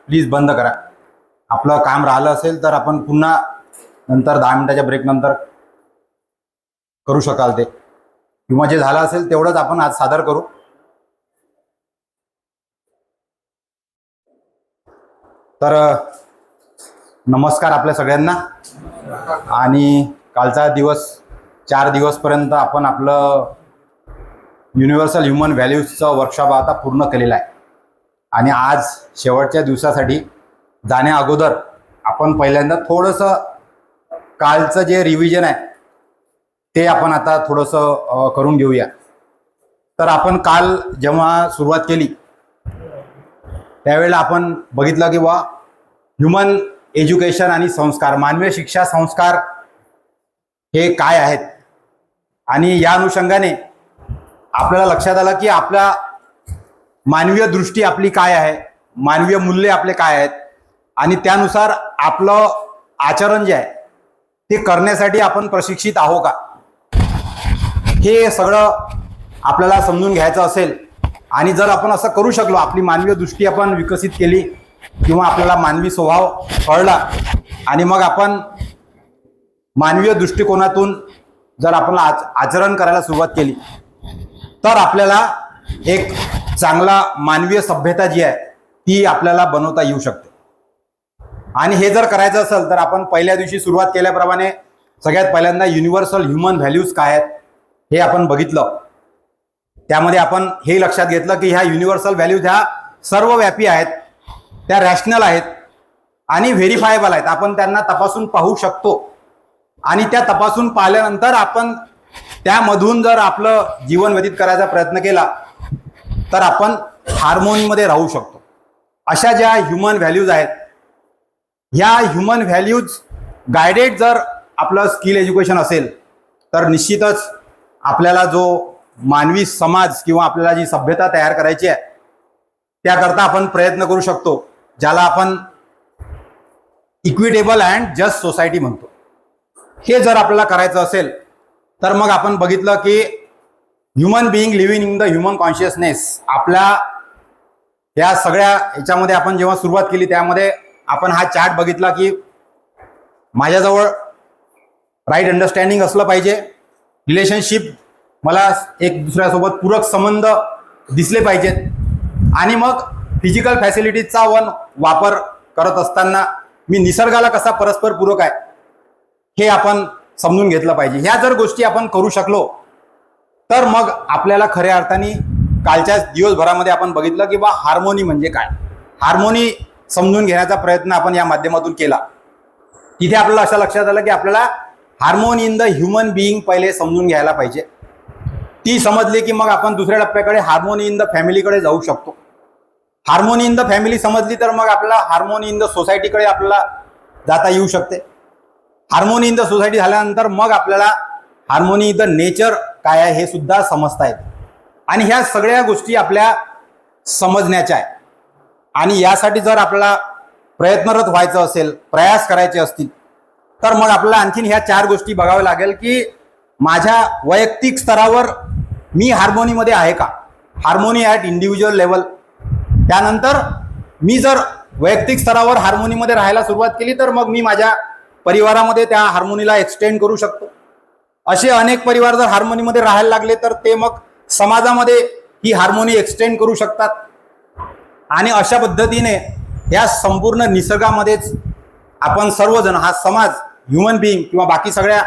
Please बंद करा. आपलं काम राहिलं असेल तर आपण पुन्हा नंतर 10 मिनिटाच्या ब्रेक नंतर करू शकाल ते, किंवा जे झालं असेल तेवढंच आपण आज सादर करू. तर नमस्कार आपल्या सगळ्यांना. आणि कालचा दिवस 4 दिवसपर्यंत आपण आपलं युनिव्हर्सल ह्युमन व्हॅल्यूजचं वर्कशॉप आता पूर्ण केलेलं आहे. आणि आज शेवटच्या दिवसासाठी जाण्या अगोदर आपण पहिल्यांदा थोडंसं कालचं जे रिव्हिजन आहे ते आपण आता थोडंसं करून घेऊया. तर आपण काल जेव्हा सुरुवात केली त्यावेळेला आपण बघितलं की ह्युमन एज्युकेशन आणि संस्कार, मानवीय शिक्षा संस्कार हे काय आहेत. आणि या अनुषंगाने आपल्याला लक्षात आलं की आपल्या मानवीय दृष्टी आपली काय आहे, मानवीय मूल्य आपले काय आहेत, आणि त्यानुसार आपलं आचरण जे आहे ते करण्यासाठी आपण प्रशिक्षित आहो का, हे सगळं आपल्याला समजून घ्यायचं असेल. आणि जर आपण असं करू शकलो, आपली मानवीय दृष्टी आपण विकसित केली किंवा आपल्याला मानवी स्वभाव कळला आणि मग आपण मानवीय दृष्टिकोनातून जर आपण आचरण करायला सुरुवात केली तर आपल्याला एक चांगला मानवीय सभ्यता जी आहे ती आपल्याला बनवता येऊ शकते. आणि हे जर करायचं असेल तर आपण पहिल्या दिवशी सुरुवात केल्याप्रमाणे सगळ्यात पहिल्यांदा युनिव्हर्सल ह्युमन व्हॅल्यूज काय आहेत हे आपण बघितलं. त्यामध्ये आपण हे लक्षात घेतलं की ह्या युनिव्हर्सल व्हॅल्यूज ह्या सर्वव्यापी आहेत, त्या रॅशनल आहेत आणि व्हेरीफायबल आहेत. आपण त्यांना तपासून पाहू शकतो आणि त्या तपासून पाहिल्यानंतर आपण त्यामधून जर आपलं जीवन व्यतीत करायचा प्रयत्न केला तर आपण हार्मोनीमध्ये राहू शकतो. अशा ज्या ह्युमन व्हॅल्यूज आहेत, ह्या ह्युमन व्हॅल्यूज गायडेड जर आपलं स्किल एज्युकेशन असेल तर निश्चितच आपल्याला जो मानवी समाज किंवा आपल्याला जी सभ्यता तयार करायची आहे त्याकरता आपण प्रयत्न करू शकतो, ज्याला आपण इक्विटेबल अँड जस्ट सोसायटी म्हणतो. हे जर आपल्याला करायचं असेल तर मग आपण बघितलं की human being living in the human consciousness, आपल्या या सगळ्या याच्यामध्ये आपण जेव्हा सुरुवात केली त्यामध्ये आपण हा चार्ट बघितला की माझ्याजवळ राईट अंडरस्टँडिंग असलं पाहिजे, रिलेशनशिप मला एक दुसऱ्यासोबत पूरक संबंध दिसले पाहिजेत, आणि मग फिजिकल फॅसिलिटीजचा वापर करत असताना मी निसर्गाला कसा परस्पर पूरक आहे हे आपण समजून घेतलं पाहिजे. ह्या जर गोष्टी आपण करू शकलो तर मग आपल्याला खऱ्या अर्थाने कालच्या दिवसभरामध्ये आपण बघितलं की हार्मोनी म्हणजे काय, हार्मोनी समजून घेण्याचा प्रयत्न आपण या माध्यमातून केला. तिथे आपल्याला असं लक्षात आलं की आपल्याला harmony in the human being पहिले समजून घ्यायला पाहिजे. ती समजली की मग आपण दुसऱ्या टप्प्याकडे हार्मोनी इन द फॅमिलीकडे जाऊ शकतो. हार्मोनी इन द फॅमिली समजली तर मग आपल्याला हार्मोनी इन द सोसायटीकडे आपल्याला जाता येऊ शकते. हार्मोनी इन द सोसायटी झाल्यानंतर मग आपल्याला हार्मोनी इन द नेचर काय आहे हे सुद्धा समजता येते. आणि ह्या सगळ्या गोष्टी आपल्या समजण्याच्या आहे. आणि यासाठी जर आपल्याला प्रयत्नरत व्हायचं असेल, प्रयास करायचे असतील तर मग आपल्याला आणखीन ह्या 4 गोष्टी बघाव्या लागेल की माझ्या वैयक्तिक स्तरावर मी हार्मोनीमध्ये आहे का, हार्मोनी ॲट इंडिव्हिज्युअल लेवल. त्यानंतर मी जर वैयक्तिक स्तरावर हार्मोनीमध्ये राहायला सुरुवात केली तर मग मी माझ्या परिवारामध्ये त्या हार्मोनीला एक्सटेंड करू शकतो. असे अनेक परिवार जर हार्मोनीमध्ये राहायला लागले तर ते मग समाजामध्ये ही हार्मोनी एक्सटेंड करू शकतात. आणि अशा पद्धतीने या संपूर्ण निसर्गामध्येच आपण सर्वजण, हा समाज, ह्युमन बिईंग किंवा बाकी सगळ्या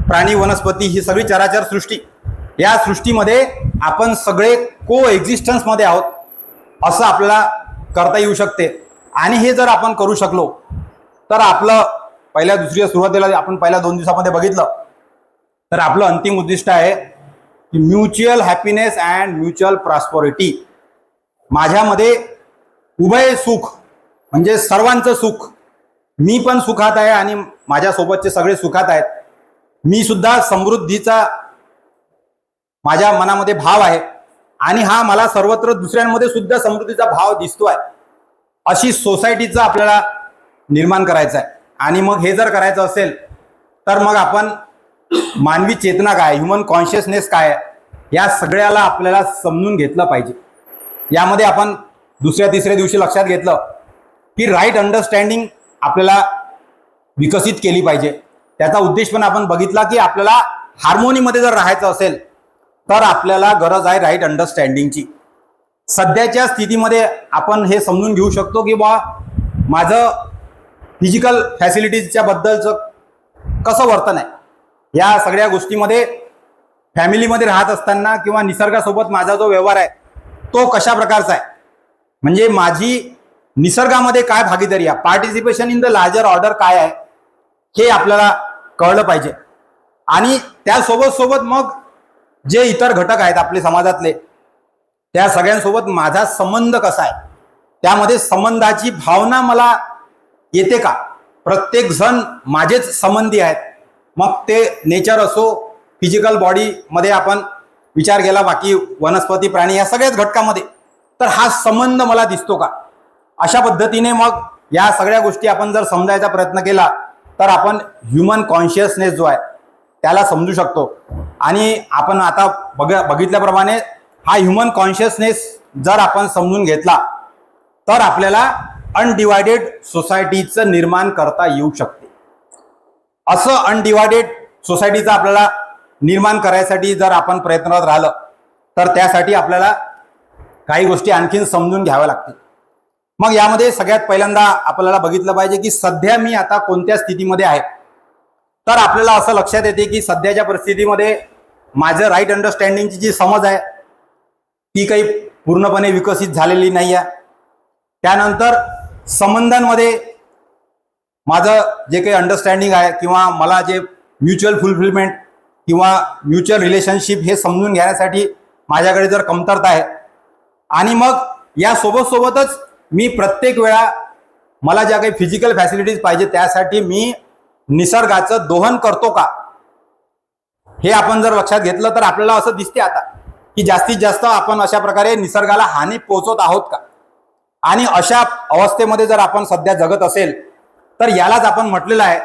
प्राणी, वनस्पती, ही सगळी चराचर सृष्टी, या सृष्टीमध्ये आपण सगळे को एक्झिस्टन्समध्ये आहोत असं आपल्याला करता येऊ शकते. आणि हे जर आपण करू शकलो तर आपलं पहिल्या दुसऱ्या सुरुवातीला आपण पहिल्या 2 दिवसामध्ये बघितलं तर आपलं अंतिम उद्दिष्ट आहे की mutual happiness and mutual prosperity. माझ्यामध्ये उभय सुख म्हणजे सर्वांचं सुख, मी पण सुखात आहे आणि माझ्यासोबतचे सगळे सुखात आहेत, मी सुद्धा समृद्धीचा माझ्या मनामध्ये भाव आहे आणि हा मला सर्वत्र दुसऱ्यांमध्ये सुद्धा समृद्धीचा भाव दिसतोय, अशी सोसायटीचं आपल्याला निर्माण करायचं आहे. आणि मग हे जर करायचं असेल तर मग आपण मानवी चेतना काय, ह्युमन कॉन्शियसनेस काय आहे, या सगळ्याला आपल्याला समजून घेतलं पाहिजे. यामध्ये आपण दुसऱ्या तिसऱ्या दिवशी लक्षात घेतलं की राईट अंडरस्टँडिंग आपल्याला विकसित केली पाहिजे. त्याचा उद्देश पण आपण बघितला की आपल्याला हार्मोनीमध्ये जर राहायचं असेल तर आपल्याला गरज आहे राईट अंडरस्टँडिंगची. सध्याच्या स्थितीमध्ये आपण हे समजून घेऊ शकतो की बा माझं फिजिकल फॅसिलिटीजच्या बद्दलचं कसं वर्तन आहे, या सगळ्या गोष्टीमध्ये फॅमिलीमध्ये राहत असताना किंवा निसर्गासोबत माझा जो व्यवहार आहे तो कशा प्रकारचा आहे, म्हणजे माझी निसर्गामध्ये काय भागीदारी आहे, participation in the larger order काय आहे हे आपल्याला कळलं पाहिजे. आणि त्यासोबत मग जे इतर घटक आहेत आपले समाजातले त्या सगळ्यांसोबत माझा संबंध कसा आहे, त्यामध्ये संबंधाची भावना मला येते का. प्रत्येक जण माझेच संबंधी आहेत, मग ते नेचर असो, फिजिकल बॉडीमध्ये आपण विचार केला, बाकी वनस्पती प्राणी या सगळ्याच घटकामध्ये, तर हा संबंध मला दिसतो का. अशा पद्धतीने मग या सगळ्या गोष्टी आपण जर समजायचा प्रयत्न केला तर आपण ह्युमन कॉन्शियसनेस जो आहे त्याला समजू शकतो. आणि आपण आता बघितल्याप्रमाणे हा ह्युमन कॉन्शियसनेस जर आपण समजून घेतला तर आपल्याला अनडिवायडेड सोसायटीचं निर्माण करता येऊ शकते. असं अनडिवायडेड सोसायटीचं आपल्याला निर्माण करायसाठी जर आपण प्रयत्नरत राहिलं तर त्यासाठी आपल्याला काही गोष्टी आणखीन समजून घ्याव्या लागतील. मग यामध्ये सगळ्यात पहिल्यांदा आपल्याला बघितलं पाहिजे की सध्या मी आता कोणत्या स्थितीमध्ये आहे. तर आपल्याला असं लक्षात येते की सध्याच्या परिस्थितीमध्ये माझं राईट अंडरस्टँडिंगची जी समज आहे ती काही पूर्णपणे विकसित झालेली नाही आहे. त्यानंतर संबंधांमध्ये माझं जे काही अंडरस्टँडिंग आहे किंवा मला जे म्युच्युअल फुलफिलमेंट किंवा म्युच्युअल रिलेशनशिप हे समजून घेण्यासाठी माझ्याकडे जर कमतरता आहे, आणि मग या सोबतच मी प्रत्येक वेळा मला ज्या काही फिजिकल फॅसिलिटीज पाहिजे त्यासाठी मी निसर्गाचं दोहन करतो का, हे आपण जर लक्षात घेतलं तर आपल्याला असं दिसते आता की जास्तीत जास्त आपण अशा प्रकारे निसर्गाला हानी पोहोचवत आहोत का. आणि अशा अवस्थेमध्ये जर आपण सध्या जगत असेल तर यालाच आपण म्हटलेलं आहे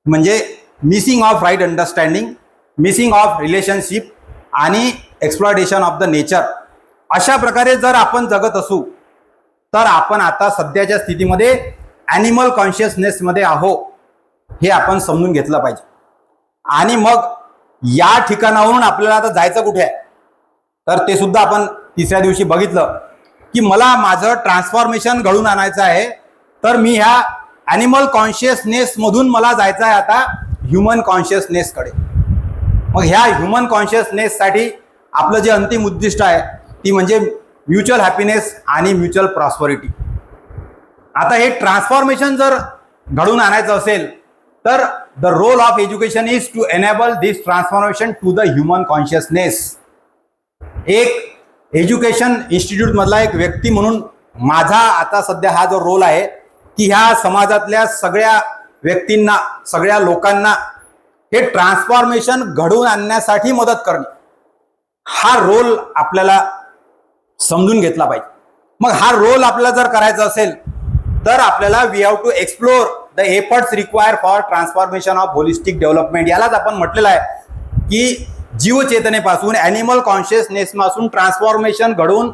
म्हणजे missing of right understanding, missing of relationship आणि एक्सप्लॉयटेशन ऑफ द नेचर. अशा प्रकारे जर आपण जगत असू तर आपण आता सध्याच्या स्थितीमध्ये ॲनिमल कॉन्शियसनेसमध्ये आहो हे आपण समजून घेतलं पाहिजे. आणि मग या ठिकाणावरून आपल्याला आता जायचं कुठे आहे, तर ते सुद्धा आपण तिसऱ्या दिवशी बघितलं की मला माझं ट्रान्सफॉर्मेशन घडून आणायचं आहे. तर मी ह्या ॲनिमल कॉन्शियसनेसमधून मला जायचं आहे आता ह्युमन कॉन्शियसनेसकडे. मग ह्या ह्युमन कॉन्शियसनेससाठी आपलं जे अंतिम उद्दिष्ट आहे ती म्हणजे म्युच्युअल हॅपीनेस आणि म्युच्युअल प्रॉस्परिटी. आता हे ट्रान्सफॉर्मेशन जर घडून आणायचं असेल तर the role of education is to enable this transformation to the human consciousness. एक एज्युकेशन इन्स्टिट्यूट मधला एक व्यक्ती म्हणून माझा आता सध्या हा जो रोल आहे की ह्या समाजातल्या सगळ्या व्यक्तींना, सगळ्या लोकांना हे ट्रान्सफॉर्मेशन घडवून आणण्यासाठी मदत करणे, हा रोल आपल्याला समजून घेतला पाहिजे. मग हा रोल आपल्याला जर करायचा असेल तर आपल्याला we have to explore the efforts require for transformation of holistic development. यालाच आपण म्हटलेलं आहे की जीवचेतनेपासून, ॲनिमल कॉन्शियसनेसपासून ट्रान्सफॉर्मेशन घडवून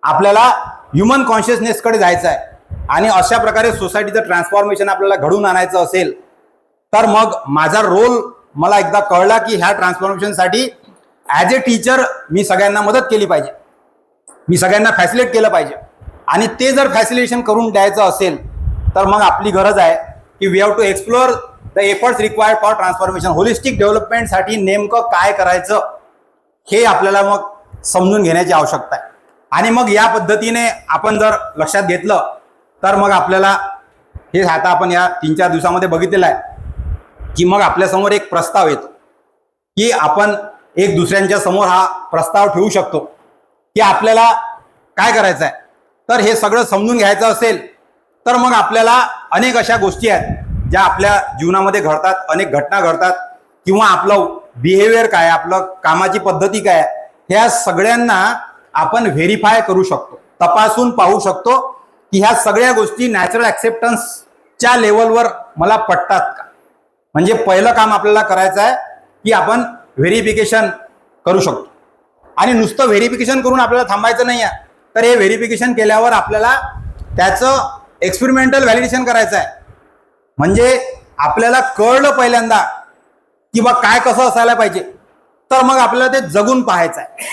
आपल्याला ह्युमन कॉन्शियसनेसकडे जायचं आहे. आणि अशा प्रकारे सोसायटीचं ट्रान्सफॉर्मेशन आपल्याला घडवून आणायचं असेल तर मग माझा रोल मला एकदा कळला की ह्या ट्रान्सफॉर्मेशनसाठी ॲज ए टीचर मी सगळ्यांना मदत केली पाहिजे, मी सगळ्यांना फॅसिलिटेट केलं पाहिजे. आणि ते जर फॅसिलिटेशन करून द्यायचं असेल तर मग आपली गरज आहे की we have to explore the efforts required for transformation. Holistic डेव्हलपमेंटसाठी नेमकं काय करायचं हे आपल्याला मग समजून घेण्याची आवश्यकता आहे. आणि मग या पद्धतीने आपण जर लक्षात घेतलं तर मग आपल्याला हे आता आपण या 3-4 दिवसामध्ये बघितलेलं आहे की मग आपल्यासमोर एक प्रस्ताव येतो की आपण एक दुसऱ्यांच्या समोर हा प्रस्ताव ठेवू शकतो की आपल्याला काय करायचं आहे. तर हे सगळं समजून घ्यायचं असेल तर मग आपल्याला अनेक अशा गोष्टी आहेत ज्या आपल्या जीवनामध्ये घडतात, अनेक घटना घडतात, किंवा आपलं बिहेवियर काय, आपलं कामाची पद्धती काय, ह्या सगळ्यांना आपण व्हेरीफाय करू शकतो, तपासून पाहू शकतो की ह्या सगळ्या गोष्टी नॅचरल ॲक्सेप्टन्सच्या लेवलवर मला पटतात का. म्हणजे पहिलं काम आपल्याला करायचं आहे की आपण व्हेरिफिकेशन करू शकतो. आणि नुसतं व्हेरिफिकेशन करून आपल्याला थांबायचं नाही आहे, तर हे व्हेरिफिकेशन केल्यावर आपल्याला त्याचं एक्सपेरिमेंटल व्हॅलिडेशन करायचं आहे. म्हणजे आपल्याला कळलं पहिल्यांदा की बा काय कसं असायला पाहिजे, तर मग आपल्याला ते जगून पाहायचं आहे.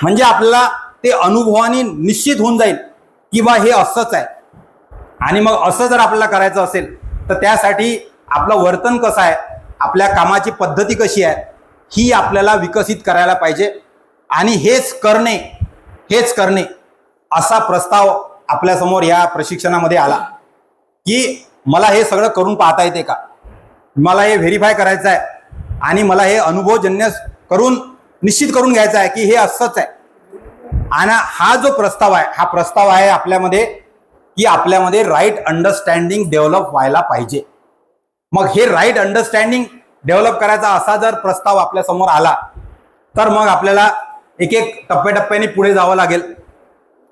म्हणजे आपल्याला ते अनुभवाने निश्चित होऊन जाईल की बा हे असंच आहे. आणि मग असं जर आपल्याला करायचं असेल तर त्यासाठी आपलं वर्तन कसं आहे, आपल्या कामाची पद्धती कशी आहे, ही आपल्याला विकसित करायला पाहिजे. आणि हेच करणे असा प्रस्ताव आपल्यासमोर या प्रशिक्षणामध्ये आला की मला हे सगळं करून पाहता येते का, मला हे व्हेरीफाय करायचं आहे आणि मला हे अनुभवजन्य करून निश्चित करून घ्यायचं आहे की हे असंच आहे. आणि हा जो प्रस्ताव आहे आपल्यामध्ये की आपल्यामध्ये राईट अंडरस्टँडिंग डेव्हलप व्हायला पाहिजे. मग हे राईट अंडरस्टँडिंग डेव्हलप करायचा असा जर प्रस्ताव आपल्या समोर आला तर मग आपल्याला एक एक टप्प्याटप्प्याने पुढे जावं लागेल.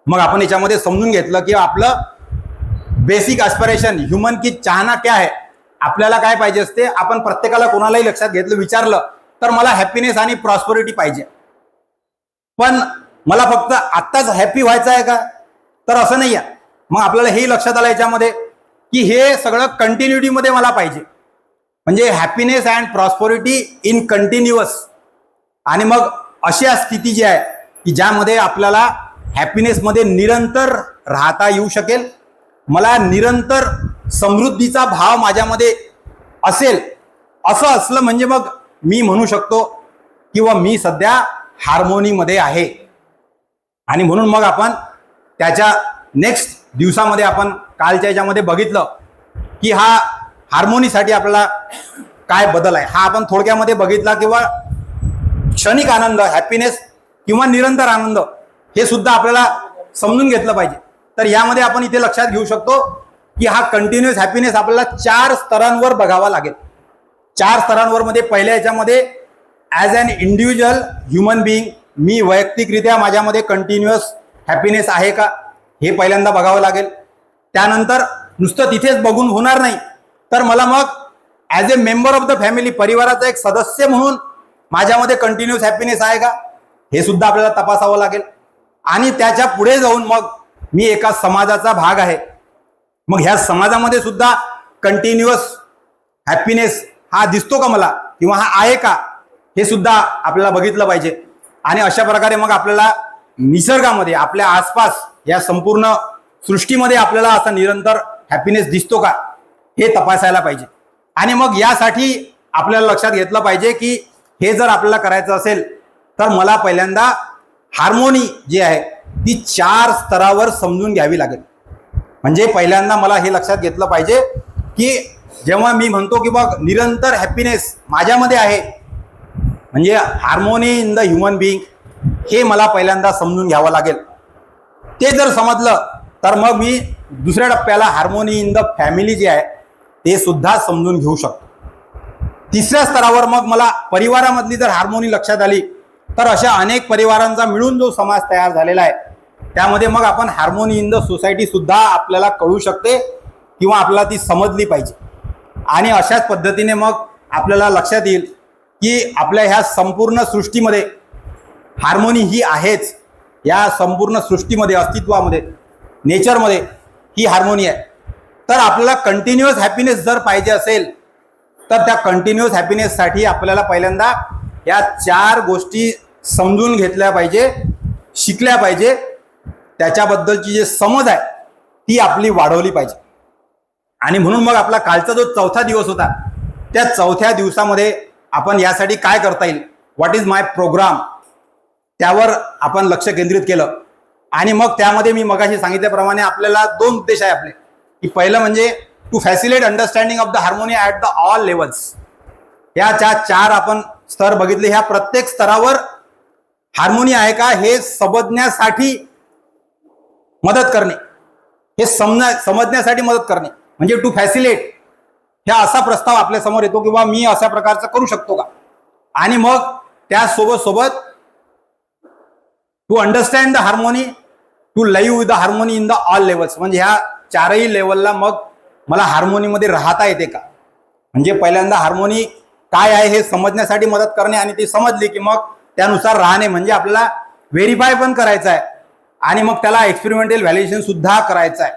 मग आपण याच्यामध्ये समजून घेतलं की आपलं बेसिक ॲस्पिरेशन ह्युमन की चाहना क्या है, आपल्याला काय पाहिजे असते. आपण प्रत्येकाला कोणालाही लक्षात घेतलं विचारलं तर मला हॅपीनेस आणि प्रॉस्पेरिटी पाहिजे. पण मला फक्त आत्ताच हॅपी व्हायचं आहे का, तर असं नाही आहे. मग आपल्याला हे लक्षात आलं याच्यामध्ये की हे सगळं कंटिन्युटीमध्ये मला पाहिजे. म्हणजे happiness and prosperity in continuous. आणि मग अशा स्थिती जी आहे की ज्यामध्ये आपल्याला हॅपीनेसमध्ये निरंतर राहता येऊ शकेल. मला निरंतर समृद्धीचा भाव माझ्यामध्ये असेल. असं असलं म्हणजे मग मी म्हणू शकतो किंवा मी सध्या हार्मोनीमध्ये आहे. आणि म्हणून मग आपण त्याच्या नेक्स्ट दिवसामध्ये आपण कालच्या याच्यामध्ये बघितलं की हा हार्मोनीसाठी आपल्याला काय बदल आहे हा आपण थोडक्यामध्ये बघितला. किंवा क्षणिक आनंद हॅपीनेस किंवा निरंतर आनंद हे सुद्धा आपल्याला समजून घेतलं पाहिजे. तर यामध्ये आपण इथे लक्षात घेऊ शकतो की हा कंटिन्युअस हॅपीनेस आपल्याला 4 स्तरांवर बघावा लागेल. 4 स्तरांवर मध्ये पहिल्या याच्यामध्ये as an individual human being मी वैयक्तिकरित्या माझ्यामध्ये कंटिन्युअस हॅपीनेस आहे का हे पहिल्यांदा बघावं लागेल. त्यानंतर नुसतं तिथेच बघून होणार नाही, तर मला मग as a member of the family परिवाराचा एक सदस्य म्हणून माझ्यामध्ये कंटिन्युअस हॅपीनेस आहे का हे सुद्धा आपल्याला तपासावं लागेल. आणि त्याच्या पुढे जाऊन मग मी एका समाजाचा भाग आहे, मग ह्या समाजामध्ये सुद्धा कंटिन्युअस हॅपीनेस हा दिसतो का मला किंवा हा आहे का हे सुद्धा आपल्याला बघितलं पाहिजे. आणि अशा प्रकारे मग आपल्याला निसर्गामध्ये आपल्या आसपास या संपूर्ण सृष्टीमध्ये आपल्याला असा निरंतर हॅपीनेस दिसतो का हे तपासायला पाहिजे. आणि मग यासाठी आपल्याला लक्षात घेतलं पाहिजे की हे जर आपल्याला करायचं असेल तर मला पहिल्यांदा हार्मोनी जी आहे ती 4 स्तरावर समजून घ्यावी लागेल. म्हणजे पहिल्यांदा मला हे लक्षात घेतलं पाहिजे की जेव्हा मी म्हणतो की बघ निरंतर हॅपीनेस माझ्यामध्ये आहे, म्हणजे harmony in the human being हे मला पहिल्यांदा समजून घ्यावं लागेल. ते जर समजलं तर मग मी दुसऱ्या टप्प्याला हार्मोनी इन द फॅमिली जे आहे ते सुद्धा समजून घेऊ शकतो. तिसऱ्या स्तरावर मग मला परिवारामधली जर हार्मोनी लक्षात आली तर अशा अनेक परिवारांचा मिळून जो समाज तयार झालेला आहे त्यामध्ये मग आपण हार्मोनी इन द सोसायटी सुद्धा आपल्याला कळू शकते किंवा आपल्याला ती समजली पाहिजे. आणि अशाच पद्धतीने मग आपल्याला लक्षात येईल की आपल्या ह्या संपूर्ण सृष्टीमध्ये हार्मोनी ही आहेच. या संपूर्ण सृष्टीमध्ये अस्तित्वामध्ये नेचरमध्ये ही हार्मोनी आहे. तर आपल्याला कंटिन्युअस हॅपीनेस जर पाहिजे असेल तर त्या कंटिन्युअस हॅपीनेससाठी आपल्याला पहिल्यांदा या 4 गोष्टी समजून घेतल्या पाहिजे, शिकल्या पाहिजे. त्याच्याबद्दलची जी समज आहे ती आपली वाढवली पाहिजे. आणि म्हणून मग आपला कालचा जो 4था दिवस होता त्या 4थ्या दिवसामध्ये आपण यासाठी काय करता येईल, व्हॉट इज माय प्रोग्राम, त्यावर आपण लक्ष केंद्रित केलं. आणि मग त्यामध्ये मी मगाशी सांगितल्याप्रमाणे आपल्याला 2 उद्देश आहे आपले की पहिलं म्हणजे to facilitate understanding of the harmony at the all levels. याच्या 4 आपण स्तर बघितले. ह्या प्रत्येक स्तरावर हार्मोनी आहे का हे समजण्यासाठी मदत करणे, हे समजण्यासाठी मदत करणे म्हणजे टू फॅसिलिटेट. ह्या असा प्रस्ताव आपल्या समोर येतो किंवा मी अशा प्रकारचं करू शकतो का. आणि मग त्यासोबत to understand the harmony, to live with the harmony in the all levels. म्हणजे ह्या 4ही लेवलला मग मला हार्मोनीमध्ये राहता येते का. म्हणजे पहिल्यांदा हार्मोनी काय आहे हे समजण्यासाठी मदत करणे आणि ती समजली की मग त्यानुसार राहणे. म्हणजे आपल्याला व्हेरीफाय पण करायचं आहे आणि मग त्याला एक्सपेरिमेंटल व्हॅल्युएशन सुद्धा करायचं आहे.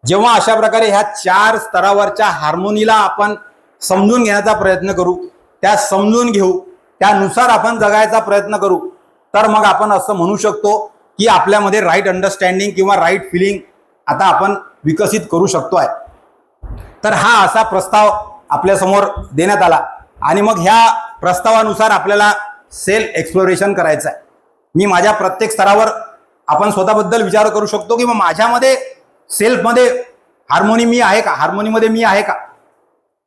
जेव्हा अशा प्रकारे ह्या 4 स्तरावरच्या हार्मोनीला आपण समजून घेण्याचा प्रयत्न करू, त्या समजून घेऊ, त्यानुसार आपण जगायचा प्रयत्न करू, तर मग आपण असं म्हणू शकतो की आपल्यामध्ये राईट अंडरस्टँडिंग किंवा राईट फिलिंग आता आपण विकसित करू शकतो आहे. तर हा असा प्रस्ताव आपल्यासमोर देण्यात आला आणि मग ह्या प्रस्तावानुसार आपल्याला सेल्फ एक्सप्लोरेशन करायचं आहे. मी माझ्या प्रत्येक स्तरावर आपण स्वतःबद्दल विचार करू शकतो की मग माझ्यामध्ये सेल्फमध्ये हार्मोनी मी आहे का, हार्मोनीमध्ये मी आहे का.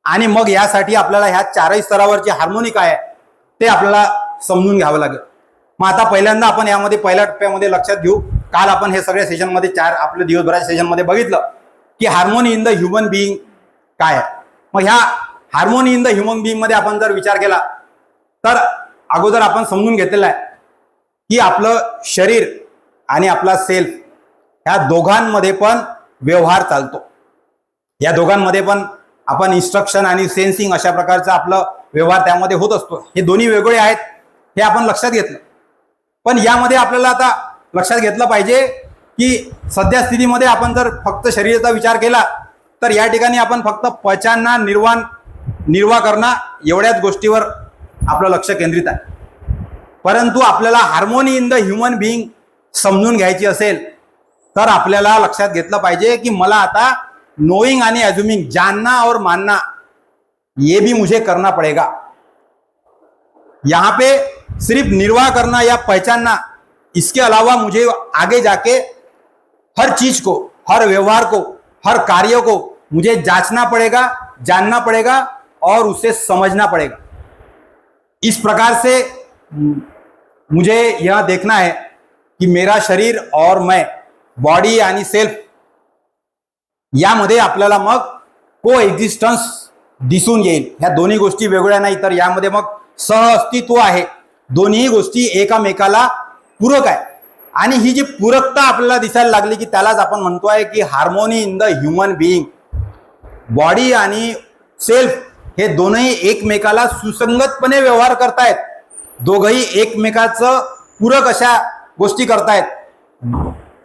आणि मग यासाठी आपल्याला ह्या 4ही स्तरावरची हार्मोनी काय आहे ते आपल्याला समजून घ्यावं लागेल. मग आता पहिल्यांदा आपण यामध्ये पहिल्या टप्प्यामध्ये लक्षात घेऊ. काल आपण हे सगळ्या सेशनमध्ये आपल्या दिवसभराच्या सेशनमध्ये बघितलं की harmony in the human being काय आहे. मग ह्या harmony in the human being मध्ये आपण जर विचार केला तर अगोदर आपण समजून घेतलेलं आहे की आपलं शरीर आणि आपला सेल्फ ह्या दोघांमध्ये पण व्यवहार चालतो. या दोघांमध्ये पण आपण इन्स्ट्रक्शन आणि सेन्सिंग अशा प्रकारचा आपलं व्यवहार त्यामध्ये होत असतो. हे दोन्ही वेगळे आहेत हे आपण लक्षात घेतलं. पण यामध्ये आपल्याला आता लक्षात घेतलं पाहिजे की सध्या स्थितीमध्ये आपण जर फक्त शरीराचा विचार केला तर या ठिकाणी आपण फक्त पचांना निर्वाह करणं एवढ्याच गोष्टीवर आपलं लक्ष केंद्रित आहे. परंतु आपल्याला harmony in the human being समजून घ्यायची असेल तर आपल्याला लक्षात घेतलं पाहिजे की मला आता नोइंग आणि अज्युमिंग, जानना और मानना, ये भी मुझे करना पड़ेगा. यहां पे सिर्फ निर्वाह करना या पहचानना, इसके अलावा मुझे आगे जाके हर चीज को, हर व्यवहार को, हर कार्य को मुझे जांचना पड़ेगा, जानना पड़ेगा और उसे समझना पड़ेगा. इस प्रकार से मुझे यह देखना है कि मेरा शरीर और मैं, बॉडी आणि सेल्फ यामध्ये आपल्याला मग को एक्झिस्टन्स दिसून येईल. ह्या दोन्ही गोष्टी वेगळ्या नाही तर यामध्ये मग सहअस्तित्व आहे. दोन्ही गोष्टी एकामेकाला पूरक आहे आणि ही जी पूरकता आपल्याला दिसायला लागली की त्यालाच आपण म्हणतोय की harmony in the human being. Body आणि सेल्फ हे दोनही एकमेकाला सुसंगतपणे व्यवहार करतायत. दोघही एकमेकाचं पूरक अशा गोष्टी करतायत.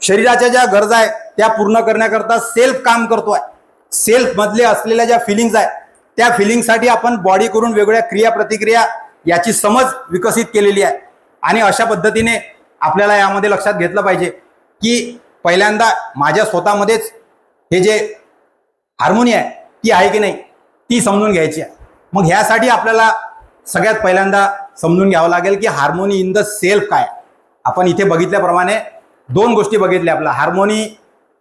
शरीराच्या ज्या गरजा आहेत त्या पूर्ण करण्याकरता सेल्फ काम करतोय. सेल्फ मधले असलेल्या ज्या फिलिंग्स आहेत त्या फिलिंगसाठी आपण बॉडी करून वेगवेगळ्या क्रिया प्रतिक्रिया याची समज विकसित केलेली आहे. आणि अशा पद्धतीने आपल्याला यामध्ये लक्षात घेतलं पाहिजे की पहिल्यांदा माझ्या स्वतःमध्येच हे जे हार्मोनी आहे ती आहे की नाही ती समजून घ्यायची आहे. मग ह्यासाठी आपल्याला सगळ्यात पहिल्यांदा समजून घ्यावं लागेल की हार्मोनी इन द सेल्फ काय. आपण इथे बघितल्याप्रमाणे दोन गोष्टी बघितल्या. आपला harmony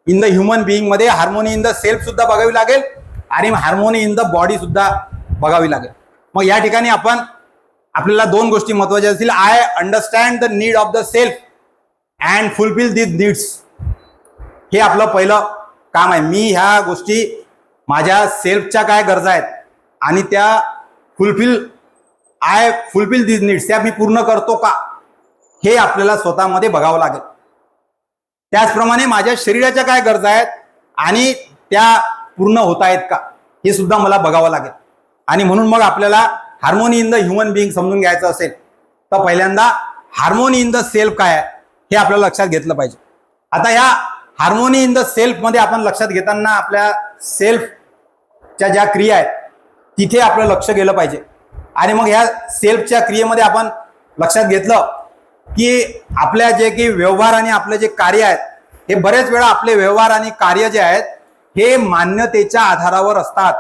in the human being मध्ये हार्मोनी इन द सेल्फ सुद्धा बघावी लागेल आणि हार्मोनी इन द बॉडी सुद्धा बघावी लागेल. मग या ठिकाणी आपल्याला दोन गोष्टी महत्वाच्या असतील. I understand the need of the self and fulfil this needs. हे आपलं पहिलं काम आहे. मी ह्या गोष्टी माझ्या सेल्फच्या काय गरजा आहेत आणि त्या आय फुलफिल दिस नीड्स त्या मी पूर्ण करतो का हे आपल्याला स्वतःमध्ये बघावं लागेल. त्याचप्रमाणे माझ्या शरीराच्या काय गरजा आहेत आणि त्या पूर्ण होत आहेत का हे सुद्धा मला बघावं लागेल. आणि म्हणून मग आपल्याला harmony in the human being समजून घ्यायचं असेल तर पहिल्यांदा हार्मोनी इन द सेल्फ काय आहे हे आपल्याला लक्षात घेतलं पाहिजे. आता या हार्मोनी इन द सेल्फ मध्ये आपण लक्षात घेताना आपल्या सेल्फच्या ज्या क्रिया आहेत तिथे आपलं लक्ष गेलं पाहिजे. आणि मग ह्या सेल्फच्या क्रियेमध्ये आपण लक्षात घेतलं की आपल्या जे की व्यवहार आणि आपले जे कार्य आहेत हे बरेच वेळा आपले व्यवहार आणि कार्य जे आहेत हे मान्यतेच्या आधारावर असतात,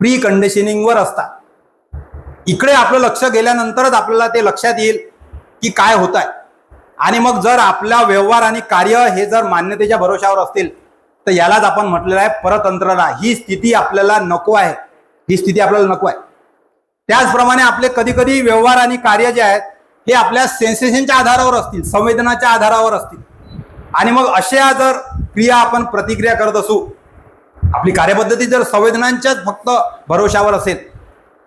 प्री कंडिशनिंगवर असतात. इकडे आपलं लक्ष गेल्यानंतरच आपल्याला ते लक्षात येईल की काय होत आहे. आणि मग जर आपला व्यवहार आणि कार्य हे जर मान्यतेच्या भरोशावर असतील तर यालाच आपण म्हटलेलं आहे परतंत्रता. ही स्थिती आपल्याला नको आहे, ही स्थिती आपल्याला नको आहे. त्याचप्रमाणे आपले कधी कधी व्यवहार आणि कार्य जे आहेत हे आपल्या सेन्सेशनच्या आधारावर असतील, संवेदनाच्या आधारावर असतील. आणि मग अशा जर क्रिया आपण प्रतिक्रिया करत असू, आपली कार्यपद्धती जर संवेदनांच्याच फक्त भरोशावर असेल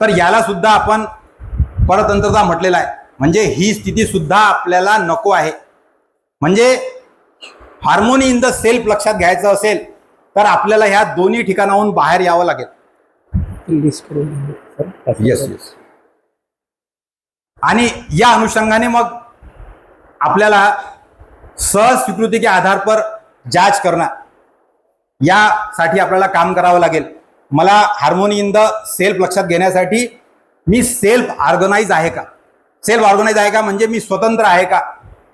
तर याला सुद्धा आपण परतंत्रता म्हटलेला आहे. म्हणजे ही स्थिती सुद्धा आपल्याला नको आहे. म्हणजे हार्मोनी इन द सेल्फ लक्षात घ्यायचं असेल तर आपल्याला ह्या दोन्ही ठिकाणाहून बाहेर यावं लागेल. येस. आणि या अनुषंगाने मग आपल्याला सहज स्वीकृति के आधार पर जांच करना यासाठी आपल्याला काम करावं लागेल. मला हार्मोनी इन द सेल्फ लक्षात घेण्यासाठी मी सेल्फ ऑर्गनाइज आहे का, सेल्फ ऑर्गनाइज आहे का म्हणजे मी स्वतंत्र आहे का,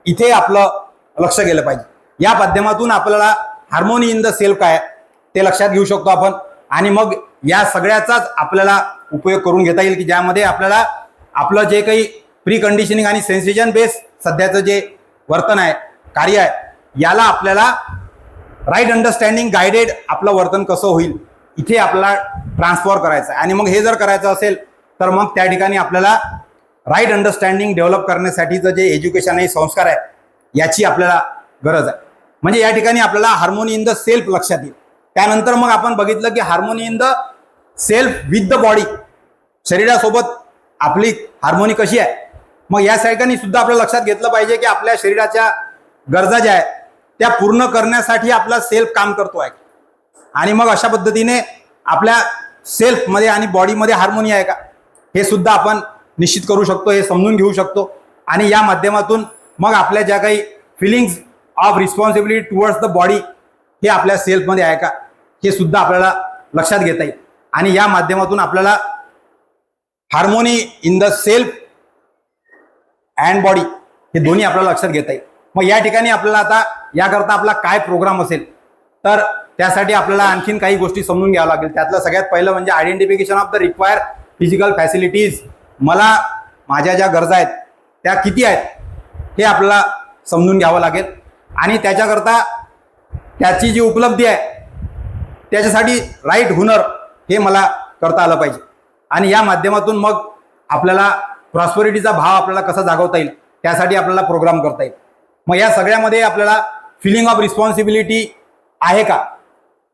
इथे आपलं लक्ष गेलं पाहिजे. या माध्यमातून आपल्याला हार्मोनी इन द सेल्फ काय ते लक्षात घेऊ शकतो आपण. आणि मग या सगळ्याचाच आपल्याला उपयोग करून घेता येईल की ज्यामध्ये आपल्याला आपलं जे काही प्री कंडिशनिंग आणि सेन्सेशन बेस सध्याचं जे वर्तन आहे, कार्य आहे, याला आपल्याला राईट अंडरस्टँडिंग गायडेड आपलं वर्तन कसं होईल इथे आपल्याला ट्रान्सफॉर करायचं आहे. आणि मग हे जर करायचं असेल तर मग त्या ठिकाणी आपल्याला राईट अंडरस्टँडिंग डेव्हलप करण्यासाठीचं जे एज्युकेशन आहे, संस्कार आहे, याची आपल्याला गरज आहे. म्हणजे या ठिकाणी आपल्याला हार्मोनी इन द सेल्फ लक्षात येईल. त्यानंतर मग आपण बघितलं की harmony in the self with the body, शरीरासोबत आपली हार्मोनी कशी आहे. मग या ठिकाणी सुद्धा आपल्याला लक्षात घेतलं पाहिजे की आपल्या शरीराच्या गरजा ज्या आहेत त्या पूर्ण करण्यासाठी आपला सेल्फ काम करतो आहे. आणि मग अशा पद्धतीने आपल्या सेल्फमध्ये आणि बॉडीमध्ये हार्मोनी आहे का हे सुद्धा आपण निश्चित करू शकतो, हे समजून घेऊ शकतो. आणि या माध्यमातून मग आपल्या ज्या काही feelings of responsibility towards the body हे आपल्या सेल्फमध्ये आहे का हे सुद्धा आपल्याला लक्षात घेता येईल. आणि या माध्यमातून आपल्याला harmony in the self and body हे दोन्ही आपल्याला लक्षात घेता येईल. मग या ठिकाणी आपल्याला आता याकरता आपला काय प्रोग्राम असेल तर त्यासाठी आपल्याला आणखीन काही गोष्टी समजून घ्यावं लागेल. त्यातलं सगळ्यात पहिलं म्हणजे identification of the required physical facilities. मला माझ्या ज्या गरजा आहेत त्या किती आहेत हे आपल्याला समजून घ्यावं लागेल. आणि त्याच्याकरता त्याची जी उपलब्धी आहे त्याच्यासाठी राईट हुनर हे मला करता आलं पाहिजे. आणि या माध्यमातून मग आपल्याला प्रॉस्पेरिटीचा भाव आपल्याला कसा जागवता येईल त्यासाठी आपल्याला प्रोग्राम करता येईल. मग या सगळ्यामध्ये आपल्याला फिलिंग ऑफ रिस्पॉन्सिबिलिटी आहे का,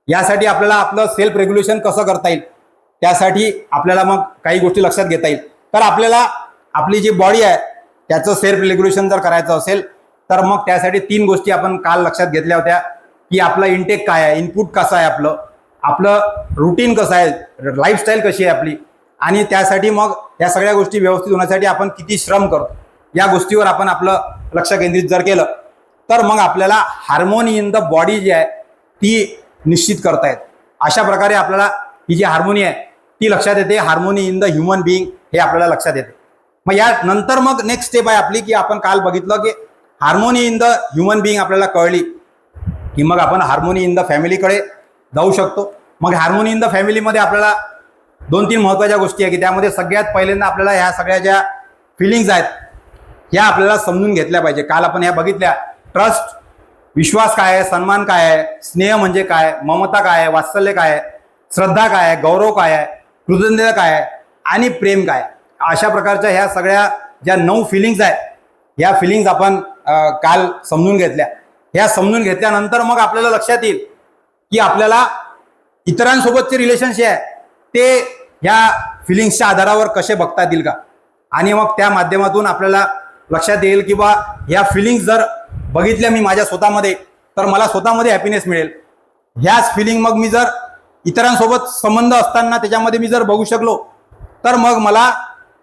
यासाठी आपल्याला आपलं सेल्फ रेग्युलेशन कसं करता येईल त्यासाठी आपल्याला मग काही गोष्टी लक्षात घेता येईल. तर आपल्याला आपली जी बॉडी आहे त्याचं सेल्फ रेग्युलेशन जर करायचं असेल तर मग त्यासाठी 3 गोष्टी आपण काल लक्षात घेतल्या होत्या की आपलं इनटेक काय आहे, इनपुट कसं आहे, आपलं रुटीन कसं आहे, लाईफस्टाईल कशी आहे आपली, आणि त्यासाठी मग या सगळ्या गोष्टी व्यवस्थित होण्यासाठी आपण किती श्रम करतो या गोष्टीवर आपण आपलं लक्ष केंद्रित जर केलं तर मग आपल्याला हार्मोनी इन द बॉडी जी आहे ती निश्चित करता येते. अशा प्रकारे आपल्याला ही जी हार्मोनी आहे ती लक्षात येते. Harmony in the human being हे आपल्याला लक्षात येते. मग या नंतर मग नेक्स्ट स्टेप आहे आपली की आपण काल बघितलं की harmony in the human being आपल्याला कळली की मग आपण हार्मोनी इन द फॅमिलीकडे जाऊ शकतो. मग हार्मोनी इन द फॅमिलीमध्ये आपल्याला 2-3 महत्त्वाच्या गोष्टी आहे की त्यामध्ये सगळ्यात पहिल्यांदा आपल्याला ह्या सगळ्या ज्या फिलिंग्ज आहेत ह्या आपल्याला समजून घेतल्या पाहिजे. काल आपण ह्या बघितल्या. ट्रस्ट, विश्वास काय आहे, सन्मान काय आहे, स्नेह म्हणजे काय, ममता काय आहे, वात्सल्य काय आहे, श्रद्धा काय आहे, गौरव काय आहे, कृतज्ञता काय आहे आणि प्रेम काय आहे. अशा प्रकारच्या ह्या सगळ्या ज्या 9 फिलिंग्ज आहेत ह्या फिलिंग्ज आपण काल समजून घेतल्या. ह्या समजून घेतल्यानंतर मग आपल्याला लक्षात येईल की आपल्याला इतरांसोबतचे रिलेशनशिप आहे ते ह्या फिलिंग्सच्या आधारावर कसे बघता येतील का. आणि मग त्या माध्यमातून आपल्याला लक्षात येईल की बा ह्या फिलिंग्स जर बघितल्या मी माझ्या स्वतःमध्ये तर मला स्वतःमध्ये हॅपीनेस मिळेल. ह्याच फिलिंग मग मी जर इतरांसोबत संबंध असताना त्याच्यामध्ये मी जर बघू शकलो तर मग मला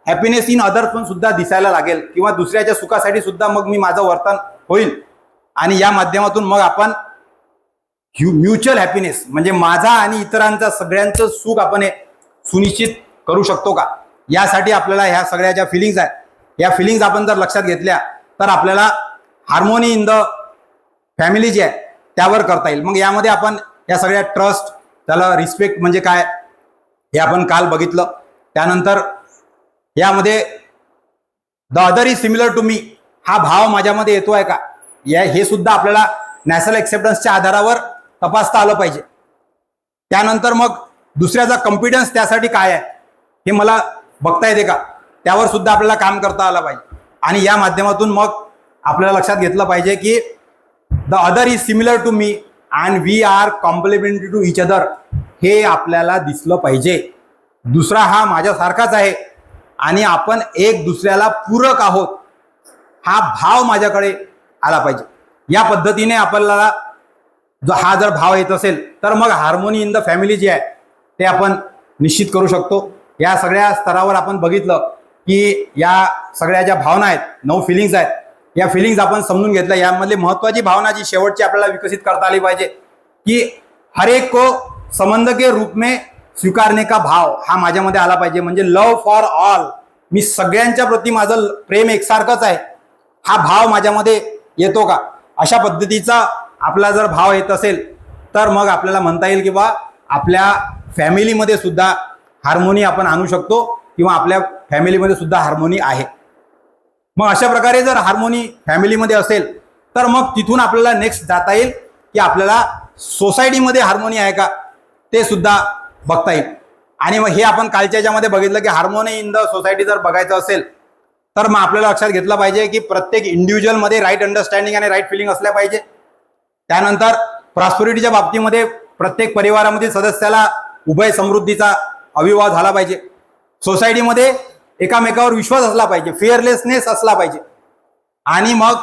हॅपीनेस इन अदर पण सुद्धा दिसायला लागेल किंवा दुसऱ्याच्या सुखासाठी सुद्धा मग मी माझं वर्तन होईल. आणि या माध्यमातून मग आपण म्युच्युअल हॅपीनेस म्हणजे माझा आणि इतरांचा सगळ्यांचं सुख आपण सुनिश्चित करू शकतो का, यासाठी आपल्याला ह्या सगळ्या ज्या फिलिंग्ज आहेत या फिलिंग्ज आपण जर लक्षात घेतल्या तर आपल्याला हार्मोनी इन द फॅमिली जी आहे त्यावर करता येईल. मग यामध्ये आपण या सगळ्या ट्रस्ट, त्याला रिस्पेक्ट म्हणजे काय हे आपण काल बघितलं. त्यानंतर यामध्ये the other is similar to me हा भाव माझ्यामध्ये येतोय का हे सुद्धा आपल्याला नॅशनल एक्सेप्टन्सच्या आधारावर तपासता आलं पाहिजे. त्यानंतर मग दुसऱ्याचा कॉन्फिडन्स त्यासाठी काय आहे हे मला बघता येते का त्यावर सुद्धा आपल्याला काम करता आलं पाहिजे. आणि या माध्यमातून मग आपल्याला लक्षात घेतलं पाहिजे की the other is similar to me and we are complementary to each other हे आपल्याला दिसलं पाहिजे. दुसरा हा माझ्यासारखाच आहे आणि आपण एक दुसऱ्याला पूरक आहोत हा भाव माझ्याकडे आला पाहिजे. या पद्धतीने आपल्याला हा जर भाव येत असेल तर मग हार्मोनी इन द फॅमिली जी आहे ते आपण निश्चित करू शकतो. या सगळ्या स्तरावर आपण बघितलं की या सगळ्या ज्या भावना आहेत 9 फिलिंग्ज आहेत या फिलिंग्ज आपण समजून घेतल्या. यामधली महत्त्वाची भावना जी शेवटची आपल्याला विकसित करता आली पाहिजे की हर एक को संबंध के रूप में स्वीकारणे का भाव हा माझ्यामध्ये आला पाहिजे. म्हणजे लव फॉर ऑल, मी सगळ्यांच्या प्रती माझं प्रेम एकसारखंच आहे, हा भाव माझ्यामध्ये येतो का? अशा पद्धतीचा आपला जर भाव येत असेल तर मग आपल्याला म्हणता येईल की बा आपल्या फॅमिलीमध्ये सुद्धा हार्मोनी आपण आणू शकतो किंवा आपल्या फॅमिलीमध्ये सुद्धा हार्मोनी आहे. मग अशा प्रकारे जर हार्मोनी फॅमिलीमध्ये असेल तर मग तिथून आपल्याला नेक्स्ट जाता येईल की आपल्याला सोसायटीमध्ये हार्मोनी आहे का ते सुद्धा बघता येईल. आणि मग हे आपण कालच्या याच्यामध्ये बघितलं की हार्मोनी इन द सोसायटी जर बघायचं असेल तर मग आपल्याला लक्षात घेतलं पाहिजे की प्रत्येक इंडिव्हिज्युअलमध्ये राईट अंडरस्टँडिंग आणि राईट फिलिंग असल्या पाहिजे. त्यानंतर प्रॉस्पेरिटीच्या बाबतीमध्ये प्रत्येक परिवारामधील सदस्याला उभय समृद्धीचा अविवाह झाला पाहिजे. सोसायटीमध्ये एकामेकावर विश्वास असला पाहिजे, फिअरलेसनेस असला पाहिजे. आणि मग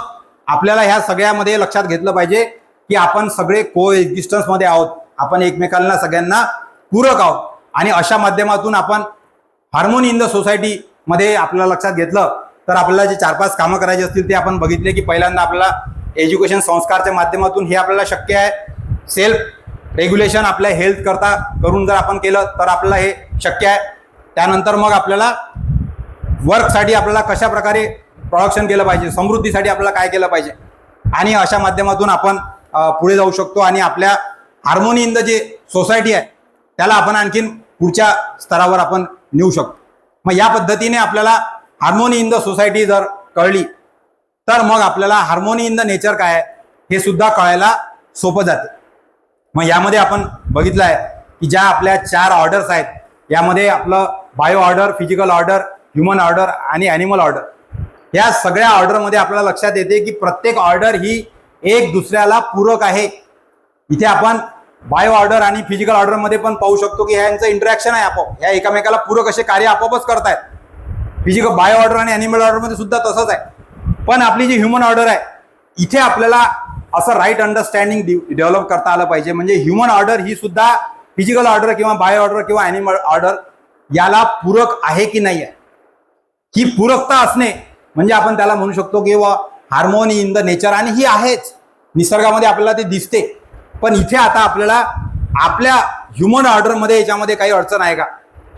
आपल्याला ह्या सगळ्यामध्ये लक्षात घेतलं पाहिजे की आपण सगळे को एक्झिस्टन्समध्ये आहोत, आपण एकमेकांना सगळ्यांना पूरक आहोत. आणि अशा माध्यमातून आपण हार्मोनी इन द सोसायटीमध्ये आपल्याला लक्षात घेतलं तर आपल्याला जे 4-5 कामं करायची असतील ते आपण बघितले की पहिल्यांदा आपल्याला एज्युकेशन संस्कारच्या माध्यमातून हे आपल्याला शक्य आहे. सेल्फ रेग्युलेशन आपल्या हेल्थ करता करून जर आपण केलं तर आपल्याला हे शक्य आहे. त्यानंतर मग आपल्याला वर्कसाठी आपल्याला कशा प्रकारे प्रोडक्शन केलं पाहिजे, समृद्धीसाठी आपल्याला काय केलं पाहिजे, आणि अशा माध्यमातून आपण पुढे जाऊ शकतो आणि आपल्या हार्मोनी इन द जे सोसायटी आहे त्याला आपण आणखीन पुढच्या स्तरावर आपण नेऊ शकतो. मग या पद्धतीने आपल्याला हार्मोनी इन द सोसायटी जर कळली तर मग आपल्याला हार्मोनी इन द नेचर काय आहे हे सुद्धा कळायला सोपं जाते. मग यामध्ये आपण बघितलं आहे की ज्या आपल्या 4 ऑर्डर्स आहेत यामध्ये आपलं bio order, physical order, human order आणि ॲनिमल ऑर्डर, या सगळ्या ऑर्डरमध्ये आपल्याला लक्षात येते की प्रत्येक ऑर्डर ही एक दुसऱ्याला पूरक आहे. इथे आपण बायो ऑर्डर आणि फिजिकल ऑर्डरमध्ये पण पाहू शकतो की ह्यांचं इंटरॅक्शन आहे, आपोआप ह्या एकामेकाला पूरक असे कार्य आपोआपच करतायत. फिजिकल बायो ऑर्डर आणि ॲनिमल ऑर्डरमध्ये सुद्धा तसंच आहे. पण आपली जी ह्युमन ऑर्डर आहे इथे आपल्याला असं राईट अंडरस्टँडिंग डेव्हलप करता आलं पाहिजे. म्हणजे ह्युमन ऑर्डर ही सुद्धा फिजिकल ऑर्डर किंवा बायो ऑर्डर किंवा ॲनिमल ऑर्डर याला पूरक आहे की नाही आहे, ही पूरकता असणे म्हणजे आपण त्याला म्हणू शकतो की हार्मोनी इन द नेचर. आणि ही आहेच, निसर्गामध्ये आपल्याला ते दिसते. पण इथे आता आपल्याला आपल्या ह्युमन ऑर्डरमध्ये याच्यामध्ये काही अडचण आहे का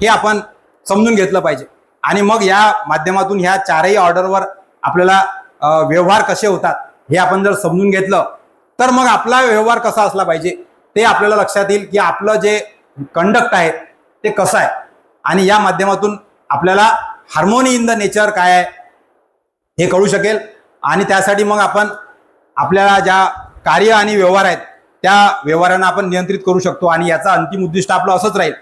हे आपण समजून घेतलं पाहिजे. आणि मग या माध्यमातून ह्या 4ही ऑर्डरवर आपल्याला व्यवहार कसे होतात हे आपण जर समजून घेतलं तर मग आपला व्यवहार कसा असला पाहिजे ते आपल्याला लक्षात येईल की आपलं जे कंडक्ट आहे ते कसं आहे. आणि या माध्यमातून आपल्याला हार्मोनी इन द नेचर काय आहे हे कळू शकेल. आणि त्यासाठी मग आपण आपल्याला ज्या कार्य आणि व्यवहार आहेत त्या व्यवहारांना आपण नियंत्रित करू शकतो. आणि याचा अंतिम उद्दिष्ट आपलं असंच राहील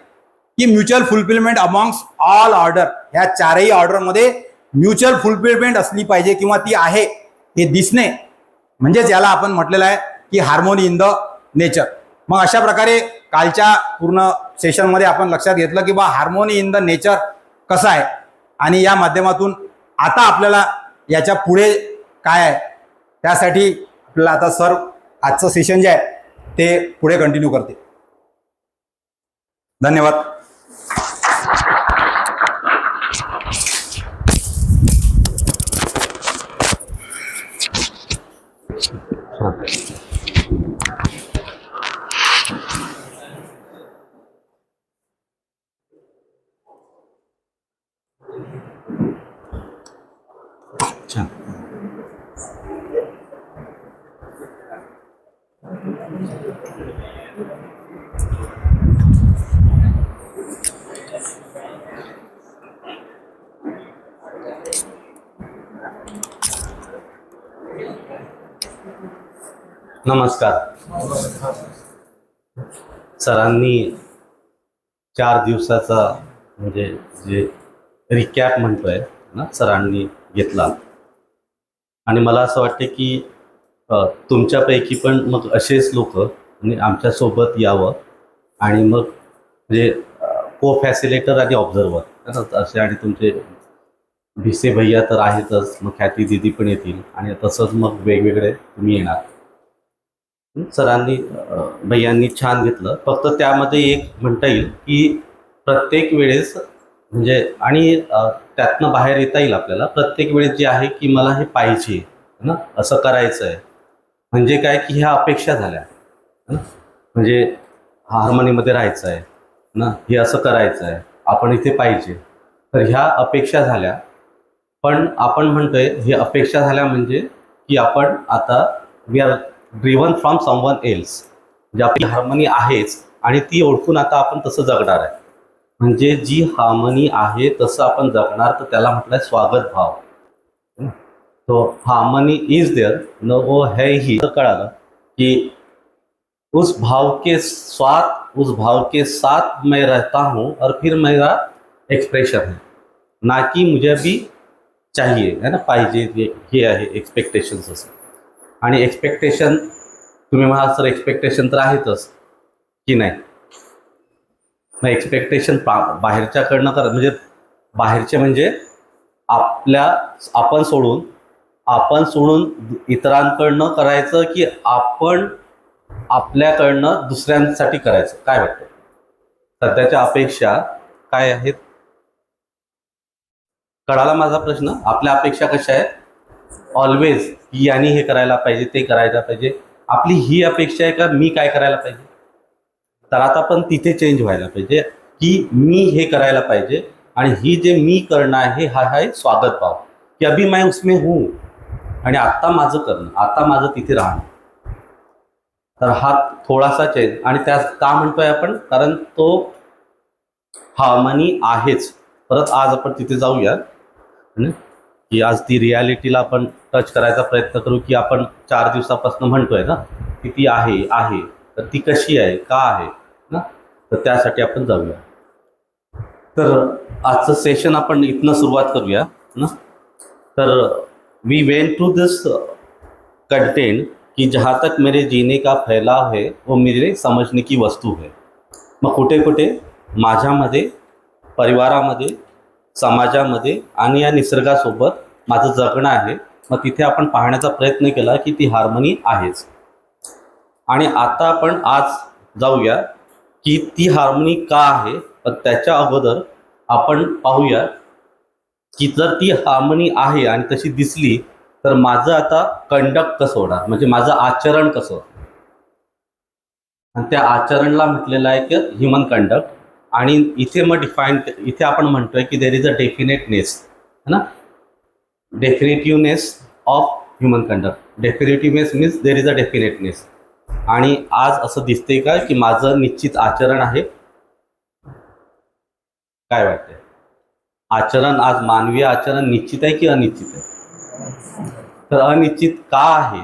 की mutual fulfilment amongst all order. ह्या 4ही ऑर्डरमध्ये म्युच्युअल फुलफिलमेंट असली पाहिजे किंवा ती आहे हे दिसणे म्हणजेच याला आपण म्हटलेलं आहे की हार्मोनी इन द नेचर. मग अशा प्रकारे कालच्या पूर्ण सेशनमध्ये आपण लक्षात घेतलं की हार्मोनी इन द नेचर कसं आहे. आणि या माध्यमातून आता आपल्याला याच्या पुढे काय आहे त्यासाठी आपल्याला आता सर आजचं सेशन जे आहे ते पुढे कंटिन्यू करते. धन्यवाद. नमस्कार. सरांनी 4 दिवसाचा म्हणजे जे रिकॅप म्हणतोय ना सरांनी घेतला आणि मला असं वाटतं की तुमच्यापैकी पण मग असेच लोक आमच्यासोबत यावं आणि मग म्हणजे को फॅसिलेटर आणि ऑब्झर्वर असे आणि तुमचे भिसे भैया तर आहेतच, मग ख्याती दिदी पण येतील आणि तसंच मग वेगवेगळे तुम्ही येणार. सरांनी भैयांनी छान घेतलं. फक्त त्यामध्ये एक म्हणता येईल की प्रत्येक वेळेस म्हणजे आणि त्यातनं बाहेर येता येईल आपल्याला प्रत्येक वेळेस जे आहे की मला हे पाहिजे ना, असं करायचं आहे म्हणजे काय की ह्या अपेक्षा झाल्या ना. म्हणजे हार्मनीमध्ये राहायचं आहे ना, हे असं करायचं आहे, आपण इथे पाहिजे. तर ह्या अपेक्षा झाल्या. पण आपण म्हणतोय हे अपेक्षा झाल्या म्हणजे की आपण आता we are driven from someone else, म्हणजे आपली हार्मनी आहेच आणि ती ओळखून आता आपण तसं जगणार आहे. म्हणजे जी हार्मनी आहे तसं आपण जगणार, तर त्याला म्हटलंय स्वागत भाव. तो हार्मनी इज देयर न, वो है ही. तर कळालं की उस भाव के साथ मैं रहता हूँ और फिर मेरा एक्सप्रेशन है, ना की मुझे भी चाहिए है ना, पाहिजे हे आहे एक्सपेक्टेशन्स असं. आणि एक्सपेक्टेशन तुम्ही म्हणाल सर एक्सपेक्टेशन तर आहेतच की नाही. मग एक्सपेक्टेशन बाहेरच्याकडनं करा, म्हणजे बाहेरचे म्हणजे आपल्या आपण सोडून इतरांकडनं करायचं की आपण आपल्याकडनं दुसऱ्यांसाठी करायचं. काय वाटतं सध्याच्या अपेक्षा काय आहेत? कळाला माझा प्रश्न? आपल्या अपेक्षा कशा आहेत? ऑलवेज की यांनी हे करायला पाहिजे, ते करायला पाहिजे. आपली ही अपेक्षा आहे का मी काय करायला पाहिजे? तर आता पण तिथे चेंज व्हायला पाहिजे की मी हे करायला पाहिजे आणि ही जे मी करणं आहे हा आहे स्वागत भाव, की अभी मैं उसमें हूँ आणि आत्ता माझं करणं, आता माझं तिथे राहणं. तर हा थोडासा चेंज. आणि त्या का म्हणतोय आपण? कारण तो हार्मनी आहेच. परत आज आपण तिथे जाऊया की आज ती रियालिटीला आपण टच करायचा प्रयत्न करू की आपण 4 दिवसापासून म्हणतोय ना की ती आहे आहे, तर ती कशी आहे, का आहे ना, तर त्यासाठी आपण जाऊया. तर आजचं सेशन आपण इथनं सुरुवात करूया ना. तर we went to this content कि जहाँ तक मेरे जीने का फैलाव है वो मेरे समजने की वस्तू है. मग कुठे कुठे माझ्यामध्ये, परिवारामध्ये, समाजामध्ये आणि या निसर्गासोबत माझं जगणं आहे. मग तिथे आपण पाहण्याचा प्रयत्न केला की ती हार्मनी आहेच. आणि आता आपण आज जाऊया की ती हार्मनी का आहे. पण त्याच्या अगोदर आपण पाहूया की जर ती हार्मनी आहे आणि तशी दिसली तर माझं आता कंडक्ट कसं होणार, म्हणजे माझं आचरण कसं होणार. आणि त्या आचरणला म्हटलेलं आहे की ह्युमन कंडक्ट. आणि इथे मग इथे आपण म्हणतोय की देर इज अ डेफिनेटनेस है ना, definitiveness of human conduct. Definitiveness means there is a definiteness. आणि आज असं दिसतंय का की माझं निश्चित आचरण आहे? काय वाटतंय? आचरण आज मानवीय आचरण निश्चित आहे की अनिश्चित आहे? तर अनिश्चित का आहे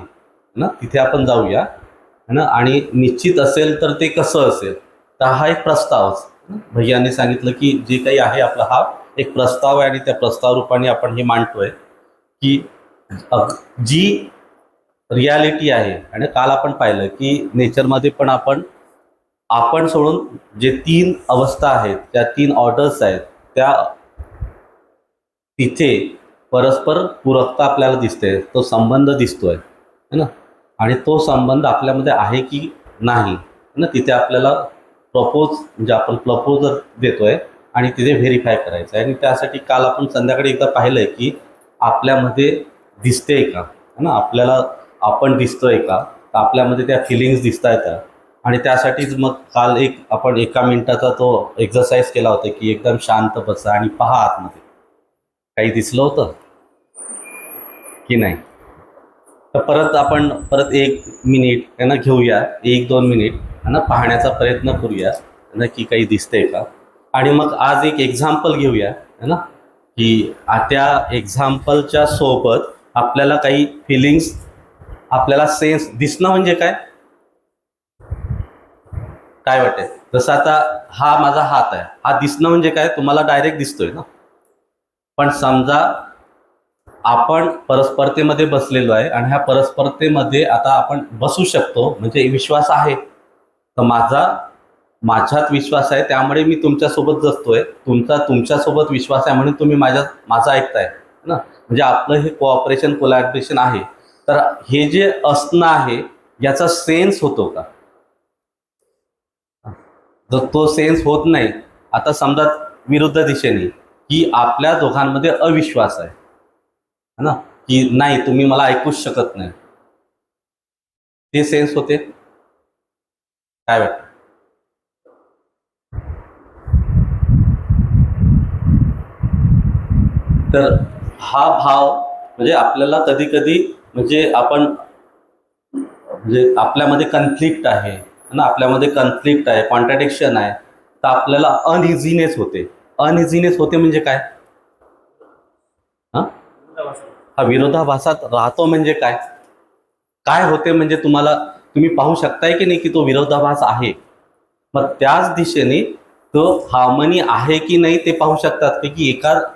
ना, तिथे आपण जाऊया है ना. आणि निश्चित असेल तर ते कसं असेल, तर हा एक प्रस्तावच. भैयाने सांगितलं की जे काही आहे आपला हा एक प्रस्ताव आहे आणि त्या प्रस्ताव रूपाने आपण हे मांडतोय की जी रियालिटी आहे. आणि काल आपण पाहिलं की नेचरमध्ये पण आपण सोडून जे 3 अवस्था आहेत, त्या 3 ऑर्डर्स आहेत, त्या तिथे परस्पर पूरकता आपल्याला दिसते, तो संबंध दिसतोय है ना. आणि तो संबंध आपल्यामध्ये आहे की नाही ना, तिथे आपल्याला म्हणजे आपण प्रपोजल देतोय आणि तिथे व्हेरीफाय करायचं आहे. आणि त्यासाठी काल आपण संध्याकाळी एकदा पाहिलंय की आपल्यामध्ये दिसतेय का है ना, आपल्याला आपण दिसतोय का, तर आपल्यामध्ये त्या फिलिंग्स दिसत आहेत का. आणि त्यासाठीच मग काल आपण 1 मिनिटाचा तो एक्झरसाइज केला होता की एकदम शांत बसा आणि पहा आतमध्ये काही दिसलं होतं की नाही. तर आपण परत 1 मिनिट त्यांना घेऊया, 1-2 मिनिट त्यांना पाहण्याचा प्रयत्न करूया ना की काही दिसतंय का. आणि मग आज एक एक्झाम्पल घेऊया है ना, की त्या एक्झाम्पलच्या सोबत आपल्याला काही फिलिंग्स, आपल्याला सेन्स दिसणं म्हणजे काय काय वाटतंय. जसं आता हा माझा हात आहे, हा दिसणं म्हणजे काय, तुम्हाला डायरेक्ट दिसतोय ना. पण समजा आपण परस्परतेमध्ये बसलेलो आहे आणि ह्या परस्परतेमध्ये आता आपण बसू शकतो, म्हणजे विश्वास आहे. तर माझ्यात विश्वास आहे त्यामुळे मी तुमच्यासोबत जगतोय, तुमच्यासोबत विश्वास आहे म्हणून तुम्ही माझं ऐकताय ना. म्हणजे आपलं हे कोऑपरेशन, कोलॅबरेशन आहे. तर हे जे असणं आहे याचा सेन्स होतो का? जर तो सेन्स होत नाही, आता समजा विरुद्ध दिशेने की आपल्या दोघांमध्ये अविश्वास आहे है ना, की नाही तुम्ही मला ऐकूच शकत नाही, ते सेन्स होते. काय वाटतं? तर हा भाव म्हणजे आपल्याला कधी कधी म्हणजे आपण म्हणजे आपल्यामध्ये कन्फ्लिक्ट आहे ना, आपल्यामध्ये कन्फ्लिक्ट आहे, कॉन्ट्रडिक्शन आहे, तर आपल्याला अनइझीनेस होते. अनइझीनेस होते म्हणजे काय? हा विरोधाभासात राहतो म्हणजे काय? काय होते म्हणजे तुम्ही पाहू शकताय की नाही की तो विरोधाभास आहे. मग त्याच दिशेने तो हार्मनी आहे की नाही ते पाहू शकतात की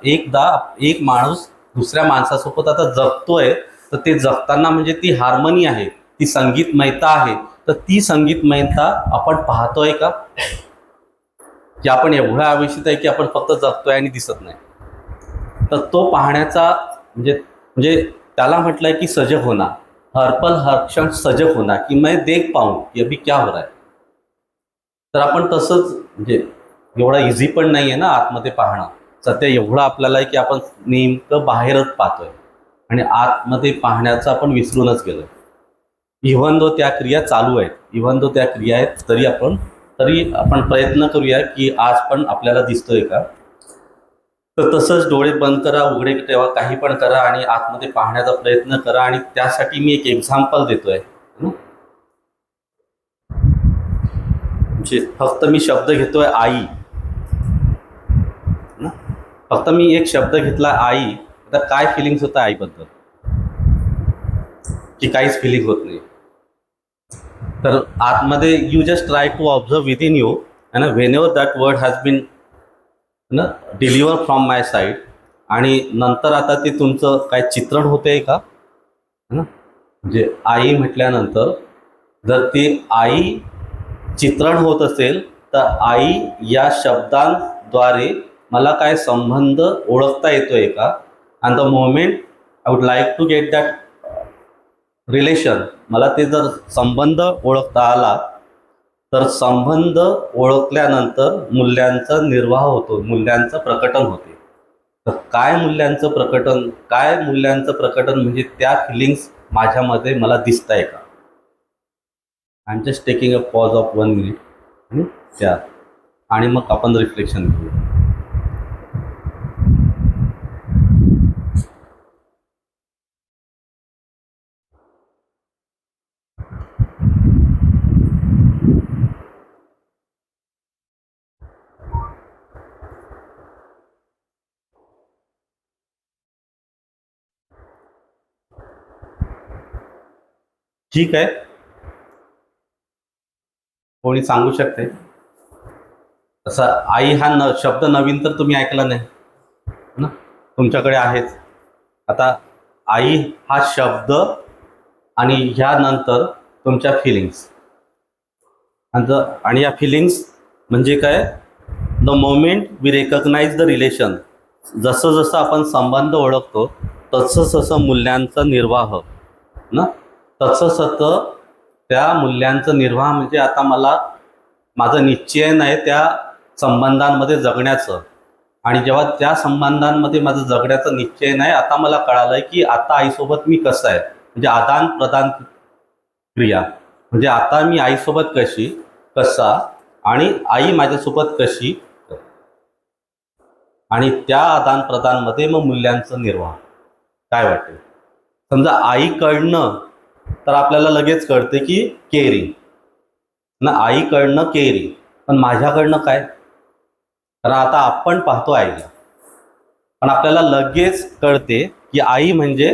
एकदा एक माणूस दुसऱ्या माणसासोबत आता जगतोय, तर ते जगताना म्हणजे ती हार्मनी आहे, ती संगीतमयता आहे. तर ती संगीतमयता आपण पाहतोय का? की आपण एवढं आवेशित आहे की आपण फक्त जगतोय आणि दिसत नाही. तर तो पाहण्याचा म्हणजे त्याला म्हटलंय की सजग होना, हर पल हर क्षण सजग होना, की मैं देख पाऊं की अभी क्या हो रहा है. तर आपण तसंच म्हणजे एवढा इझी पण नाही आहे ना आतमध्ये पाहणं. सध्या एवढं आपल्याला आहे की आपण नेमकं बाहेरच पाहतोय आणि आतमध्ये पाहण्याचं आपण विसरूनच गेलोय. इव्हन दो त्या क्रिया चालू आहेत, इव्हन दो त्या क्रिया आहेत, तरी आपण प्रयत्न करूया की आज पण आपल्याला दिसतोय का. तर तसंच डोळे बंद करा, उघडे ठेवा, काही पण करा आणि आतमध्ये पाहण्याचा प्रयत्न करा. आणि त्यासाठी मी एक एक्झाम्पल देतोय. म्हणजे फक्त मी शब्द घेतोय आई ना, फक्त मी एक शब्द घेतला आई. आता काय फिलिंग्स होतं आईबद्दल? की काहीच फिलिंग होत नाही. तर आतमध्ये you just try to observe within you ना, whenever that word has been ना डिलिव्हर फ्रॉम माय साईड. आणि नंतर आता ते तुमचं काय चित्रण होतंय का ना, म्हणजे आई म्हटल्यानंतर जर ती आई चित्रण होत असेल, तर आई या शब्दांद्वारे मला काय संबंध ओळखता येतोय का? And the moment I would like to get that relation, मला ते जर संबंध ओळखता आला, तर संबंध ओळखल्यानंतर मूल्यांचा निर्वाह होतो, मूल्यांचं प्रकटन होते. तर काय मूल्यांचं प्रकटन म्हणजे त्या फिलिंग्स माझ्यामध्ये मला दिसत आहे का? I am just taking a pause of 1 minute त्या, आणि मग आपण रिफ्लेक्शन घेऊ. ठीक आहे, कोणी सांगू शकते? तसं आई हा शब्द नवीन तर तुम्ही ऐकला नाही ना, तुमच्याकडे आहेच. आता आई हा शब्द आणि ह्यानंतर तुमच्या फिलिंग्स, आणि या फिलिंग्स म्हणजे काय? The moment we recognise the relation, जसं जसं आपण संबंध ओळखतो तसं मूल्यांचा निर्वाह ना, तसं त्या मूल्यांचं निर्वाह म्हणजे आता माझं निश्चय नाही त्या संबंधांमध्ये जगण्याचं. आणि जेव्हा त्या संबंधांमध्ये माझं जगण्याचा निश्चय नाही, आता मला कळालंय की आता आईसोबत मी कसं आहे, म्हणजे आदान प्रदान क्रिया, म्हणजे आता मी आईसोबत कसा आणि आई माझ्यासोबत कशी, आणि त्या आदान प्रदानमध्ये मग मूल्यांचं निर्वाह. काय वाटते? समजा आईकडनं तर आपल्याला लगेच कळते की केअरिंग ना, आईकडनं केअरिंग. पण माझ्याकडनं काय? कारण आता आपण पाहतो आईला, पण आपल्याला लगेच कळते की आई म्हणजे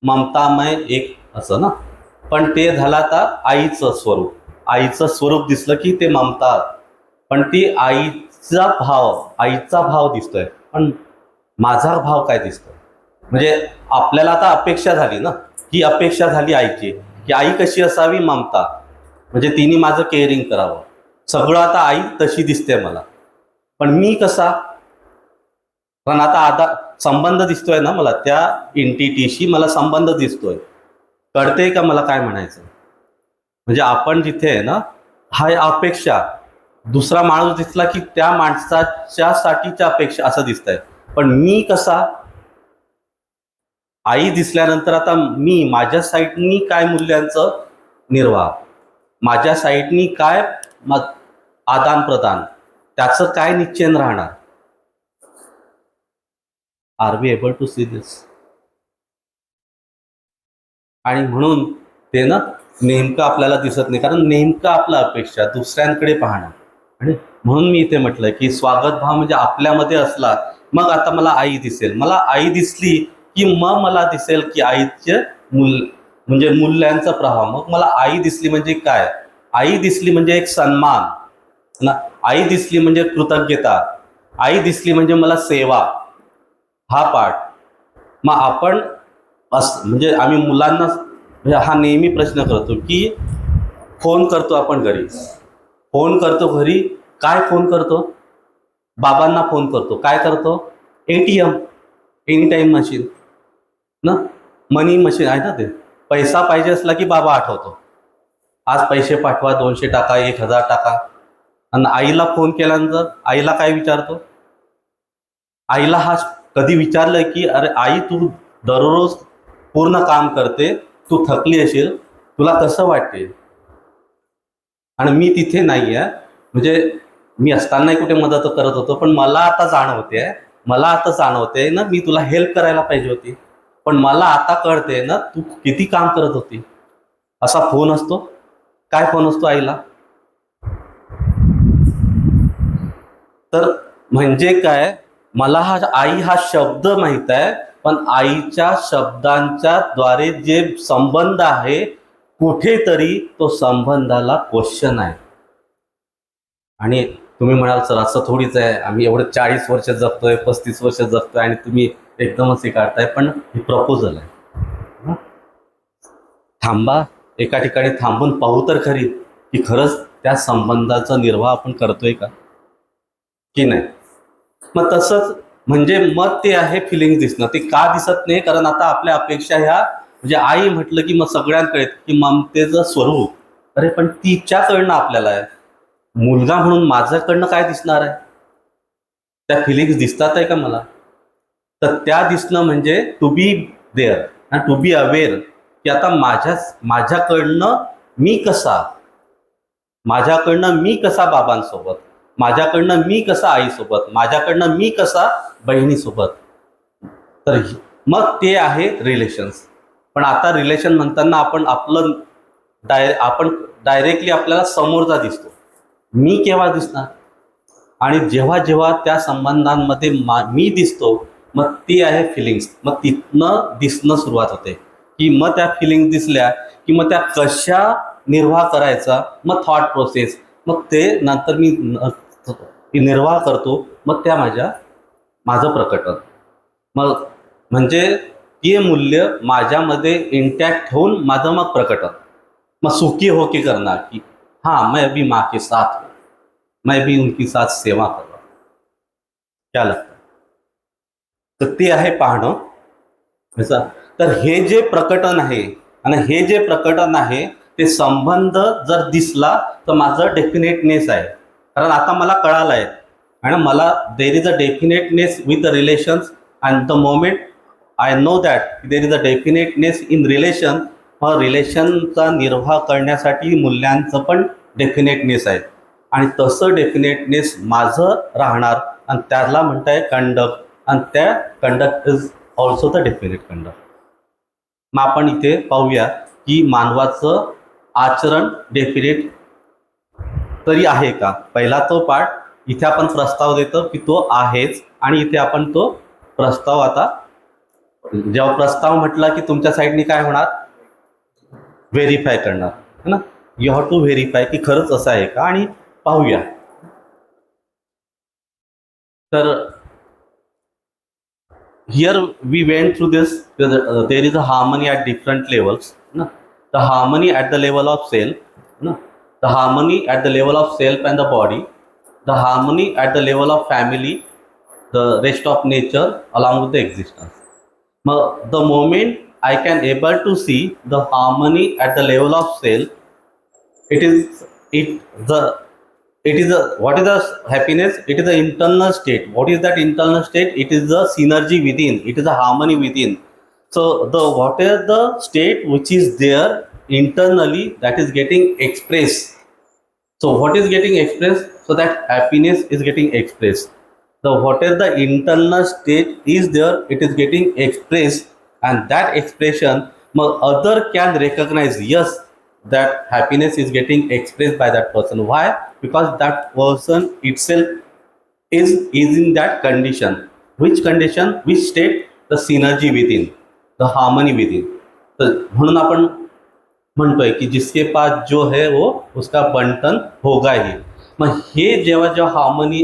ममतामय एक असं ना. पण ते झालं आता आईचं स्वरूप दिसलं की ते ममता, पण ती आईचा भाव दिसतोय. पण माझा भाव काय दिसतोय? म्हणजे आपल्याला आता अपेक्षा झाली ना, ही अपेक्षा झाली आईची की आई कशी असावी, ममता, म्हणजे तिने माझं केअरिंग करावं सगळं. आता आई तशी दिसते मला, पण मी कसा? पण आता संबंध दिसतोय ना मला, त्या एंटिटीशी मला संबंध दिसतोय. कळते का मला काय म्हणायचं? म्हणजे आपण जिथे आहे ना, हा अपेक्षा, दुसरा माणूस दिसला की त्या माणसाच्या साठीच्या अपेक्षा असं दिसतंय. पण मी कसा? आई दिसल्यानंतर आता मी माझ्या साईडनी काय मूल्यांचं निर्वाह, माझ्या साईडनी काय आदान प्रदान, त्याचं काय निश्चयन राहणार? Are we able to see this? आणि म्हणून ते ना नेमकं आपल्याला दिसत नाही, कारण नेमकं आपलं अपेक्षा दुसऱ्यांकडे पाहणं. आणि म्हणून मी इथे म्हटलं की स्वागत भाव म्हणजे आपल्यामध्ये असला, मग आता मला आई दिसेल, मला आई दिसली की मग मला दिसेल की आईचे म्हणजे मूल्यांचा प्रभाव. मग मला आई दिसली म्हणजे काय? आई दिसली म्हणजे एक सन्मान ना, आई दिसली म्हणजे कृतज्ञता, आई दिसली म्हणजे मला सेवा, हा पाठ. मग आपण म्हणजे आम्ही मुलांना म्हणजे हा नेहमी प्रश्न करतो की फोन करतो आपण घरी, फोन करतो घरी, काय फोन करतो? बाबांना फोन करतो, काय करतो? ATM, एनी टाइम मशीन ना, मनी मशीन आहे ना. ते पैसा पाहिजे असला की बाबा आठवतो, आज पैसे पाठवा, 200 टाका, 1000 टाका. आणि आईला फोन केल्यानंतर आईला काय विचारतो? आईला हा कधी विचारलंय की अरे आई, तू दररोज पूर्ण काम करते, तू थकली असेल, तुला कसं वाटते? आणि मी तिथे नाही आहे, म्हणजे मी असतानाही कुठे मदत करत होतो, पण मला आता जाणवते ना, मी तुला हेल्प करायला पाहिजे होती, पण मला आता कळते ना तू किती काम करत होती. असा फोन असतो. काय फोन असतो आईला? तर म्हणजे काय, मला आई हा शब्द माहित आहे, पण आईच्या शब्दांच्या द्वारे जे संबंध आहे, कुठेतरी तो संबंधाला क्वेश्चन आहे. आणि तुम्ही म्हणाल सर असं थोडीच आहे, आम्ही एवढं 40 वर्ष जगतोय, 35 वर्ष जगतोय आणि तुम्ही एकदमच हे काढताय. पण हे प्रपोजल आहे. थांबा, एका ठिकाणी थांबून पाहू तर खरी की खरंच त्या संबंधाचा निर्वाह आपण करतोय का की नाही. मग तसंच म्हणजे मग ते आहे फिलिंग्स दिसणं. ते का दिसत नाही? कारण आता आपल्या अपेक्षा ह्या म्हणजे आई म्हटलं की मग सगळ्यांकडे की ममतेचं स्वरूप. अरे पण तिच्याकडनं आपल्याला आहे. मुलगा म्हणून माझ्याकडनं काय दिसणार आहे? त्या फिलिंग्स दिसतात आहे का मला? तर त्या दिसणं म्हणजे टू बी देअर आणि टू बी अवेअर की आता माझ्याकडनं मी कसा बाबांसोबत, माझ्याकडनं मी कसा आईसोबत, माझ्याकडनं मी कसा बहिणीसोबत. तर मग ते आहे रिलेशन्स. पण आता रिलेशन म्हणताना आपण डायरेक्टली आपल्याला समोरचा दिसतो. मी केव्हा दिसणार? आणि जेव्हा जेव्हा त्या संबंधांमध्ये मी दिसतो, मग ती आहे फिलिंग्स. मग तिथनं दिसणं सुरुवात होते की मग त्या फिलिंग्स दिसल्या की मग त्या कशा निर्वाह करायचा, मग थॉट प्रोसेस, मग ते नंतर मी निर्वाह करतो, मग त्या माझं प्रकटन. मग म्हणजे ते मूल्य माझ्यामध्ये इंटॅक्ट होऊन माझं मग प्रकटन. मग सुखी हो के करना की हाँ मैं भी माँ के साथ हूँ, मैं भी उनकी साथ सेवा कर रहा हूँ. क्या लगता है? तर ते आहे पाहणं. तर हे जे प्रकटन आहे आणि हे जे प्रकटन आहे ते संबंध जर दिसला तर माझं डेफिनेटनेस आहे. कारण आता मला कळालं आहे आणि मला देर is a definiteness with the relations and the moment I know that there is a definiteness in relation. मग रिलेशनचा निर्वाह करण्यासाठी मूल्यांचं पण डेफिनेटनेस आहे आणि तसं डेफिनेटनेस माझं राहणार आणि त्याला म्हणताय कंडक्ट. आणि त्या conduct is also the definite conduct. मग आपण इथे पाहूया की मानवाचं आचरण डेफिनेट तरी आहे का. पहिला तो पार्ट इथे आपण प्रस्ताव देतो की तो आहेच. आणि इथे आपण तो प्रस्ताव आता जेव्हा प्रस्ताव म्हटला की तुमच्या साईडनी काय होणार? व्हेरीफाय करणार है ना. यू हॅव टू व्हेरीफाय की खरंच असं आहे का. आणि पाहूया. तर here we went through this. There is a harmony at different levels. No? The harmony at the level of self, no? The harmony at the level of self and the body, the harmony at the level of family, the rest of nature along with the existence. The moment I can able to see the harmony at the level of self, what is the happiness? It is the internal state. What is that internal state? It is the synergy within. It is the harmony within. So what is the state which is there internally that is getting expressed So what is getting expressed? So that happiness is getting expressed. So whatever the internal state is there, it is getting expressed, and that expression other can recognize, yes, that happiness is getting expressed by that person. Why? Because that person itself is in that condition. Which condition? Which state? The synergy within, the harmony within. तर म्हणून आपण म्हणतोय की जिसके pass जो है वो उसका बंटन होगा ही. मग हे जेव्हा जेव्हा harmony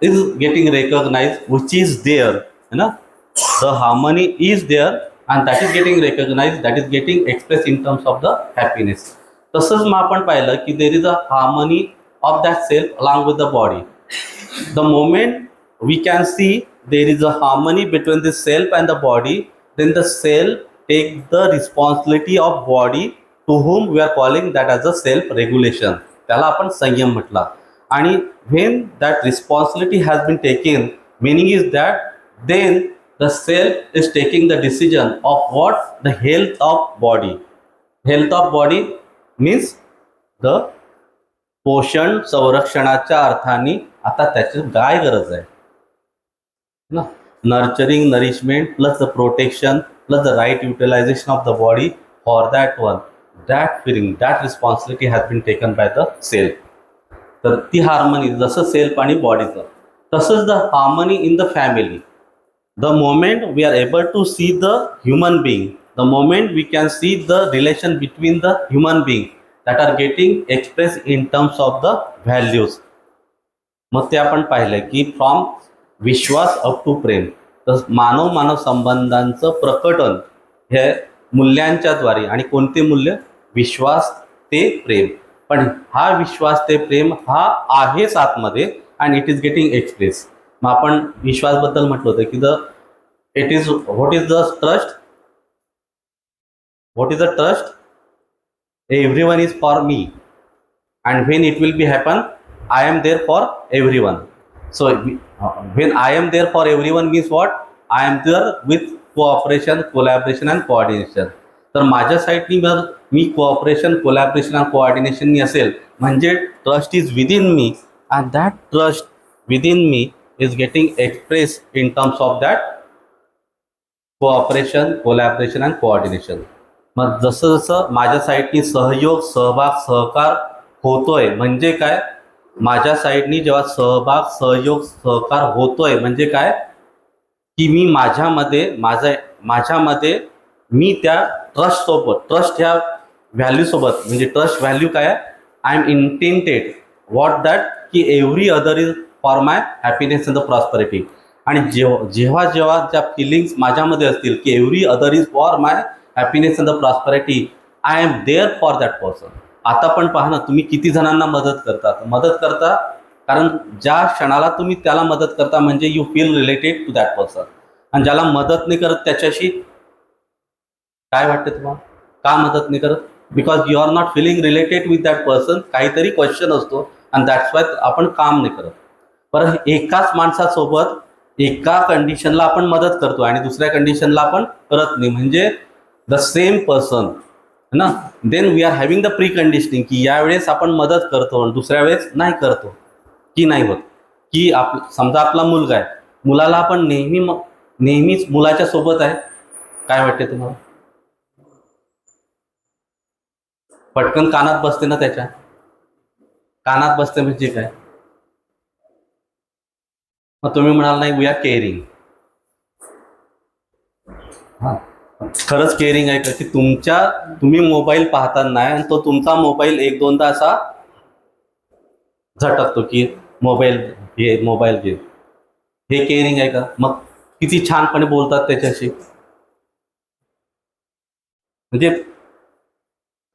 is getting recognise which is there, है ना, the harmony is there and that is getting recognise, that is getting express in terms of the happiness. तसंच मग आपण पाहिलं की there is a harmony of that self along with the body. The moment we can see there is a harmony between the self and the body, then the self take the responsibility of body, to whom we are calling that as a self regulation. त्याला आपण संयम म्हटला. आणि when that responsibility has been taken, meaning is that then the self is taking the decision of what the health of body. Health of body means the पोषण संरक्षणाच्या अर्थाने आता त्याची काय गरज आहे ना. Nurturing, nourishment plus the protection plus the right utilisation of the body for that one, that feeling, that responsibility has been taken by the self. तर ती हार्मनी जसं सेल्फ आणि बॉडीचं, तसंच the harmony in the family. The moment we are able to see the human being, the moment we can see the relation between the human being that are getting express in terms of the values. मग ते आपण पाहिलं की from Vishwas up to प्रेम, तर मानव संबंधांचं प्रकटन हे मूल्यांच्या द्वारे. आणि कोणते मूल्य? विश्वास ते प्रेम. पण हा विश्वास ते प्रेम हा आहेच आतमध्ये and it is getting express. मग आपण विश्वासबद्दल म्हटलं होतं की it is what is the trust, what is the trust? Everyone is for me and when it will be happen I am there for everyone. So when I am there for everyone means what? I am there with cooperation, collaboration and coordination. तर माझ्या साईडनी मी cooperation, collaboration आणि कोऑर्डिनेशननी असेल म्हणजे trust is within me and that trust within me is getting express in terms of that cooperation, collaboration and coordination. मग जसं जसं माझ्या साईडनी सहयोग, सहभाग, सहकार होतोय म्हणजे काय? माझ्या साईडनी जेव्हा सहभाग, सहयोग, सहकार होतोय म्हणजे काय की मी माझ्यामध्ये मी त्या ट्रस्टसोबत, ट्रस्ट ह्या व्हॅल्यूसोबत, म्हणजे ट्रस्ट व्हॅल्यू काय आहे? I am intended what that की every other is for my happiness and the prosperity. आणि जेव्हा ज्या फिलिंग्स माझ्यामध्ये असतील की every other is for my happiness and the prosperity, I am there for that person. आता पण पहा ना, तुम्ही किती जणांना मदत करता कारण ज्या क्षणाला तुम्ही त्याला मदत करता म्हणजे you feel related to that person. आणि ज्याला मदत नाही करत त्याच्याशी काय वाटते तुम्हाला? का मदत नाही करत? Because you are not feeling related with that person. काहीतरी क्वेश्चन असतो आणि दॅट्स वाय आपण काम नाही करत. बरं, एकाच माणसासोबत एका कंडिशनला आपण मदत करतो आणि दुसऱ्या कंडिशनला आपण करत नाही, म्हणजे द सेम पर्सन ना. Then we are having the preconditioning की यावेळेस आपण मदत करतो आणि दुसऱ्या वेळेस नाही करतो की नाही होत. की समजा आपला मुलगा आहे, मुलाला आपण नेहमीच मुलाच्या सोबत आहे. काय वाटते तुम्हाला? पटकन कानात बसते ना, त्याच्या कानात बसते म्हणजे काय? मग तुम्ही म्हणाल नाही वी आर केअरिंग. हां, खरंच केअरिंग आहे का की तुम्ही मोबाईल पाहता नाही आणि तो तुमचा मोबाईल एक दोनदा असा झटकतो की मोबाईल घे, हे केअरिंग आहे का? मग किती छानपणे बोलतात त्याच्याशी. म्हणजे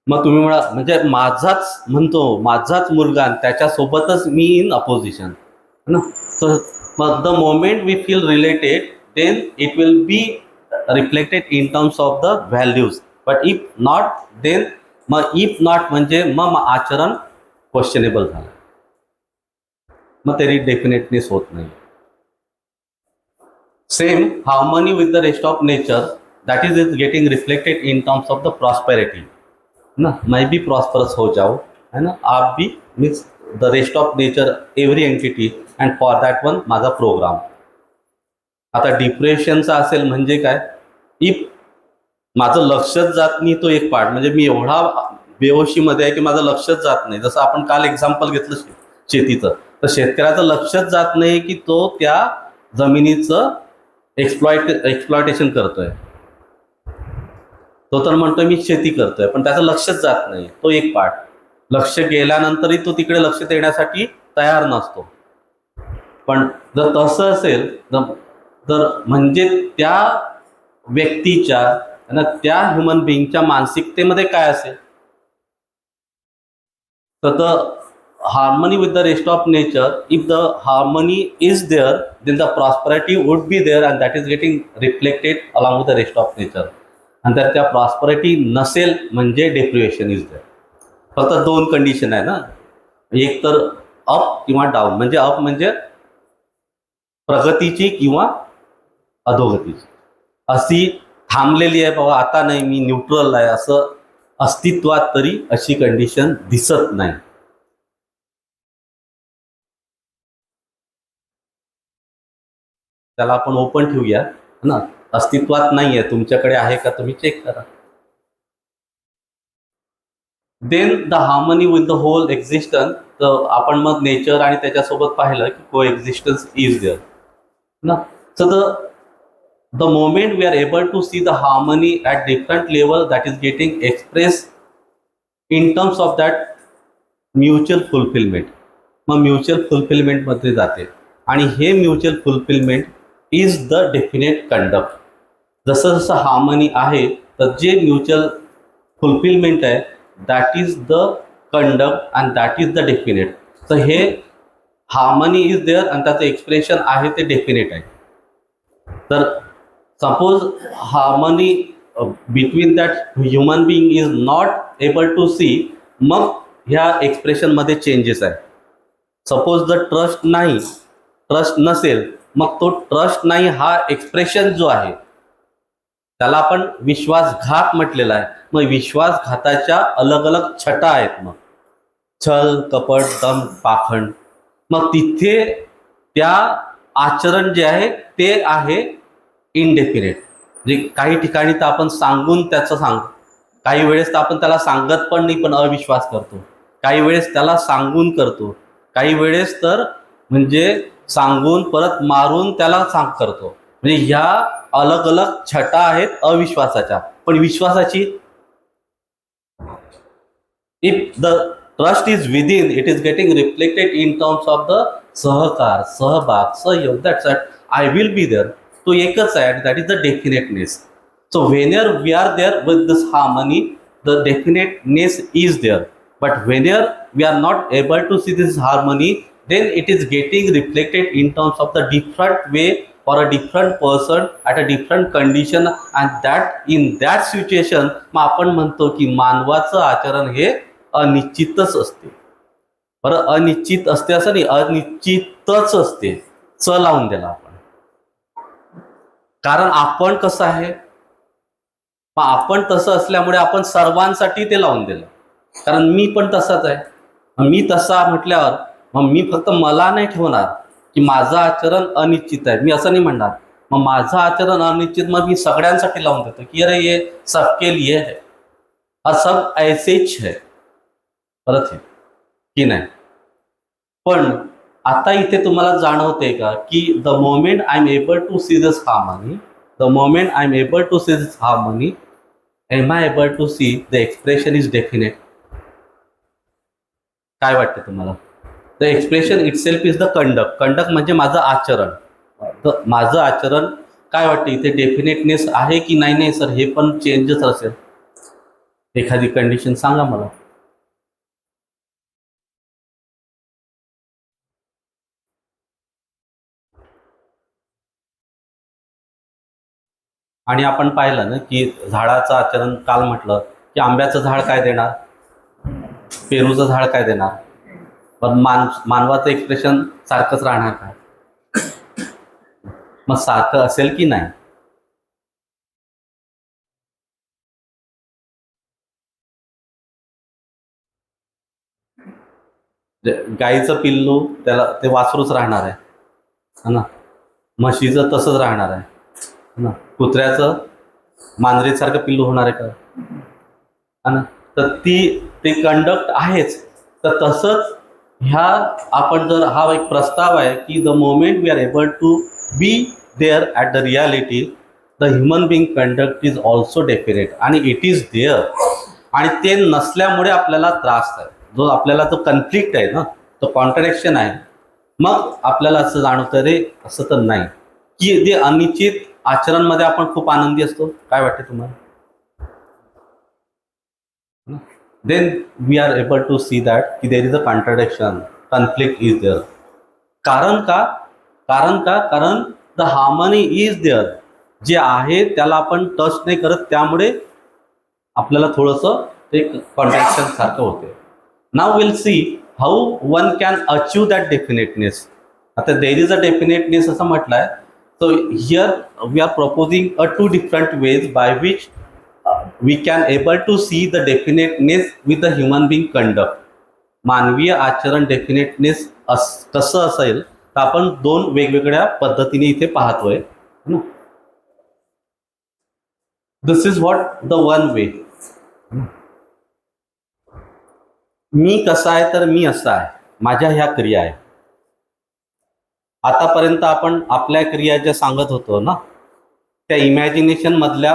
मग तुम्ही म्हणजे माझाच मुलगा त्याच्यासोबतच मी इन अपोजिशन ना. तर मग the moment we feel related then it will be reflected in terms of the values. But if not then मग इफ नॉट म्हणजे मग आचरण क्वेश्चनेबल झालं, मग तरी डेफिनेटनेस होत नाही. Same harmony with the rest of nature that is getting reflected in terms of the prosperity ना. मैं भी प्रॉस्परस हो जाओ है ना, आप भी means the rest of nature every entity and for that one माझा प्रोग्राम. आता डिप्रेशनचा असेल म्हणजे काय, इफ माझं लक्षच जात नाही तो एक पार्ट, म्हणजे मी एवढा बेहोशीमध्ये आहे की माझं लक्षच जात नाही. जसं आपण काल एक्झाम्पल घेतलं शेतीचं, तर शेतकऱ्याचं लक्षच जात नाही की तो त्या जमिनीचं एक्सप्लॉयटेशन करतोय. तो तर म्हणतोय मी शेती करतोय, पण त्याचं लक्षच जात नाही, तो एक पार्ट. लक्ष गेल्यानंतरही तो तिकडे लक्ष देण्यासाठी तयार नसतो. पण जर तसं असेल तर म्हणजे त्या व्यक्तीच्या त्या ह्युमन बिईंगच्या मानसिकतेमध्ये काय असेल, तर the harmony with the rest of nature, if the harmony is there then the prosperity would be there and that is getting reflected along with the rest of nature. आणि त्यात त्या प्रॉस्परिटी नसेल म्हणजे depression is there. फक्त दोन condition आहे ना, एक तर अप किंवा डाऊन. म्हणजे अप म्हणजे प्रगतीची किंवा अधोगतीची, अशी थांबलेली आहे बाबा आता नाही मी न्यूट्रल आहे असं अस्तित्वात तरी अशी कंडिशन दिसत नाही. त्याला आपण ओपन ठेवूया ना, अस्तित्वात नाही आहे, तुमच्याकडे आहे का तुम्ही चेक करा. Then the harmony with the whole existence. तर आपण मग नेचर आणि त्याच्यासोबत पाहिलं की को एक्झिस्टन्स इज देअर ना. So the moment we are able to see the harmony at different level that is getting expressed in terms of that mutual fulfillment, मग mutual fulfilment मध्ये जाते. आणि हे mutual fulfilment is the definite conduct. जसं जसं harmony आहे तर जे म्युच्युअल फुलफिलमेंट आहे that is the conduct and that is the definite. तर हे हार्मनी इज देअर आणि त्याचं एक्सप्रेशन आहे ते डेफिनेट आहे. तर suppose harmony between that human being is not able to see, मग ह्या एक्सप्रेशनमध्ये चेंजेस आहे. सपोज जर ट्रस्ट नसेल, मग तो ट्रस्ट नाही हा एक्सप्रेशन जो आहे त्याला आपण विश्वासघात म्हटलेला आहे. मग विश्वासघाताच्या अलग अलग छटा आहेत, मग छल, कपट, दम, पाखंड. मग तिथे त्या आचरण जे आहे ते आहे इनडेफिनेट. म्हणजे काही ठिकाणी तर आपण सांगून त्याचं काही वेळेस तर आपण त्याला सांगत पण नाही पण अविश्वास करतो, काही वेळेस त्याला सांगून करतो, काही वेळेस तर म्हणजे सांगून परत मारून त्याला करतो. म्हणजे ह्या अलग अलग छटा आहेत अविश्वासाच्या. पण विश्वासाची, if the trust is within, it is getting reflected in terms of the सहकार, सहभाग, सहयोग. That's I will be there. तो एकच आहे, that is the definiteness. So whenever we are there with this harmony, the definiteness is there. But whenever we are not able to see this harmony, then it is getting reflected in terms of the different way for a different person at a different condition, and that in that situation मग आपण म्हणतो की मानवाचं आचरण हे अनिश्चितच असते. बरं, अनिश्चित असते असं नाही, अनिश्चितच असते. च लावून दिला आपण, कारण आपण कसं आहे, मग आपण तसं असल्यामुळे आपण सर्वांसाठी ते लावून दिलं. कारण मी पण तसाच आहे, मी तसा म्हटल्यावर मग मी फक्त मला नाही ठेवणार की माझं आचरण अनिश्चित आहे, मी असं नाही म्हणणार. मग माझं आचरण अनिश्चित मग मी सगळ्यांसाठी लावून देतो की अरे ये सबके लिए है और सब ऐसेच है, परत हे की नाही. पण आता इथे तुम्हाला जाणवते का की the moment I am able to see this harmony, the moment I am able to see this harmony, am I able to see the expression is definite. काय वाटतं तुम्हाला? The expression itself is the conduct. Conduct म्हणजे माझं आचरण. तर माझं आचरण काय वाटतं इथे डेफिनेटनेस आहे की नाही? नाही सर, हे पण चेंजच असेल. एखादी कंडिशन सांगा मला. आणि आपण पाहिलं ना की झाडाचं आचरण काल म्हटलं की आंब्याचं झाड काय देणार, पेरूचं झाड काय देणार. पण मानवाचं एक्सप्रेशन सारखंच राहणार का? मग सारखं असेल की नाही? गाईचं पिल्लू त्याला ते वासरूच राहणार आहे, है ना. म्हशीचं तसंच राहणार आहे, है ना. कुत्र्याचं मांजरीसारखं पिल्लू होणार आहे का, है ना. तर ते कंडक्ट आहेच. तर तसंच ह्या आपण जर हा एक प्रस्ताव आहे की the moment we are able to be there at the reality the human being conduct is also definite, आणि इट इज देअर. आणि ते नसल्यामुळे आपल्याला त्रास आहे, जो आपल्याला तो कन्फ्लिक्ट आहे ना, तो कॉन्ट्रडिक्शन आहे. मग आपल्याला असं जाणवतं रे असं तर नाही की जे अनिश्चित आचरणमध्ये आपण खूप आनंदी असतो. काय वाटते तुम्हाला? then we are able to see that there is a contradiction, conflict is there. कारण कारण the harmony is there. जे आहे त्याला आपण टच नाही करत, त्यामुळे आपल्याला थोडंसं ते कॉन्ट्रॅक्शन सारखं होते. Now will see how one can achieve that definiteness. आता देर इज अ डेफिनेटनेस असं म्हटलंय. So here we are proposing a 2 different ways by which we can able to see the definiteness with the human being conduct. मानवीय आचरण definiteness कसं असेल तर आपण 2 वेगवेगळ्या पद्धतीने इथे पाहतोय ना. This is what the one way. मी कसा आहे तर मी असा आहे, माझ्या ह्या क्रिया आहे. आतापर्यंत आपण आपल्या क्रिया ज्या सांगत होतो ना, त्या इमॅजिनेशन मधल्या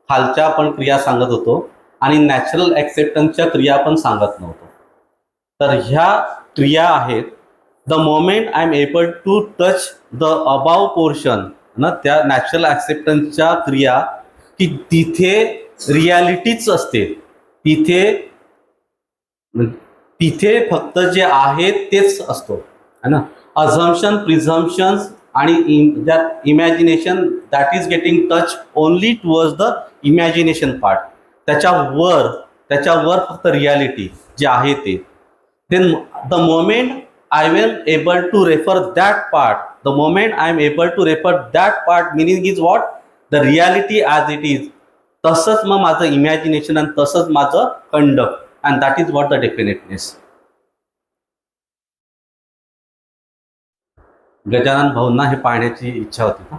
खालच्या आपण क्रिया सांगत होतो आणि नॅचरल ॲक्सेप्टन्सच्या क्रिया पण सांगत नव्हतो. तर ह्या क्रिया आहेत the moment I am able to touch the above portion ना, त्या नॅचरल ॲक्सेप्टन्सच्या क्रिया की तिथे रियालिटीच असते. तिथे फक्त जे आहे तेच असतो, है ना. अझम्पशन, प्रिझम्पशन्स आणि imagination that is getting touch only towards the imagination part. त्याच्यावर फक्त रियालिटी जे आहे ते. Then the moment I will able to refer that part, the moment I am able to refer that part meaning is what the reality as it is. तसंच मग माझं imagination आणि तसंच माझं conduct, and that is what the definiteness. Gajanan भाऊंना हे पाहण्याची इच्छा होती का?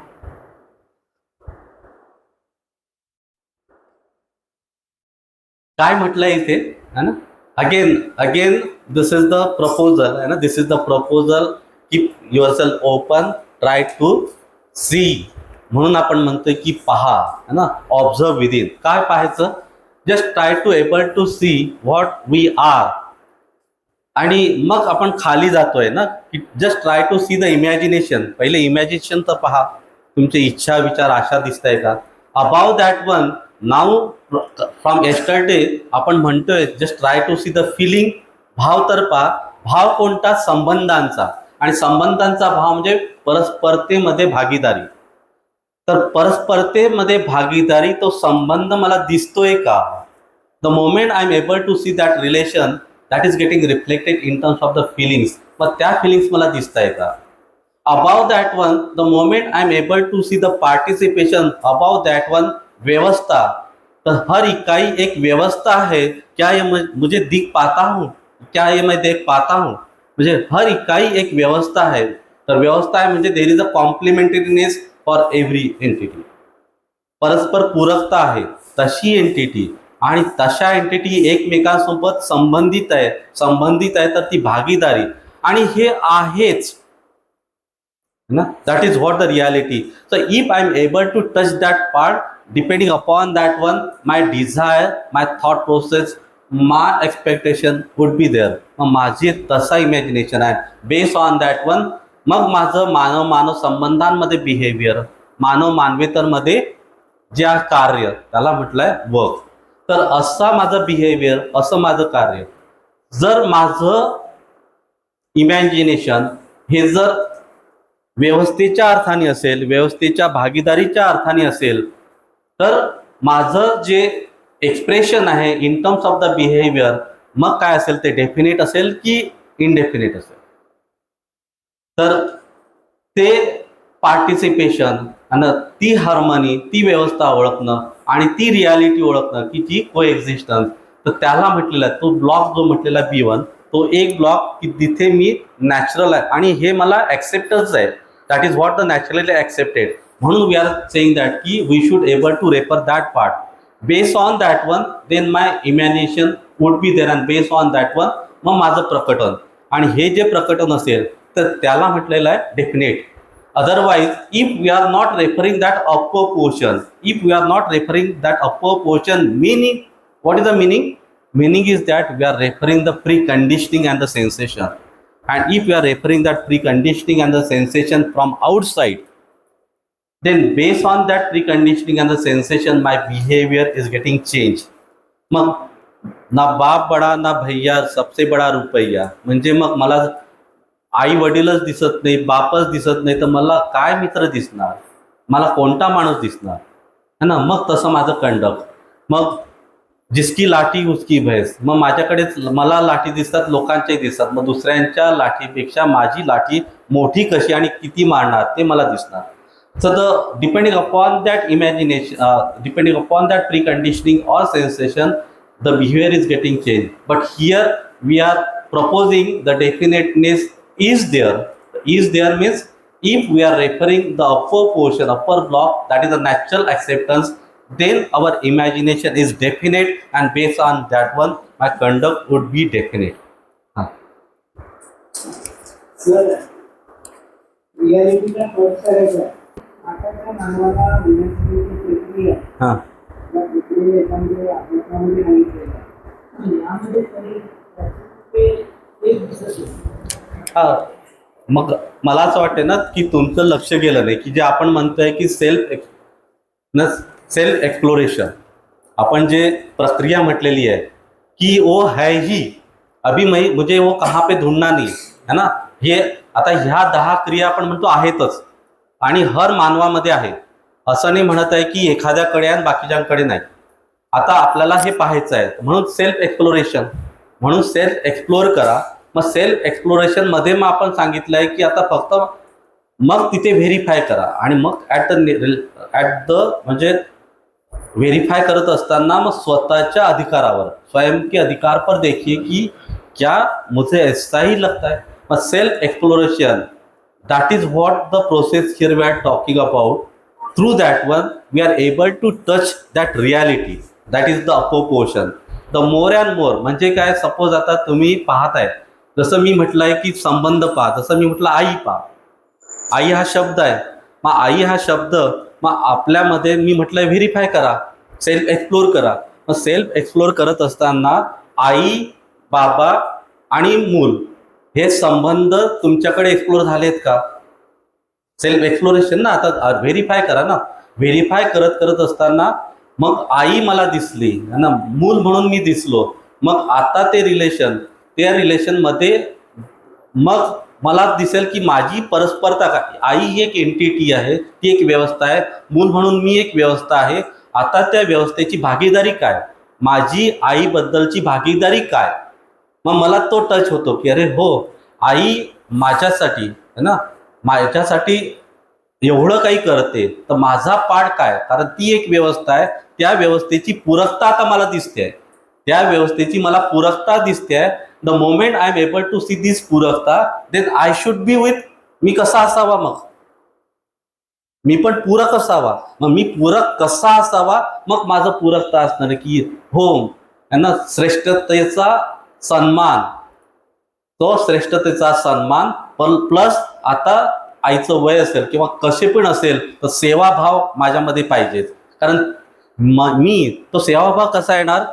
काय म्हटलंय इथे, है ना. Again this is the proposal, है ना. This is the proposal. Keep yourself open, try to see. म्हणून आपण म्हणतोय की पहा, है ना. Observe within. काय पाहायचं? Just try to able to see what we are. आणि मग आपण खाली जातोय ना की just try to see the imagination. पहिले इमॅजिनेशन तर पहा, तुमची इच्छा विचार आशा दिसत आहे का. Above that one now from yesterday आपण म्हणतोय just try to see the feeling. भाव तर पहा. भाव कोणता? संबंधांचा. आणि संबंधांचा भाव म्हणजे परस्परतेमध्ये भागीदारी. तर परस्परतेमध्ये भागीदारी, तो संबंध मला दिसतोय का? The moment I am able to see that relation that is getting reflected in terms of the feelings. मग त्या फिलिंग्स मला दिसत आहे का? Above that one the moment I am able to see the participation. Above that one व्यवस्था. तर हर इकाई एक व्यवस्था है. क्या ये मुझे दिख पाता हूँ? क्या ये मैं देख पाता हूँ? म्हणजे हर इकाई एक व्यवस्था है. तर व्यवस्था आहे म्हणजे there is a complementariness for every entity. परस्पर पूरकता आहे तशी एंटिटी, आणि तशा एंटिटी एकमेकांसोबत संबंधित आहे तर ती भागीदारी. आणि हे आहेच ना. That is what the reality. So if I am able to touch that part, depending upon that one my desire, my thought process, my expectation would be there. मग माझी तसा इमॅजिनेशन आहे. बेस्ड ऑन दॅट वन मग माझं मानव संबंधांमध्ये behaviour, मानवेतरमध्ये ज्या कार्य, त्याला म्हटलंय वर्क. तर असा माझं बिहेवियर, असं माझं कार्य. जर माझं इमॅजिनेशन हे जर व्यवस्थेच्या अर्थाने असेल, व्यवस्थेच्या भागीदारीच्या अर्थाने असेल, तर माझं जे एक्सप्रेशन आहे in terms of the behaviour, मग काय असेल ते डेफिनेट असेल की इनडेफिनेट असेल. तर ते पार्टिसिपेशन आणि ती हार्मनी, ती व्यवस्था ओळखणं आणि ती रियालिटी ओळखणं की जी को एक्झिस्टन्स, तर त्याला म्हटलेला तो ब्लॉक जो म्हटलेला B1, तो एक ब्लॉक की तिथे मी नॅचरल आहे आणि हे मला ॲक्सेप्टच आहे. That is what the naturally accepted. म्हणून वी आर सेईंग दॅट की we should able to refer that part. Based on that one then my imagination would be there and based on that one मग माझं प्रकटन. आणि हे जे प्रकटन असेल तर त्याला म्हटलेलं आहे definite. Otherwise, if we are not referring that upper portion, if we are not referring that upper portion, meaning, what is the meaning? Meaning is that we are referring the preconditioning and the sensation. And if we are referring that preconditioning and the sensation from outside, then based on that preconditioning and the sensation, my behavior is getting changed. मग ना बाप बडा ना भैया सबसे बडा रुपया. म्हणजे मग मला आई वडीलच दिसत नाही, बापच दिसत नाही, तर मला काय मित्र दिसणार, मला कोणता माणूस दिसणार है ना. मग तसं माझं कंडक्ट. मग जिसकी लाठी उसकी भैंस. मग माझ्याकडेच मला लाठी दिसतात, लोकांच्याही दिसतात. मग दुसऱ्यांच्या लाठीपेक्षा माझी लाठी मोठी कशी आणि किती मारणार ते मला दिसणार. So the depending upon that imagination, depending upon that preconditioning or sensation, the behavior is getting changed. But here we are proposing the definiteness is there. Is there means if we are referring the upper portion, upper block, that is the natural acceptance, then our imagination is definite and based on that one my conduct would be definite. Sir रियालिटीचा फरक करायचा. आता त्या मानवाला विनंतीची प्रक्रिया हां या प्रक्रियेमध्ये आपल्यामध्ये सांगितलेलं आहे. यामध्ये तरी ते एक दिसत हा. मग मला असं वाटते ना की तुमचं लक्ष गेलं नाही की जे आपण म्हणतोय की सेल्फ एक्सप्लोरेशन, आपण जे प्रक्रिया म्हटलेली आहे की वो है ही अभी मुझे वो कहाँ पे ढूंढना नहीं है ना. हे आता ह्या 10 क्रिया आपण म्हणतो आहेतच आणि हर मानवामध्ये आहे. असं नाही म्हणत आहे की एखाद्याकडे आणि बाकीच्यांकडे नाही. आता आपल्याला हे पाहायचं आहे म्हणून सेल्फ एक्सप्लोरेशन, म्हणून सेल्फ एक्सप्लोर करा. मग सेल्फ एक्सप्लोरेशन मध्ये मग आपण सांगितलं आहे की आता फक्त मग तिथे व्हेरीफाय करा. आणि मग ॲट द म्हणजे व्हेरीफाय करत असताना मग स्वतःच्या अधिकारावर, स्वयं के अधिकार पर देखिए कि क्या मुझे ऐसा ही लगता है. मग self exploration, that is what the process here we are talking about. Through that one we are able to touch that reality, that is the upper portion. The more and more म्हणजे काय, suppose आता तुम्ही पाहताय, जसं मी म्हटलं आहे की संबंध पहा, जसं मी म्हटलं आई पहा. आई हा शब्द आहे. मग आई हा शब्द मग आपल्यामध्ये मी म्हटलं व्हेरीफाय करा, सेल्फ एक्सप्लोर करा. मग सेल्फ एक्सप्लोर करत असताना आई, बाबा आणि मूल हे संबंध तुमच्याकडे एक्सप्लोर झालेत का? सेल्फ एक्सप्लोरेशन ना. आता व्हेरीफाय करा ना. व्हेरीफाय करत असताना मग आई मला दिसली ना, मूल म्हणून मी दिसलो. मग आता ते रिलेशन, त्या रिलेशनमध्ये मग मला दिसेल की माझी परस्परता काय. आई ही एक एंटिटी आहे, ती एक व्यवस्था आहे. मूल म्हणून मी एक व्यवस्था आहे. आता त्या व्यवस्थेची भागीदारी काय, माझी आईबद्दलची भागीदारी काय. मग मला तो टच होतो की अरे हो, आई माझ्यासाठी है ना, माझ्यासाठी एवढं काही करते, तर माझा पार्ट काय. कारण ती एक व्यवस्था आहे, त्या व्यवस्थेची पूरकता आता मला दिसते. त्या व्यवस्थेची मला पूरकता दिसते. The moment I am able to see this पूरकता, then I should be with. मी कसा असावा, मग मी पण पूरक असावा. मग मी पूरक कसा असावा, मग माझं पूरकता असणार की हो है ना, श्रेष्ठतेचा सन्मान. तो श्रेष्ठतेचा सन्मान प्लस आता आईचं वय असेल किंवा कसे पण असेल तर सेवाभाव माझ्यामध्ये पाहिजेत. कारण मी तो सेवाभाव कसा येणार,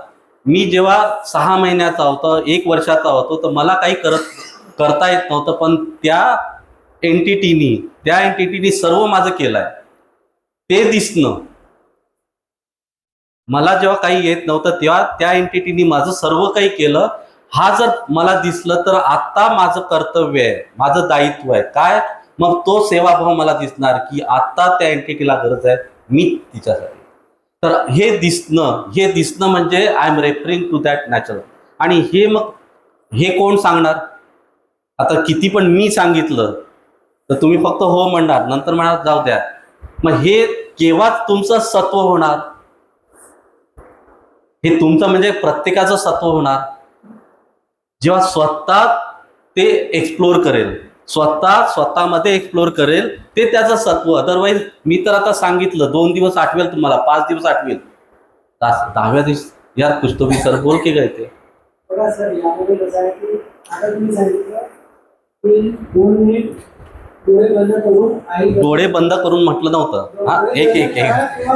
मी जेव्हा 6 महिन्याचा होतो, 1 वर्षाचा होतो, तर मला काही करता येत नव्हतं. पण त्या एंटिटीनी सर्व माझं केलंय. ते दिसणं, मला जेव्हा काही येत नव्हतं तेव्हा त्या एंटिटीनी माझं सर्व काही केलं. हा जर मला दिसलं तर आता माझं कर्तव्य आहे, माझं दायित्व आहे काय. मग तो सेवाभाव मला दिसणार की आता त्या एंटिटीला गरज आहे, मी तिच्यासाठी. तर हे दिसणं म्हणजे I am referring to that natural. आणि हे मग हे कोण सांगणार. आता किती पण मी सांगितलं तर तुम्ही फक्त हो म्हणणार, नंतर म्हणणार जाऊ द्या. मग हे केव्हाच तुमचं सत्व होणार, हे तुमचं म्हणजे प्रत्येकाचं सत्व होणार जेव्हा स्वतः ते एक्सप्लोर करेल, स्वतःमध्ये एक्सप्लोर करेल, ते त्याचं सत्व. अदरवाईज मी तर आता सांगितलं 2 दिवस आठवेल तुम्हाला, 5 दिवस आठवेल, 10व्या दिवशी यार कुछ तो भी सर बोल के गए थे. बघा सर, यामध्ये कसं आहे की आता तुम्ही सांगितलं की 2 मिनिट डोळे बंद करून आई डोळे बंद करून म्हटलं नव्हतं. हा,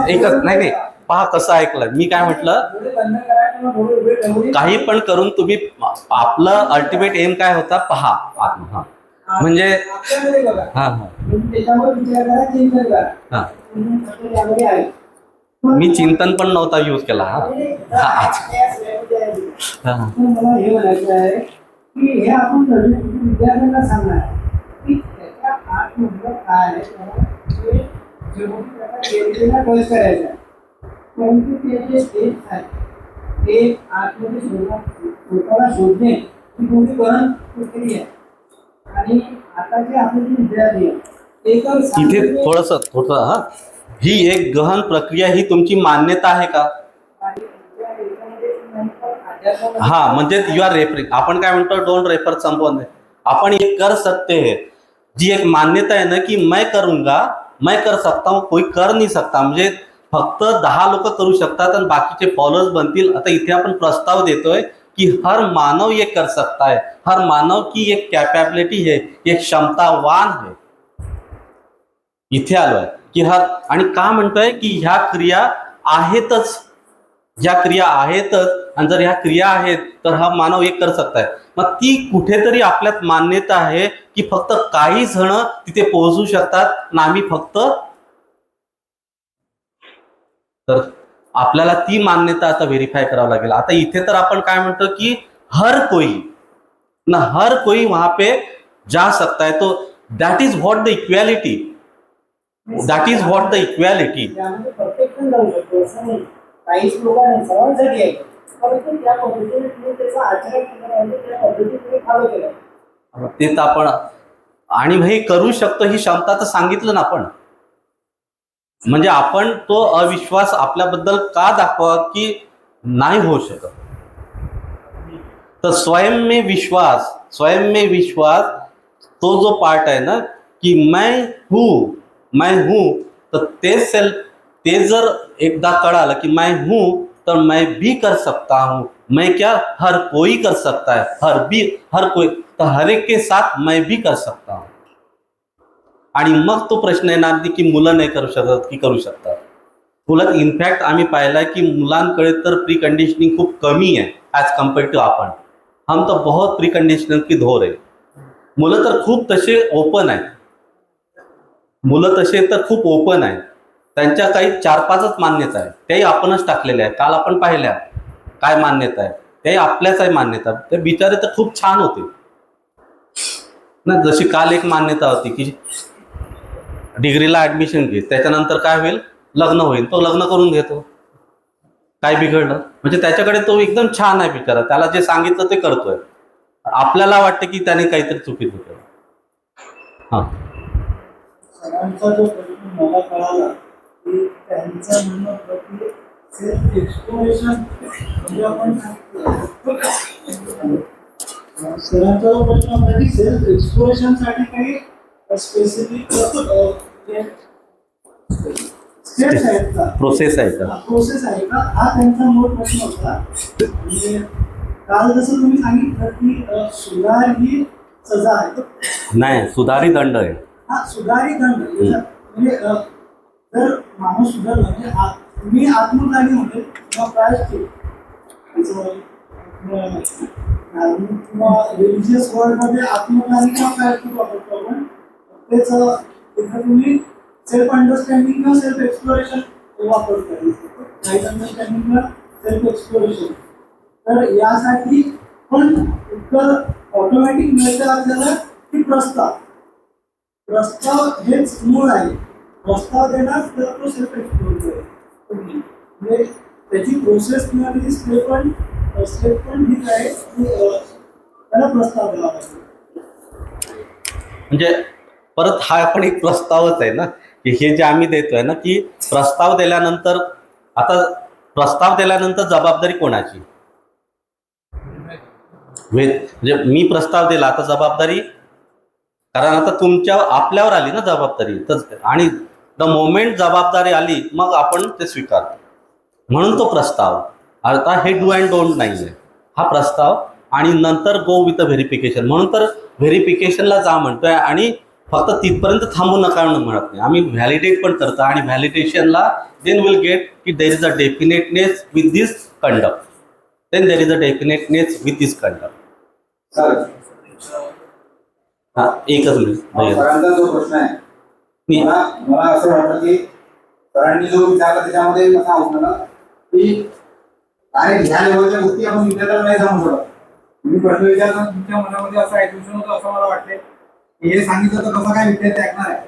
एकच नाही, पहा कसं ऐकलं मी काय म्हटलं. डोळे बंद करा किंवा डोळे उघडे ठेवून काही पण करून तुम्ही आपलं अल्टिमेट एम काय होता पहा. हा म्हणजे आपल्याकडे बघा, हा तुम्ही त्याच्यावर विचार करा, चिंतन करा. हा तुम्ही फक्त यामध्ये आहे. मी चिंतन पण नव्हता यूज केला. हा हा पण मला हे म्हणायचं आहे की हे आपण विद्यार्थ्यांना सांगणार की त्याच्या आतमधलं काय आहे, त्याला ते शेवटी त्याचा केलेला कळस करायचा आहे. परंतु ते जे स्टेप्स आहेत ते आतमध्ये स्वतःला शोधणे ही कोणती गहन प्रक्रिया आहे. आणि आता जे आपले जे विद्यार्थी आहेत ते तर इथे सामान्य- थोडस हा, ही एक गहन प्रक्रिया, ही तुमची मान्यता आहे का? हा, म्हणजे यू आर रेफरिंग. आपण काय म्हणतो, डोंट रेफर समवन. आपण ये कर सकते हैं, जी एक मान्यता आहे ना की मैं करूंगा, मैं कर सकता हूं, कोई कर नहीं सकता. म्हणजे फक्त 10 लोक करू शकतात आणि बाकीचे फॉलोअर्स बनतील. आता इथे आपण प्रस्ताव देतोय कि हर मानव ये कर सकता है, हर मानव की एक कैपेबिलिटी है, एक क्षमतावान है. इथे आलोय की आणि का म्हणतोय की ह्या क्रिया आहेतच, ह्या क्रिया आहेतच, आणि जर ह्या क्रिया आहेत तर हा मानव एक कर सकताय. मग ती कुठेतरी आपल्यात मान्यता आहे की फक्त काही जण तिथे पोहोचू शकतात आणि आम्ही फक्त. तर आपल्याला ती मान्यता आता व्हेरीफाय करावं लागेल. आता इथे तर आपण काय म्हणतो की हर कोई वहां पे जा सकता है. तो that is what the equality, that is what the equality. त्यामध्ये प्रत्येक जण जाऊ शकतो असं नाही. काहीच लोकांनी सर्वांसाठी आहे, परंतु त्या पद्धतीने तुम्ही त्याचा आचरण केलं पाहिजे, त्या पद्धतीने तुम्ही फॉलो केलं. ते तर आपण, आणि हे करू शकतो ही क्षमता तर सांगितलं ना आपण. म्हणजे आपण तो अविश्वास आपल्याबद्दल का दाखवा की नाही होऊ शकत. तर स्वयं में विश्वास तो जो पार्ट आहे ना की मैं हूं, तर ते जर एकदा कळालं की मैं हूं, तर मैं भी कर सकता हूं. मैं क्या, हर कोई कर सकता है, हर कोई, तर हर एक के साथ मैं भी कर सकता हूं. आणि मग तो प्रश्न येणार नाही की मुलं नाही करू शकत की करू शकतात. उलट इनफॅक्ट आम्ही पाहिलंय की मुलांकडे तर प्री कंडिशनिंग खूप कमी आहे ॲज कम्पेअर्ड टू आपण. हम तो बहुत प्री कंडिशनिंग की धोर आहे. मुलं तर खूप तसे ओपन आहेत, खूप ओपन आहेत. त्यांच्या काही 4-5च मान्यता आहे, त्याही आपणच टाकलेल्या आहेत. काल आपण पाहिल्या काय मान्यता आहे, त्याही आपल्याच आहे मान्यता. ते बिचारे तर खूप छान होते ना. जशी काल एक मान्यता होती की डिग्रीला ऍडमिशन घे, त्याच्यानंतर काय होईल, लग्न होईल, तो लग्न करून घेतो, काय बिघडलं. म्हणजे त्याच्याकडे तो एकदम छान आहे बिचारा, त्याला जे सांगितलं ते करतोय. आपल्याला वाटतं की त्याने काहीतरी चुकीचं केलं. हा, सरांचा जो प्रश्न मला कळाला की त्यांचं म्हणणं होतं की सेल्फ एक्सप्लोरेशन म्हणजे आपण सरांचा जो प्रश्न होता की सेल्फ एक्सप्लोरेशनसाठी काही स्पेसिफिक स्टेप्स आहेत का, प्रोसेस आहे का. प्रोसेस आहे का, हा त्यांचा मूळ प्रश्न होता. म्हणजे काल जसं तुम्ही सांगितलं की सुधार ही सजा आहे. नाही, सुधारी दंड आहे. हा, सुधारी दंड म्हणजे जर माणूस सुधारला म्हणजे तुम्ही आत्मग्लानी म्हणेल किंवा प्रायश्चित किंवा रिलिजियस वर्ल्डमध्ये आत्मग्लानी किंवा प्रायश्चित वापरतो आपण. तेच इथं तुम्ही सेल्फ अंडरस्टँडिंग किंवा सेल्फ एक्सप्लोरेशन वापरतो. राईट अंडरस्टँडिंग किंवा सेल्फ एक्सप्लोरेशन. तर यासाठी पण उत्तर ऑटोमॅटिक मिळतं आपल्याला की प्रस्ताव हेच मूळ आहे. प्रस्ताव देणार तर तो सेल्फ एक्सप्लोर करेल. म्हणजे त्याची प्रोसेस किंवा त्याची स्टेप पण ठीक आहे की त्याला प्रस्ताव द्यावा लागतो. म्हणजे परत हा पण एक प्रस्तावच आहे ना की हे जे आम्ही देतोय ना की प्रस्ताव दिल्यानंतर, आता प्रस्ताव दिल्यानंतर जबाबदारी कोणाची. म्हणजे मी प्रस्ताव दिला, आता जबाबदारी, कारण आता तुमच्या आपल्यावर आली ना जबाबदारी, तर आणि द मोमेंट जबाबदारी आली मग आपण ते स्वीकारतो. म्हणून तो प्रस्ताव, आता हे डू अँड डोंट नाही आहे हा प्रस्ताव, आणि नंतर गो विथ अ व्हेरिफिकेशन. म्हणून तर व्हेरिफिकेशनला जा म्हणतोय, आणि फक्त तिथपर्यंत थांबू नका म्हणून म्हणत नाही, आम्ही व्हॅलिडेट पण करतो, आणि व्हॅलिडेशनला देन विल गेट की there is a definiteness with this conduct, then there is a definiteness with this conduct. Sir, हा, एकच मिनिट भैया. सरांचा जो प्रश्न आहे, मला असं वाटतं की सरांनी जो विचारला त्याच्यामध्ये कसं होतं ना की अरे ह्या लेवलच्या गोष्टी आपण विद्यार्थ्याला नाही सांगू शकत. तुम्ही प्रश्न विचारताना तुमच्या मनामध्ये असं ऐकून होतं असं मला वाटते की हे सांगितलं तर कसं काय विद्यार्थी ऐकणार आहे.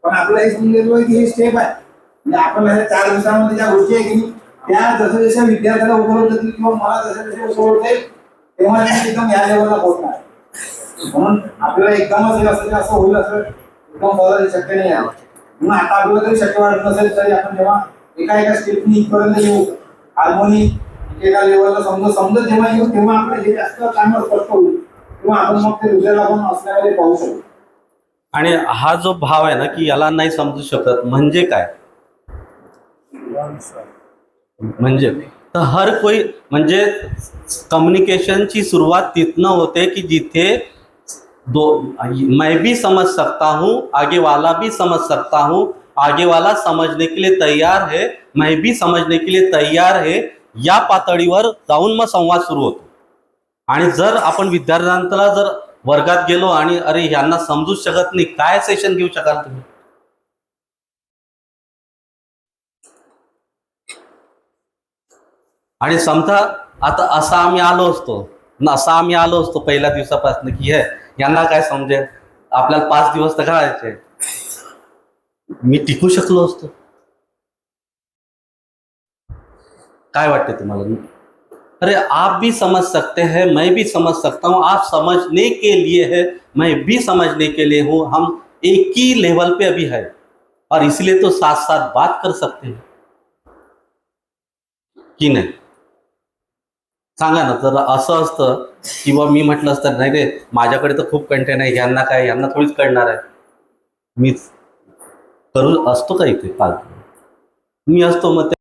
पण आपल्याला हे समजलं की हे स्टेप आहे, म्हणजे आपण ह्या 4 दिवसामध्ये ज्या गोष्टी आहे की त्या जसं जसं विद्यार्थ्याला उपलब्ध होतील किंवा मला जसं जसे उपलब्ध तेव्हा ते एकदम या लेवलला पोहोचणार. म्हणून आपल्याला एकदमच हे असं होईल असं एकदम बोलायला शक्य नाही आहे. म्हणून आता आपल्याला तरी शक्य वाटत नसेल तरी आपण जेव्हा एका स्टेपनी इथपर्यंत येऊ, हार्मोनी एका लेवलला समजत जेव्हा येऊ तेव्हा आपल्याला हे जास्त चांगलं स्पष्ट होईल, किंवा आपण मग ते दुसऱ्याला आपण असल्यामध्ये पाहू शकतो. आणि हा जो भाव आहे ना की याला नाही समजू शकत म्हणजे काय, म्हणजे तर हर कोई, म्हणजे कम्युनिकेशनची सुरुवात तिथनं होते की जिथे मैं भी समझ सकता हूँ, आगे वाला भी समझ सकता हूँ, आगे वाला समझने के लिए तैयार है, मैं भी समझने के लिए तैयार है, या पातळीवर जाऊन मग संवाद सुरू होतो. आणि जर आपण विद्यार्थ्यांना जर वर्गात गेलो आणि अरे यांना समजूच शकत नाही, काय सेशन घेऊ शकाल तुम्ही. आणि समजा आता असा आम्ही आलो असतो पहिल्या दिवसापासून की हे यांना काय समजेल, आपल्याला 5 दिवस तर घालायचे, मी टिकू शकलो असतो. काय वाटते तुम्हाला. अरे आप भी समझ सकते हैं, मैं भी समझ सकता हूँ, आप समझने के लिए है, मैं भी समझने के लिए हूँ, हम एक ही लेवल पे अभी है, और इसलिए तो साथ साथ बात कर सकते हैं की नाही. सांगा ना, जर असं असतं किंवा मी म्हटलं असतं नाही रे माझ्याकडे तर खूप कंटेंट आहे, यांना काय, यांना थोडीच कळणार आहे, मी करू असतो का इथे फालतू, मी असतो मग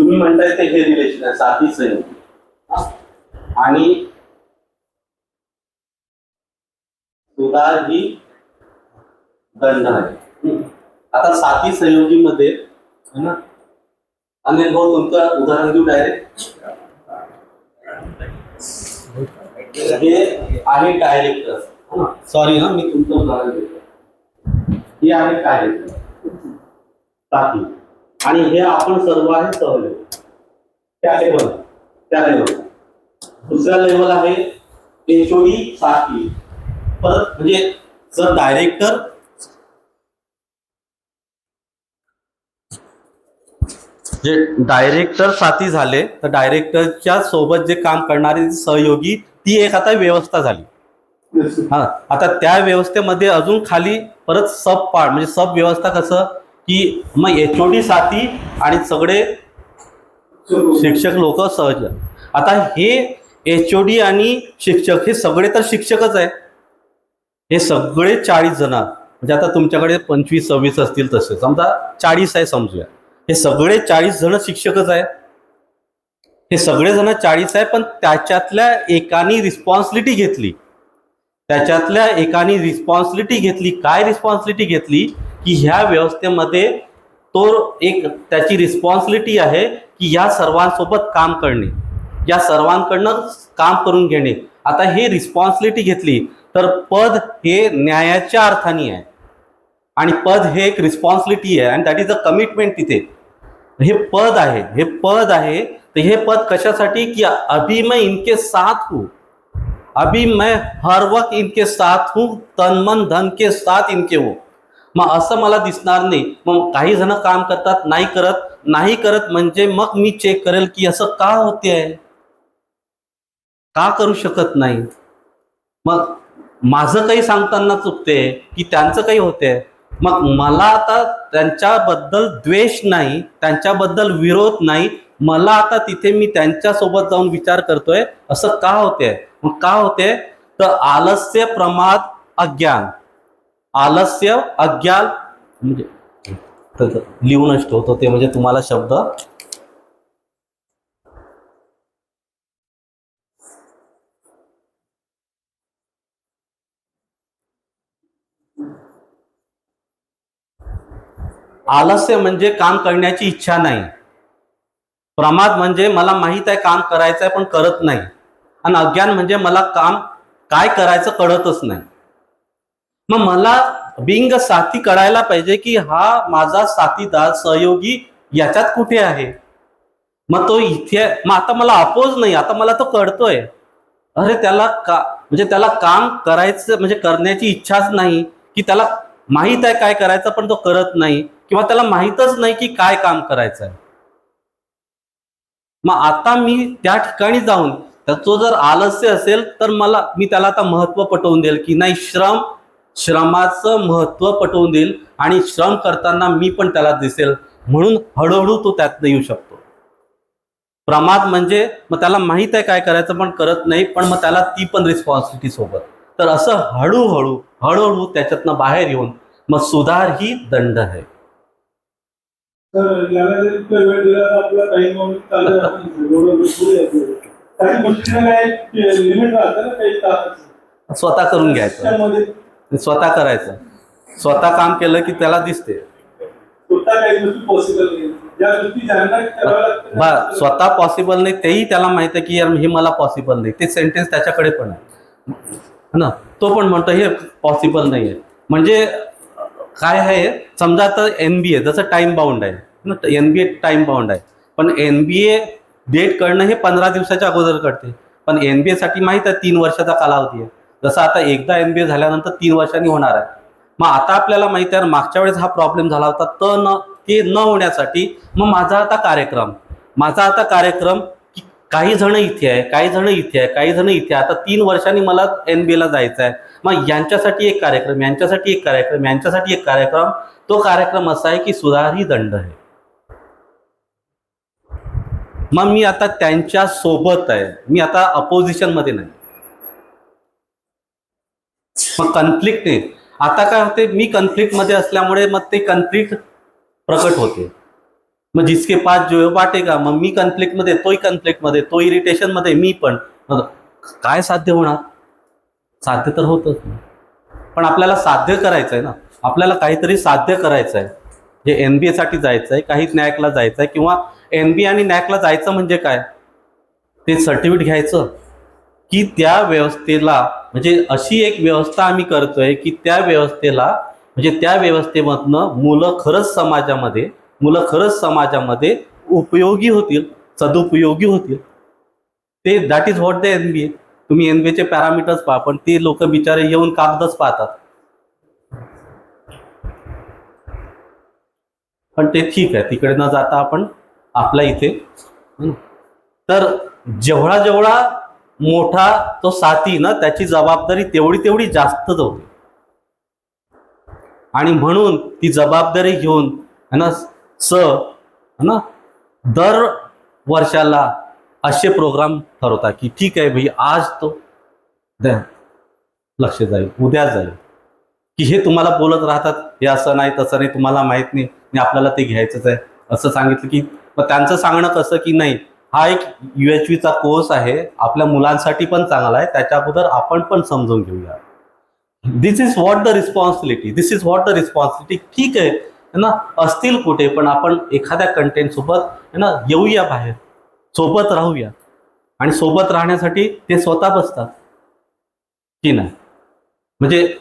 तुम्ही म्हणताय ते हे रिलेशन आहे साथी संयोगी हा? आणि सुधार ही दंड आहे. आता साथी संयोगीमध्ये है ना, अनिल भाऊ तुमचं उदाहरण देऊ डायरेक्ट. हे आहे डायरेक्टर. सॉरी ना, मी तुमचं उदाहरण देतो. हे आहे डायरेक्टर साथी, आणि हे आपण सर्व आहे सहयोग. त्या लेवल दुसऱ्या लेवल आहे एचओडी साथी. परत म्हणजे जर डायरेक्टर जे डायरेक्टर साथी झाले तर डायरेक्टरच्या सोबत जे काम करणारे सहयोगी ती एक आता व्यवस्था झाली. हा, आता त्या व्यवस्थेमध्ये अजून खाली परत सब पार्ट म्हणजे सब व्यवस्था कसं की मग एचओडी साथी आणि सगळे शिक्षक लोक सहज. आता हे एचओडी आणि शिक्षक हे सगळे तर शिक्षकच आहे. हे सगळे 40 जण म्हणजे आता तुमच्याकडे 25-26 असतील, तसे समजा 40 आहे समजूया. हे सगळे 40 जण शिक्षकच आहे. हे सगळे जण 40 आहे, पण त्याच्यातल्या एकाने रिस्पॉन्सिबिलिटी घेतली. काय रिस्पॉन्सिबिलिटी घेतली की ह्या व्यवस्थेमध्ये तो एक त्याची रिस्पॉन्सिबिलिटी आहे की या सर्वांसोबत काम करणे, या सर्वांकडनं काम करून घेणे. आता हे रिस्पॉन्सिबिलिटी घेतली तर पद हे न्यायाच्या अर्थाने आहे, आणि पद हे एक रिस्पॉन्सिबिलिटी आहे, आणि दॅट इज अ कमिटमेंट. तिथे हे पद आहे. तर हे पद कशासाठी की अभी मैं इनके साथ हूँ, अभी मैं हर वक्त इनके साथ हूँ, तन मन धन के साथ इनके हूँ. मग असं मला दिसणार नाही. मग काही जण काम करतात, नाही करत म्हणजे मग मी चेक करेल की असं का होते आहे, का करू शकत नाही. मग माझं काही सांगताना चुकते की त्यांचं काही होते. मग मला आता त्यांच्याबद्दल द्वेष नाही, त्यांच्याबद्दल विरोध नाही. मला आता तिथे मी त्यांच्यासोबत जाऊन विचार करतोय असं का होते. मग का होते तर आलस्य, प्रमाद, अज्ञान. आलस्य, अज्ञान म्हणजे लिहूनच ठेवतो ते, म्हणजे तुम्हाला शब्द आलस्य म्हणजे काम करण्याची इच्छा नाही. प्रमाद म्हणजे मला माहित आहे काम करायचं आहे पण करत नाही. आणि अज्ञान म्हणजे मला काम काय करायचं कळतच नाही. मग मला बिंग साथी कळायला पाहिजे की हा माझा साथीदार सहयोगी याच्यात कुठे आहे. मग तो इथे, मग आता मला अपोज नाही, आता मला तो कळतोय. अरे त्याला म्हणजे त्याला काम करायचं म्हणजे करण्याची इच्छाच नाही, की त्याला माहित आहे काय करायचं पण तो करत नाही, किंवा त्याला माहीतच नाही की काय काम करायचं आहे. मग आता मी त्या ठिकाणी जाऊन तो जर आलस्य असेल तर मी त्याला आता महत्व पटवून देईल की नाही, श्रमाचं महत्व पटवून देईल, आणि श्रम करताना मी पण त्याला दिसेल, म्हणून हळूहळू तो त्यातनं येऊ शकतो. प्रमाद म्हणजे मग त्याला माहित आहे काय करायचं पण करत नाही, पण मग त्याला ती पण रिस्पॉन्सिबिलिटी सोबत. तर असं हळूहळू त्याच्यातनं बाहेर येऊन मग सुधार ही दंड आहे. तर याला जर इतका वेळ दिला तर आपला काही moment चालू आहे, आपण एवढं वेळ पुढे येतो. काही गोष्टींना काही लिमिट राहतं ना, काही तासाचं. स्वतः करून घ्यायचं, त्यामध्ये स्वतः करायचं. स्वतः काम केलं की त्याला दिसते. स्वतः काही गोष्टी पॉसिबल नाही, ज्या गोष्टी ज्यांना कराव्या लागतात स्वतः पॉसिबल नाही तेही त्याला माहित आहे की यार हे मला पॉसिबल नाही. ते सेंटेन्स त्याच्याकडे पण आहे ना, तो पण म्हणतो हे पॉसिबल नाही आहे. म्हणजे काय आहे, समजा आता NBA जसं टाइम बाउंड आहे ना, NBA टाइम बाउंड आहे, पण NBA डेट करणं हे 15 दिवसाच्या अगोदर कळते. पण NBA साठी माहित आहे 3 वर्षाचा कालावधी आहे. जसं आता एकदा NBA झाल्यानंतर 3 वर्षांनी होणार आहे. मग आता आपल्याला माहिती आहे मागच्या वेळेस हा प्रॉब्लेम झाला होता, तर ते न होण्यासाठी मग माझा आता कार्यक्रम की काही जण इथे आहे, काही जण इथे आहे, काही जण इथे आहे. आता 3 वर्षांनी मला NBA ला जायचं आहे. मग यांच्यासाठी एक कार्यक्रम, यांच्यासाठी एक कार्यक्रम, यांच्यासाठी एक कार्यक्रम. तो कार्यक्रम असा आहे की सुधार ही दंड आहे. मग मी आता त्यांच्या सोबत आहे, मी आता अपोजिशन मध्ये नाही. मग कन्फ्लिक्ट नाही. आता काय होते, मी कन्फ्लिक्ट मध्ये असल्यामुळे मग ते कन्फ्लिक्ट प्रकट होते. मग जिसके पास जो है वाटेगा, मग मी कन्फ्लिक्ट मध्ये, तोही कन्फ्लिक्ट मध्ये, तो इरिटेशन मध्ये, मी पण. मग काय साध्य होणार? साध्य तर होतच नाही. पण आपल्याला साध्य करायचं आहे ना, आपल्याला काहीतरी साध्य करायचं आहे. जे NBA साठी जायचं आहे, काही नॅकला जायचं आहे, किंवा NBA आणि नॅकला जायचं म्हणजे काय, ते सर्टिफिकेट घ्यायचं की त्या व्यवस्थेला, म्हणजे अशी एक व्यवस्था आम्ही करतोय की त्या व्यवस्थेला, म्हणजे त्या व्यवस्थेमधनं मुलं खरंच समाजामध्ये उपयोगी होतील, सदुपयोगी होतील. ते that is what the NBA. तुम्ही NBA पॅरामीटर्स पहा, पण ते लोक बिचारे येऊन कागदच पाहतात. पण ते ठीक आहे, तिकडे न जाता आपण आपल्या इथे. तर जेवढा मोठा तो साथी ना, त्याची जबाबदारी तेवढी जास्तच होते. आणि म्हणून ती जबाबदारी घेऊन है ना दर वर्षाला असे प्रोग्राम ठरवतात की ठीक आहे भाई, आज तो लक्ष जाईल, उद्या जाईल, की हे तुम्हाला बोलत राहतात, हे असं नाही तसं नाही, तुम्हाला माहित नाही आणि आपल्याला ते घ्यायचंच आहे असं सांगितलं की मग त्यांचं सांगणं कसं की नाही, हा एक UHVचा कोर्स आहे, आपल्या मुलांसाठी पण चांगला आहे, त्याच्या अगोदर आपण पण समजून घेऊया. दिस इज व्हॉट द रिस्पॉन्सिबिलिटी. ठीक आहे ना, असतील कुठे, पण आपण एखाद्या कंटेंट सोबत है ना येऊया बाहेर, सोबत राहूया. आणि सोबत राहण्यासाठी ते स्वतः बसतात की नाही. म्हणजे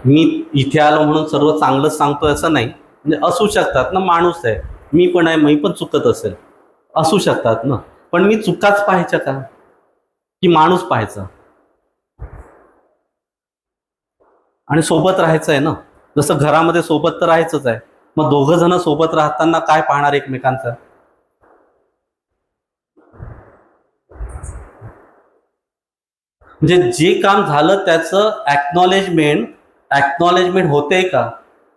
मी इथे आलो म्हणून सर्व चांगलंच सांगतोय असं नाही. म्हणजे असू शकतात ना, माणूस आहे, मी पण आहे, मी पण चुकत असेल, असू शकतात ना. पण मी चुकाच पाहायच्या का, की माणूस पाहायचा आणि सोबत राहायचं आहे ना. जसं घरामध्ये सोबत तर राहायचंच आहे, मग दोघं जण सोबत राहताना काय पाहणार एकमेकांचं. म्हणजे जे काम झालं त्याचं ॲक्नॉलेजमेंट होते का.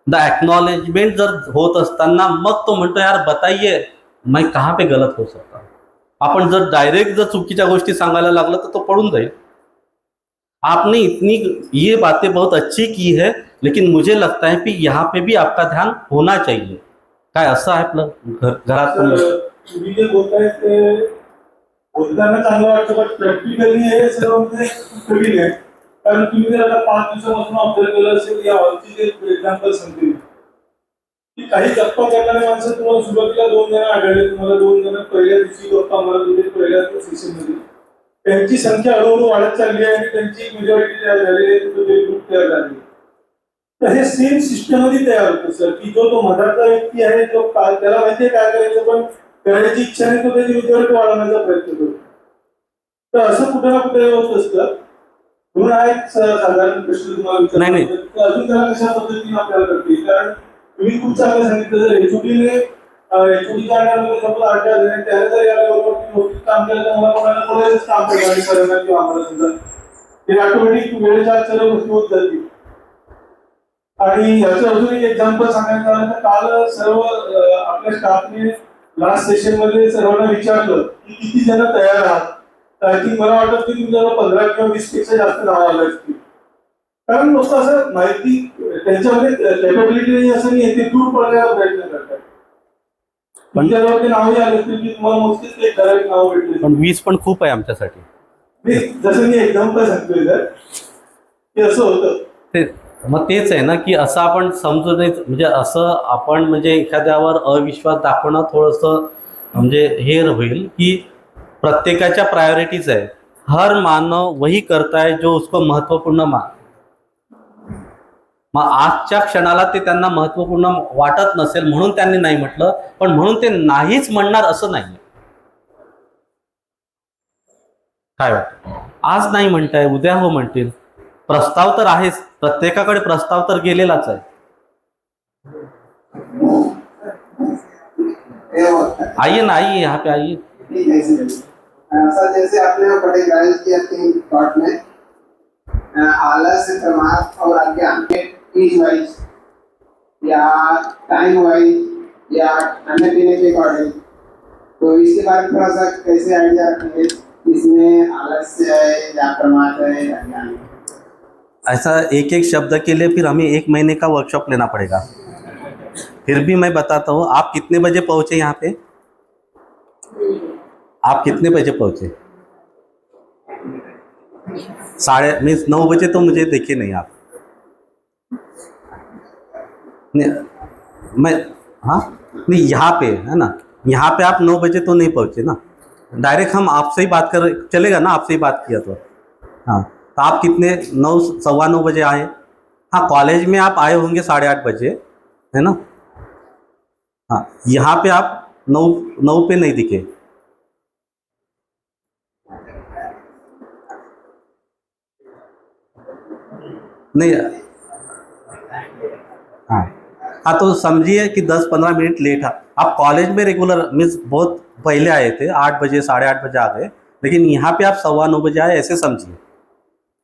द ॲक्नॉलेजमेंट जर होत असताना मग तो म्हणतो यार बताइए मैं कहाँ पे गलत हो सकता. आपण जर डायरेक्ट जर चुकीच्या गोष्टी सांगायला लागलं तर तो पडून जाईल. आपने इतनी ये बातें बहुत अच्छी की है, लेकिन मुझे लगता है कि यहाँ पे भी आपका ध्यान होना चाहिए. काय असं आहे आपलं घरात पण. तुम्ही जे बोलताय ते बोलताना चांगलं वाटतं, पण प्रॅक्टिकली हे सर्व म्हणजे कठीण आहे. कारण तुम्ही जर आता 5 दिवसापासून ऑब्झर्व केलं असेल, या हॉलची जे एक्झाम्पल सांगतील की काही गप्पा करणारे माणसं तुम्हाला सुरुवातीला 2 जण आढळले. तुम्हाला 2 जण पहिल्या दिवशी गप्पा मारत होते पहिल्या सेशनमध्ये. त्यांची संख्या हळूहळू वाढत चालली आहे आणि त्यांची मेजॉरिटी तयार झालेली आहे, ग्रुप तयार झाले. तर हे सेम सिस्टममध्ये तयार होतं सर, की जो मधाचा व्यक्ती आहे, जो त्याला माहिती आहे काय करायचं, पण करण्याची इच्छा नाही, तो त्याची मेजॉरिटी वाढवण्याचा प्रयत्न करतो. तर असं कुठे ना कुठे होत असतं. म्हणून हा एक साधारण प्रश्न तुम्हाला विचारतो, अजून त्याला कशा पद्धतीने आपल्याला करते. कारण तुम्ही खूप चांगलं सांगितलं, जर एचओडीने एचओडीच्या अंडरमध्ये समजा 8 जण त्याने जर या लेवलवरती काम केलं तर मला कोणाला कोणालाच काम करणार किंवा आम्हाला सुद्धा ते ऑटोमॅटिक वेळेच्या सर्व गोष्टी होत जातील. आणि याचं अजून एक एक्झाम्पल सांगायचं झालं तर काल सर्व आपल्या स्टाफने लास्ट सेशन मध्ये सर्वांना विचारलं की किती जण तयार आहात. तर आय थिंक मला वाटतं की तुम्ही जरा 15 किंवा 20 पेक्षा जास्त नावं आलं असतील. कारण नुसतं असं माहिती त्यांच्यामध्ये कॅपेबिलिटी नाही असं नाही, ते दूर पडण्याचा प्रयत्न करतात. पण त्याच्यावरती नावही आले असतील की तुम्हाला मोजकीच एक ठराविक नाव भेटले. पण 20 पण खूप आहे आमच्यासाठी. जसं मी एक्झाम्पल सांगतोय तर ते असं होतं. ते मग तेच आहे ना, की असं आपण समजून म्हणजे असं आपण म्हणजे एखाद्यावर अविश्वास दाखवणं थोडंसं म्हणजे हे होईल की प्रत्येकाच्या प्रायोरिटीज आहे. हर मानव वही करता है जो उसको महत्वपूर्ण मग आजच्या क्षणाला ते त्यांना महत्वपूर्ण वाटत नसेल म्हणून त्यांनी नाही म्हटलं, पण म्हणून ते नाहीच म्हणणार असं नाही. काय वाटतं, आज नाही म्हणताय उद्या हो म्हणतील. प्रस्ताव तर आहेच, प्रत्येकाकडे प्रस्ताव तर गेलेलाच आहे. आइए ना, आइए यहाँ पे आइए. सर जैसे आपने बड़े गाइड किया 3 पार्ट में, आलस्य, प्रमाद और अज्ञान, एज वाइज या टाइम वाइज या खाने पीने के अकॉर्डिंग, तो इसके बारे में थोड़ा सा कैसे आइडिया रखेंगे, इसमें आलस्य है या प्रमाद है या अज्ञान है. ऐसा एक एक शब्द के लिए फिर हमें 1 महीने का वर्कशॉप लेना पड़ेगा. फिर भी मैं बताता हूँ, आप कितने बजे पहुंचे यहाँ पे? आप कितने बजे पहुंचे? 9:30 बजे तो मुझे देखे नहीं आप। नहीं, मैं हाँ नहीं, यहाँ पे है ना, यहाँ पे आप 9 बजे तो नहीं पहुंचे ना। डायरेक्ट हम आपसे ही बात कर, चलेगा ना, आपसे ही बात किया तो। हाँ, तो आप कितने 9 सवा 9 बजे आए? हाँ, कॉलेज में आप आए होंगे 8:30 बजे, है ना। हाँ, यहाँ पे आप 9 पे नहीं दिखे। नहीं, हाँ हाँ, तो समझिए कि 10-15 मिनट लेट है। आप कॉलेज में रेगुलर मीन्स बहुत पहले आए थे, 8 बजे 8:30 बजे आ गए, लेकिन यहाँ पे आप सवा 9 बजे आए, ऐसे समझिए,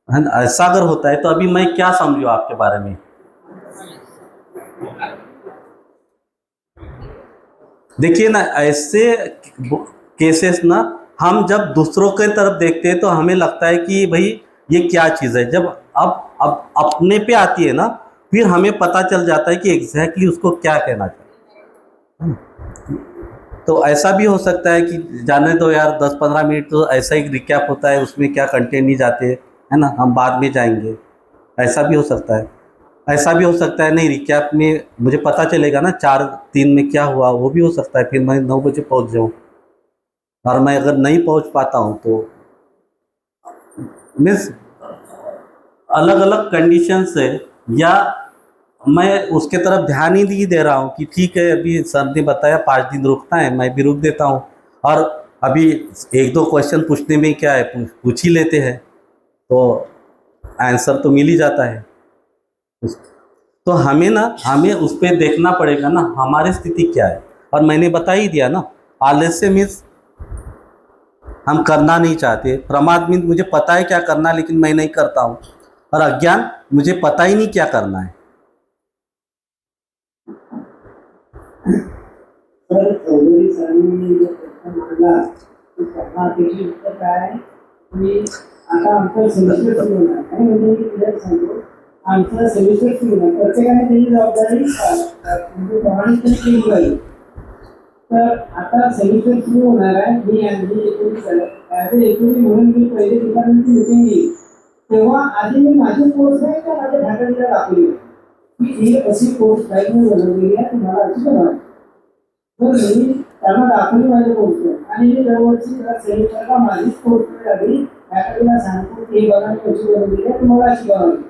है ना। ऐसा अगर होता है तो अभी मैं क्या समझूँ आपके बारे में? देखिए ना, ऐसे केसेस ना हम जब दूसरों के तरफ देखते हैं तो हमें लगता है कि भाई ये क्या चीज़ है। जब अब अपने पे आती है ना, फिर हमें पता चल जाता है कि एग्जैक्टली उसको क्या कहना चाहिए। तो ऐसा भी हो सकता है कि जाने दो यार, 10-15 मिनट तो ऐसा ही रिकैप होता है, उसमें क्या कंटेंट नहीं जाते, है ना, हम बाद में जाएंगे, ऐसा भी हो सकता है। ऐसा भी हो सकता है नहीं, रिकैप में मुझे पता चलेगा ना 4-3 में क्या हुआ, वो भी हो सकता है, फिर मैं 9 बजे पहुंच जाऊं। और मैं अगर नहीं पहुंच पाता हूं तो मीन्स अलग अलग कंडीशन से, या मैं उसके तरफ ध्यान ही नहीं दे रहा हूँ कि ठीक है अभी सर ने बताया 5 दिन रुकना है, मैं भी रुक देता हूँ, और अभी 1-2 क्वेश्चन पूछने में क्या है, पूछ ही लेते हैं तो आंसर तो मिल ही जाता है। तो हमें उस पर देखना पड़ेगा ना, हमारी स्थिति क्या है। और मैंने बता ही दिया ना, आलस्य मीन्स हम करना नहीं चाहते, प्रमाद मीन्स मुझे पता है क्या करना है लेकिन मैं नहीं करता हूँ, और अज्ञान मुझे पता ही नहीं क्या करना है। सर, चौधरी सरांनी जो प्रश्न मांडला तो त्याचा त्याची उत्तर काय आहे की आता आमचं सेमिस्टर सुरू होणार आहे, म्हणजे मी क्लिअर सांगतो, आमचं सेमिस्टर सुरू होणार, प्रत्येकाने त्याची जबाबदारी म्हणजे प्रमाणित केली पाहिजे। तर आता सेमिस्टर सुरू होणार आहे, मी 19 म्हणून मी पहिले डिपार्टमेंटची मीटिंग घेईल, तेव्हा आधी मी माझी कोर्स आहे का माझ्या फॅकल्टीला दाखवली की ही अशी कोर्स पाहिजे बनवलेली आहे, तुम्हाला अशी बनवायची। तर मी त्यांना दाखवली माझे कोर्स, आणि मी दरवर्षी सेमिस्टरला माझीच कोर्स लागली, फॅकल्टीला सांगतो की ही बघा कशी बनवलेली आहे, तुम्हाला अशी बनवायची।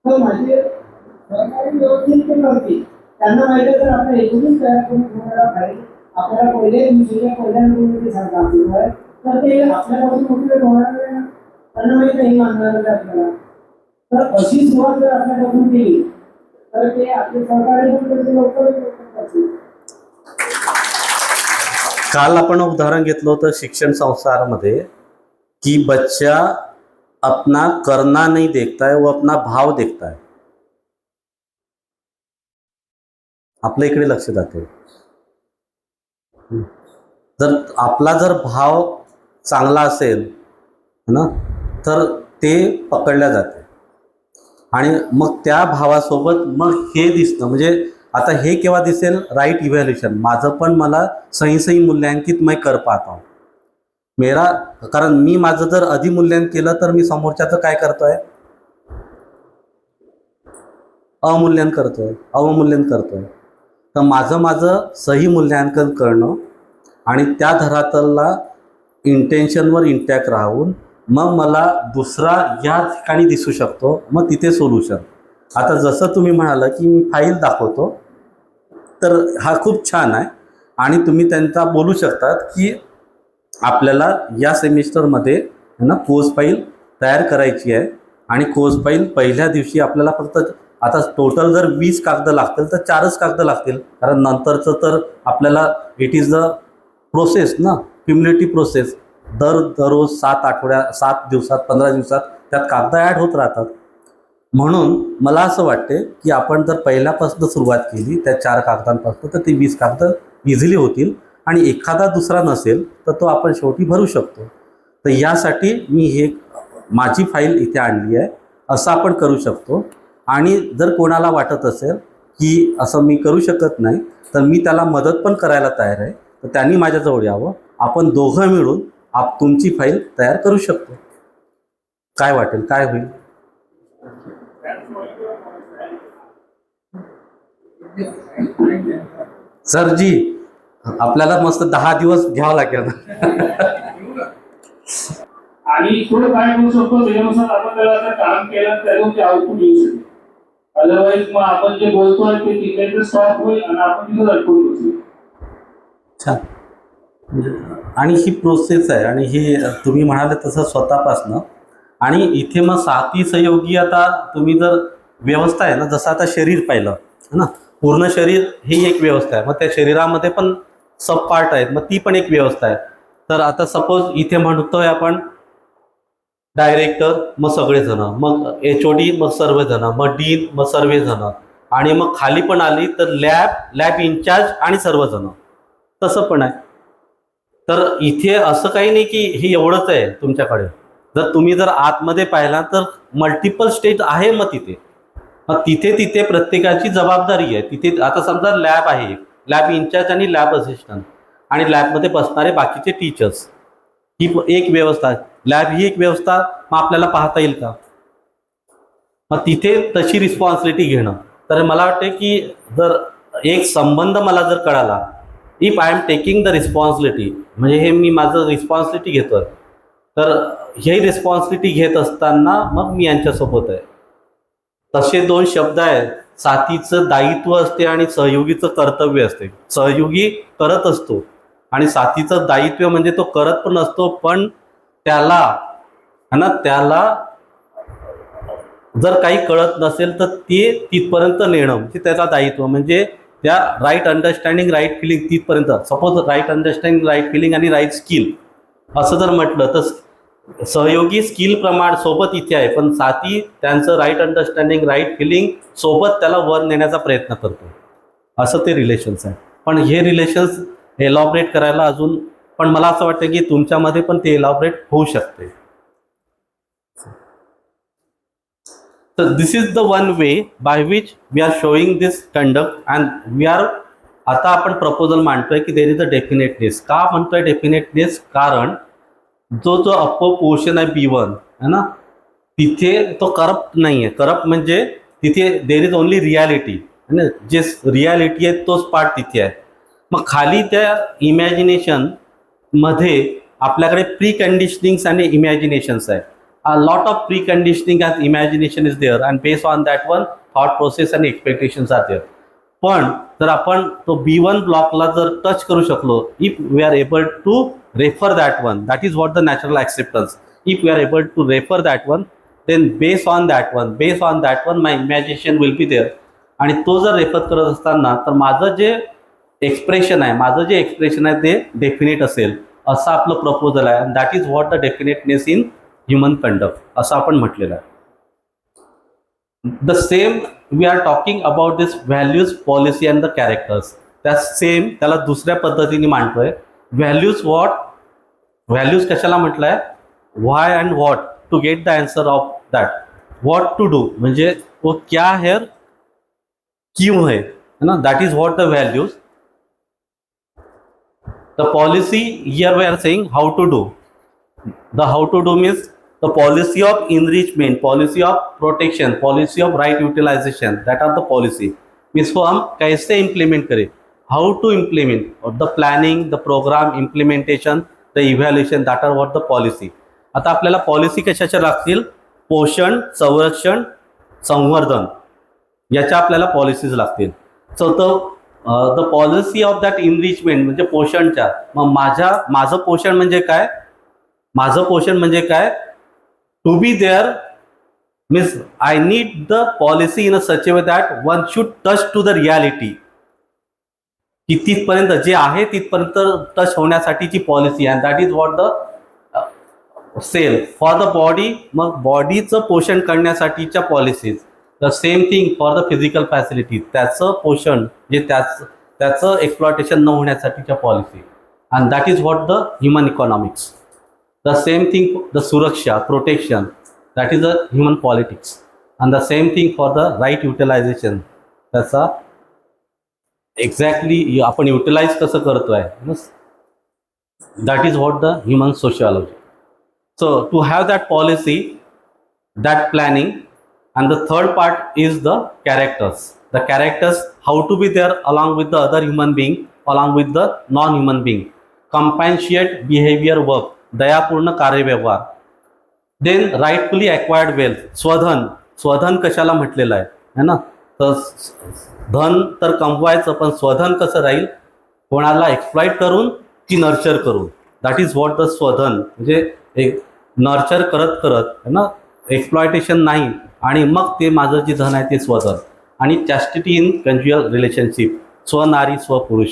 तर माझे सहकारी व्यवस्थित ते करतील, त्यांना माहिती आहे तर आपण एकूणच तयार करून तुम्हाला फाईल आपल्याला पहिले दिवशीच्या पहिल्यांदा सांगता आपल्याला, तर ते आपल्यापासून मोटिवेट होणार नाही ना, त्यांना माहिती नाही मानणार आहे आपल्याला। तर अशी सुरुवात जर आपल्यापासून केली तर ते आपले सहकारी पण त्याचे लवकर करतील। काल आपण उदाहरण घेतलं होतं शिक्षण संस्थामध्ये कि बच्चा अपना करना नहीं देखता है, वो अपना भाव देखता है। आपल्या इकडे लक्ष जाते, जर भाव चांगला असेल ना तर ते पकडल्या जाते, आणि मग त्या भावासोबत मग हे दिसतं, म्हणजे आता हे केव्हा दिसेल, राइट इव्हॅल्युएशन, माझं पण मला सही मूल्यांकित मैं कर पाता हूँ मेरा, कारण मी माझं जर अधिमूल्यांकन केलं तर मी समोरच्याचं काय करतोय, अवमूल्यन करतोय। तर माझं सही मूल्यांकन करणं आणि त्या धरातलला इंटेन्शनवर इंटॅक्ट राहून मग मला दुसरा या ठिकाणी दिसू शकतो, मग तिथे सोल्युशन। आता जसं तुम्ही म्हणाला की मी फाईल दाखवतो, तर हा खूप छान आहे, आणि तुम्ही त्यांचा बोलू शकतात की आपल्याला या सेमिस्टरमध्ये ना कोर्स फाईल तयार करायची आहे, आणि कोर्स फाईल पहिल्या दिवशी आपल्याला फक्त, आता टोटल जर 20 कागद लागतील तर 4च कागद लागतील, कारण नंतरचं तर आपल्याला इट इज द प्रोसेस ना, क्युम्युलेटिव्ह प्रोसेस, दररोज 7 दिवसात 15 दिवसात त्यात कागद ॲड होत राहतात। म्हणून मला असं वाटते की आपण जर पहिल्यापासून सुरुवात केली त्या 4 कागदांपासून तर ते 20 कागद इझिली होतील, आणि एखादा दुसरा नसेल तर तो आपण शेवटी भरू शकतो। तर यासाठी मी हे माझी फाईल इथे आणली आहे, असं आपण करू शकतो। आणि जर कोणाला वाटत असेल की असं मी करू शकत नाही, तर मी त्याला मदत पण करायला तयार आहे. तर त्यांनी माझ्याजवळ यावं, आपण दोघं मिळून तुमची फाईल तयार करू शकतो. काय वाटेल, काय होईल? सर जी, आपल्याला मस्त 10 दिवस घ्यावं लागेल. आणि थोडं काय करू शकतो त्याच्यानुसार आपण त्याला आता काम केलं त्यातून ते आउटपुट येऊ शकते. अदरवाईज मग आपण जे बोलतोय ते तिथे स्टॉप होईल आणि आपण तिथं अडकून बसू. छान. आणि ही प्रोसेस आहे, आणि ही तुम्ही म्हणाले तसं स्वतःपासनं. आणि इथे मग साथी सहयोगी, आता तुम्ही जर व्यवस्था आहे ना, जसं आता शरीर पाहिलं है ना, पूर्ण शरीर ही एक व्यवस्था आहे. मग त्या शरीरामध्ये पण सब पार्ट आहेत, मग ती पण एक व्यवस्था आहे. तर आता सपोज इथे म्हणतोय आपण डायरेक्टर, मग सगळेजण, मग HOD, मग सर्वजण, मग डीन, मग सर्वजण, आणि मग खाली पण आली तर लॅब इन्चार्ज आणि सर्वजण. तसं पण आहे. तर इथे असं काही नाही की हे एवढंच आहे तुमच्याकडे. जर तुम्ही जर आतमध्ये पाहिला तर मल्टिपल स्टेज आहे. मग तिथे प्रत्येकाची जबाबदारी आहे. तिथे आता समजा लॅब आहे, लॅब इन्चार्ज आणि लॅब असिस्टंट, आणि लॅबमध्ये बसणारे बाकीचे टीचर्स, ही एक व्यवस्था आहे. लॅब ही एक व्यवस्था. मग आपल्याला पाहता येईल का? मग तिथे तशी रिस्पॉन्सिबिलिटी घेणं. तर मला वाटते की जर एक संबंध मला जर कळाला, if I am taking the responsibility, म्हणजे हे मी माझं रिस्पॉन्सिबिलिटी घेतोय, तर हे रिस्पॉन्सिबिलिटी घेत असताना मग मी यांच्यासोबत आहे. तसे 2 शब्द आहेत, साथीचं दायित्व असते आणि सहयोगीचं कर्तव्य असते. सहयोगी करत असतो आणि साथीचं दायित्व म्हणजे तो करत पण असतो, पण त्याला जर काही कळत नसेल तर ते तिथपर्यंत नेणं म्हणजे त्याचा दायित्व. म्हणजे त्या राईट अंडरस्टँडिंग, राईट फिलिंग तिथपर्यंत. Suppose right understanding, right feeling आणि राईट स्किल असं जर म्हटलं तर सहयोगी स्किल प्रमाण सोबत इथे आहे, पण साथी त्यांचं राईट अंडरस्टँडिंग, राईट फिलिंग सोबत त्याला वर नेण्याचा प्रयत्न करतो. असं ते रिलेशन्स आहे. पण हे रिलेशन्स एलॉबरेट करायला अजून, पण मला असं वाटतं की तुमच्यामध्ये पण ते एलॉबरेट होऊ शकते. तर this is the one way by which we are showing this conduct. And we are, आता आपण प्रपोजल मांडतोय की देर इज अ डेफिनेटनेस. का म्हणतोय डेफिनेटनेस? कारण जो अप्पर पोर्शन आहे B1 है ना, तिथे तो करप्ट नाही आहे. करप्ट म्हणजे तिथे देर इज ओनली रियालिटी, है, जे रियालिटी आहे तोच पार्ट तिथे आहे. मग खाली त्या इमॅजिनेशन मध्ये आपल्याकडे प्री कंडिशनिंग्स आणि इमॅजिनेशन्स आहे. A lot of pre-conditioning and imagination is there, and based on that one thought process and expectations are there. पण जर आपण तो B1 ब्लॉकला जर टच करू शकलो, if we are able to refer that one, that is what the natural acceptance. If we are able to refer that one, then based on that one my imagination will be there. आणि तो जर refer करत असताना तर माझं जे expression आहे ते डेफिनेट असेल, असं आपलं प्रपोजल आहे. That is what the definiteness in human conduct असं आपण म्हटलेलं आहे. The same we are talking about this values, policy and the characters. त्या सेम त्याला दुसऱ्या पद्धतीने मांडतोय. व्हॅल्यूज कशाला म्हटलंय? Why and what, to get the answer of that. What to do म्हणजे वो क्या है, क्यों है ना, that is what the values. The policy, here we are saying how to do. The how to do means the policy of enrichment, policy of protection, policy of right utilization, that are the policy. इसको हम कैसे implement करें, how to implement, or the planning, the program implementation, the evaluation, that are what the policy. आता आपल्याला policy कशाच्या लागतील? पोषण, संरक्षण, संवर्धन याच्या आपल्याला पॉलिसीज लागतील. So the policy of that enrichment म्हणजे पोषणच्या. मग माझं पोषण म्हणजे काय? To be there means I need the policy in a such way that one should touch to the reality. की तिथपर्यंत जे आहे तिथपर्यंत टच होण्यासाठीची policy. And that is what the cell for the body. मग बॉडीचं पोषण करण्यासाठीच्या policies. The same thing for the physical facility, त्याचं पोषण जे त्याचं एक्सप्लॉयटेशन न होण्यासाठीच्या policy. And that is what the human economics. The same thing for the suraksha, protection, that is a human politics. And the same thing for the right utilization, that's a exactly आपण utilise कसं करतोय, that is what the human sociology. So to have that policy, that planning, and the third part is the characters, how to be there along with the other human being, along with the non-human being, compassionate behavior work, दयापूर्ण कार्यव्यवहार. Then rightfully acquired wealth, स्वधन कशाला म्हटलेलं आहे ना, तर धन तर कमवायचं, पण स्वधन कसं राहील, कोणाला एक्सप्लॉइट करून की नर्चर करून, दॅट इज व्हॉट द स्वधन, म्हणजे एक नर्चर करत करत है ना, एक्सप्लॉयटेशन नाही, आणि मग ते माझं जे धन आहे ते स्वधन. आणि चॅस्टिटी इन कंज्युअल रिलेशनशिप, स्वनारी स्वपुरुष,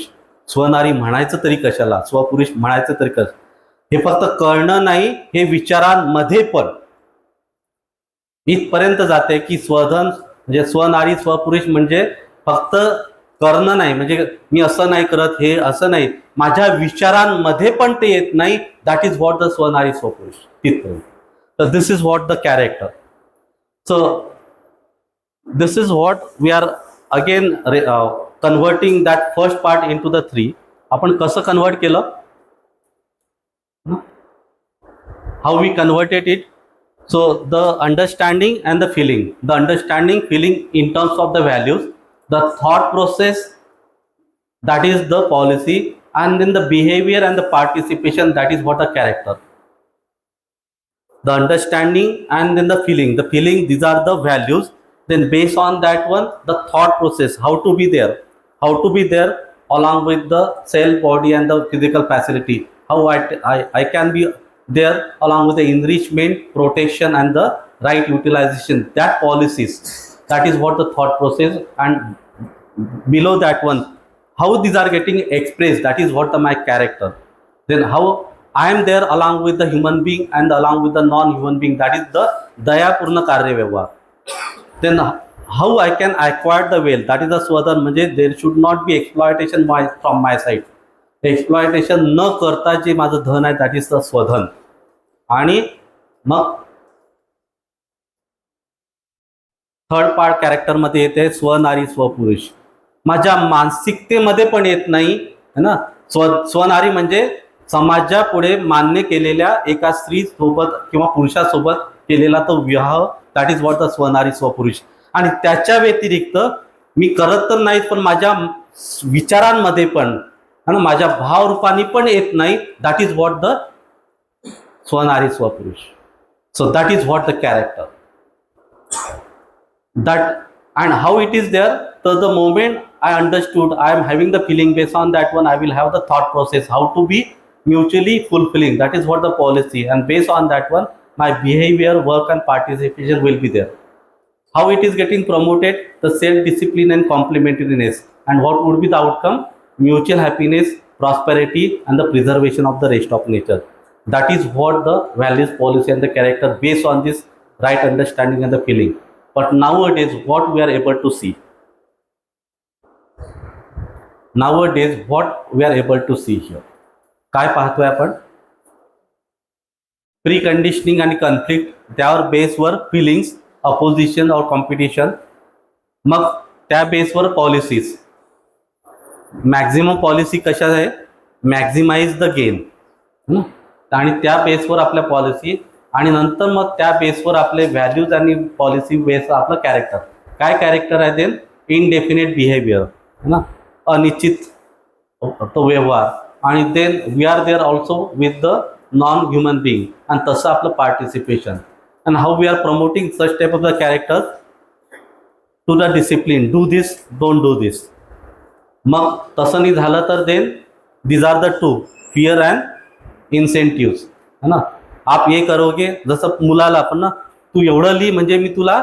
स्वनारी म्हणायचं तरी कशाला, स्वपुरुष म्हणायचं तरी कसं, हे फक्त कळणं नाही, हे विचारांमध्ये पण इथपर्यंत जाते की स्वधन म्हणजे स्वनारी स्वपुरुष म्हणजे फक्त करणं नाही, म्हणजे मी असं नाही करत, हे असं नाही, माझ्या विचारांमध्ये पण ते येत नाही, दॅट इज व्हॉट द स्वनारी स्वपुरुष तिथपर्यंत. So this is what the character. So this is what we are again converting that first part into the three. आपण कसं कन्वर्ट केलं, how we converted it. So the understanding and the feeling, the understanding feeling in terms of the values, the thought process, that is the policy, and then the behavior and the participation, that is what a character. The understanding and then the feeling, these are the values. Then based on that one, the thought process, how to be there along with the cell, body and the physical facility, how I can be there along with the enrichment, protection and the right utilization, that policies, that is what the thought process. And below that one, how these are getting expressed, that is what my character. Then how I am there along with the human being and along with the non-human being, that is the दयापूर्ण कार्यव्यवहार. Then how I can acquire the wealth, that is the स्वधन, म्हणजे there should not be exploitation from my side. Exploitation न करता जे माझं धन आहे, that is the स्वधन. आणि मग third part कॅरेक्टरमध्ये येते स्वनारी स्वपुरुष, माझ्या मानसिकतेमध्ये पण येत नाही है ना. स्वनारी म्हणजे समाजापुढे मान्य केलेल्या एका स्त्री सोबत किंवा पुरुषासोबत केलेला तो विवाह, दॅट इज व्हॉट द स्वनारी स्वपुरुष. आणि त्याच्या व्यतिरिक्त मी करत तर नाही, पण माझ्या विचारांमध्ये पण आणि माझ्या भावरूपाने पण येत नाही, दॅट इज व्हॉट द स्वनारी स्वपुरुष. So that is what the character. That and how it is there, so the moment I understood, I am having the feeling, based on that one I will have the thought process, how to be mutually fulfilling, that is what the policy, and based on that one my behavior, work and participation will be there. How it is getting promoted, the self discipline and complementariness, and what would be the outcome, mutual happiness, prosperity and the preservation of the rest of nature. That is what the values, policy and the character based on this right understanding and the feeling. But nowadays what we are able to see, here, काय पाहतोय आपण, pre conditioning आणि conflict, त्यावर बेसवर feelings, opposition और competition, मग त्या बेसवर पॉलिसीज. मॅक्झिमम पॉलिसी कशा आहे, मॅक्झिमाइज द गेन, आणि त्या बेसवर आपल्या पॉलिसी, आणि नंतर मग त्या बेसवर आपले व्हॅल्यूज आणि पॉलिसी बेस आपलं कॅरेक्टर. काय कॅरेक्टर आहे, देन इनडेफिनेट बिहेवियर है ना, अनिश्चित तो व्यवहार, आणि then we are there also with the non human being, आणि तसं आपलं participation. And how we are promoting such type of the character to the discipline, do this, don't do this. मग तसं नाही झालं तर then these are the two, fear and incentives है ना. आप ये करोगे, जसं मुलाला आपण ना, तू एवढं लिही म्हणजे मी तुला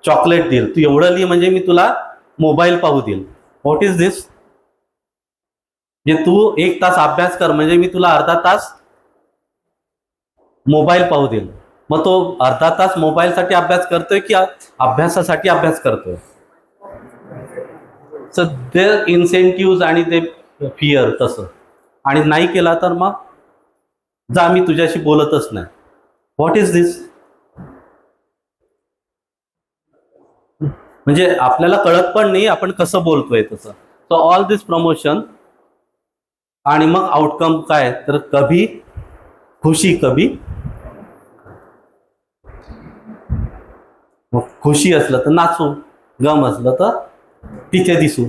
चॉकलेट देईल, तू एवढं लिही म्हणजे मी तुला मोबाईल पाहू देईल. व्हॉट इज दिस, जे तू 1 तास अभ्यास कर म्हणजे मी तुला अर्धा तास मोबाईल पाहू देईल. मग तो अर्धा तास मोबाईलसाठी अभ्यास करतोय की अभ्यासासाठी अभ्यास करतोय. सो ते इन्सेंटिव्ज आणि ते फिअर तसं, आणि नाही केला तर मग जा, मी तुझ्याशी बोलतच नाही. व्हॉट इज दिस, म्हणजे आपल्याला कळत पण नाही आपण कसं बोलतोय तसं. सो ऑल दिस प्रमोशन आणि मग आउटकम काय तर कभी खुशी कभी मग खुशी असलं तर नाचू, गम असलं तर तिथे दिसू,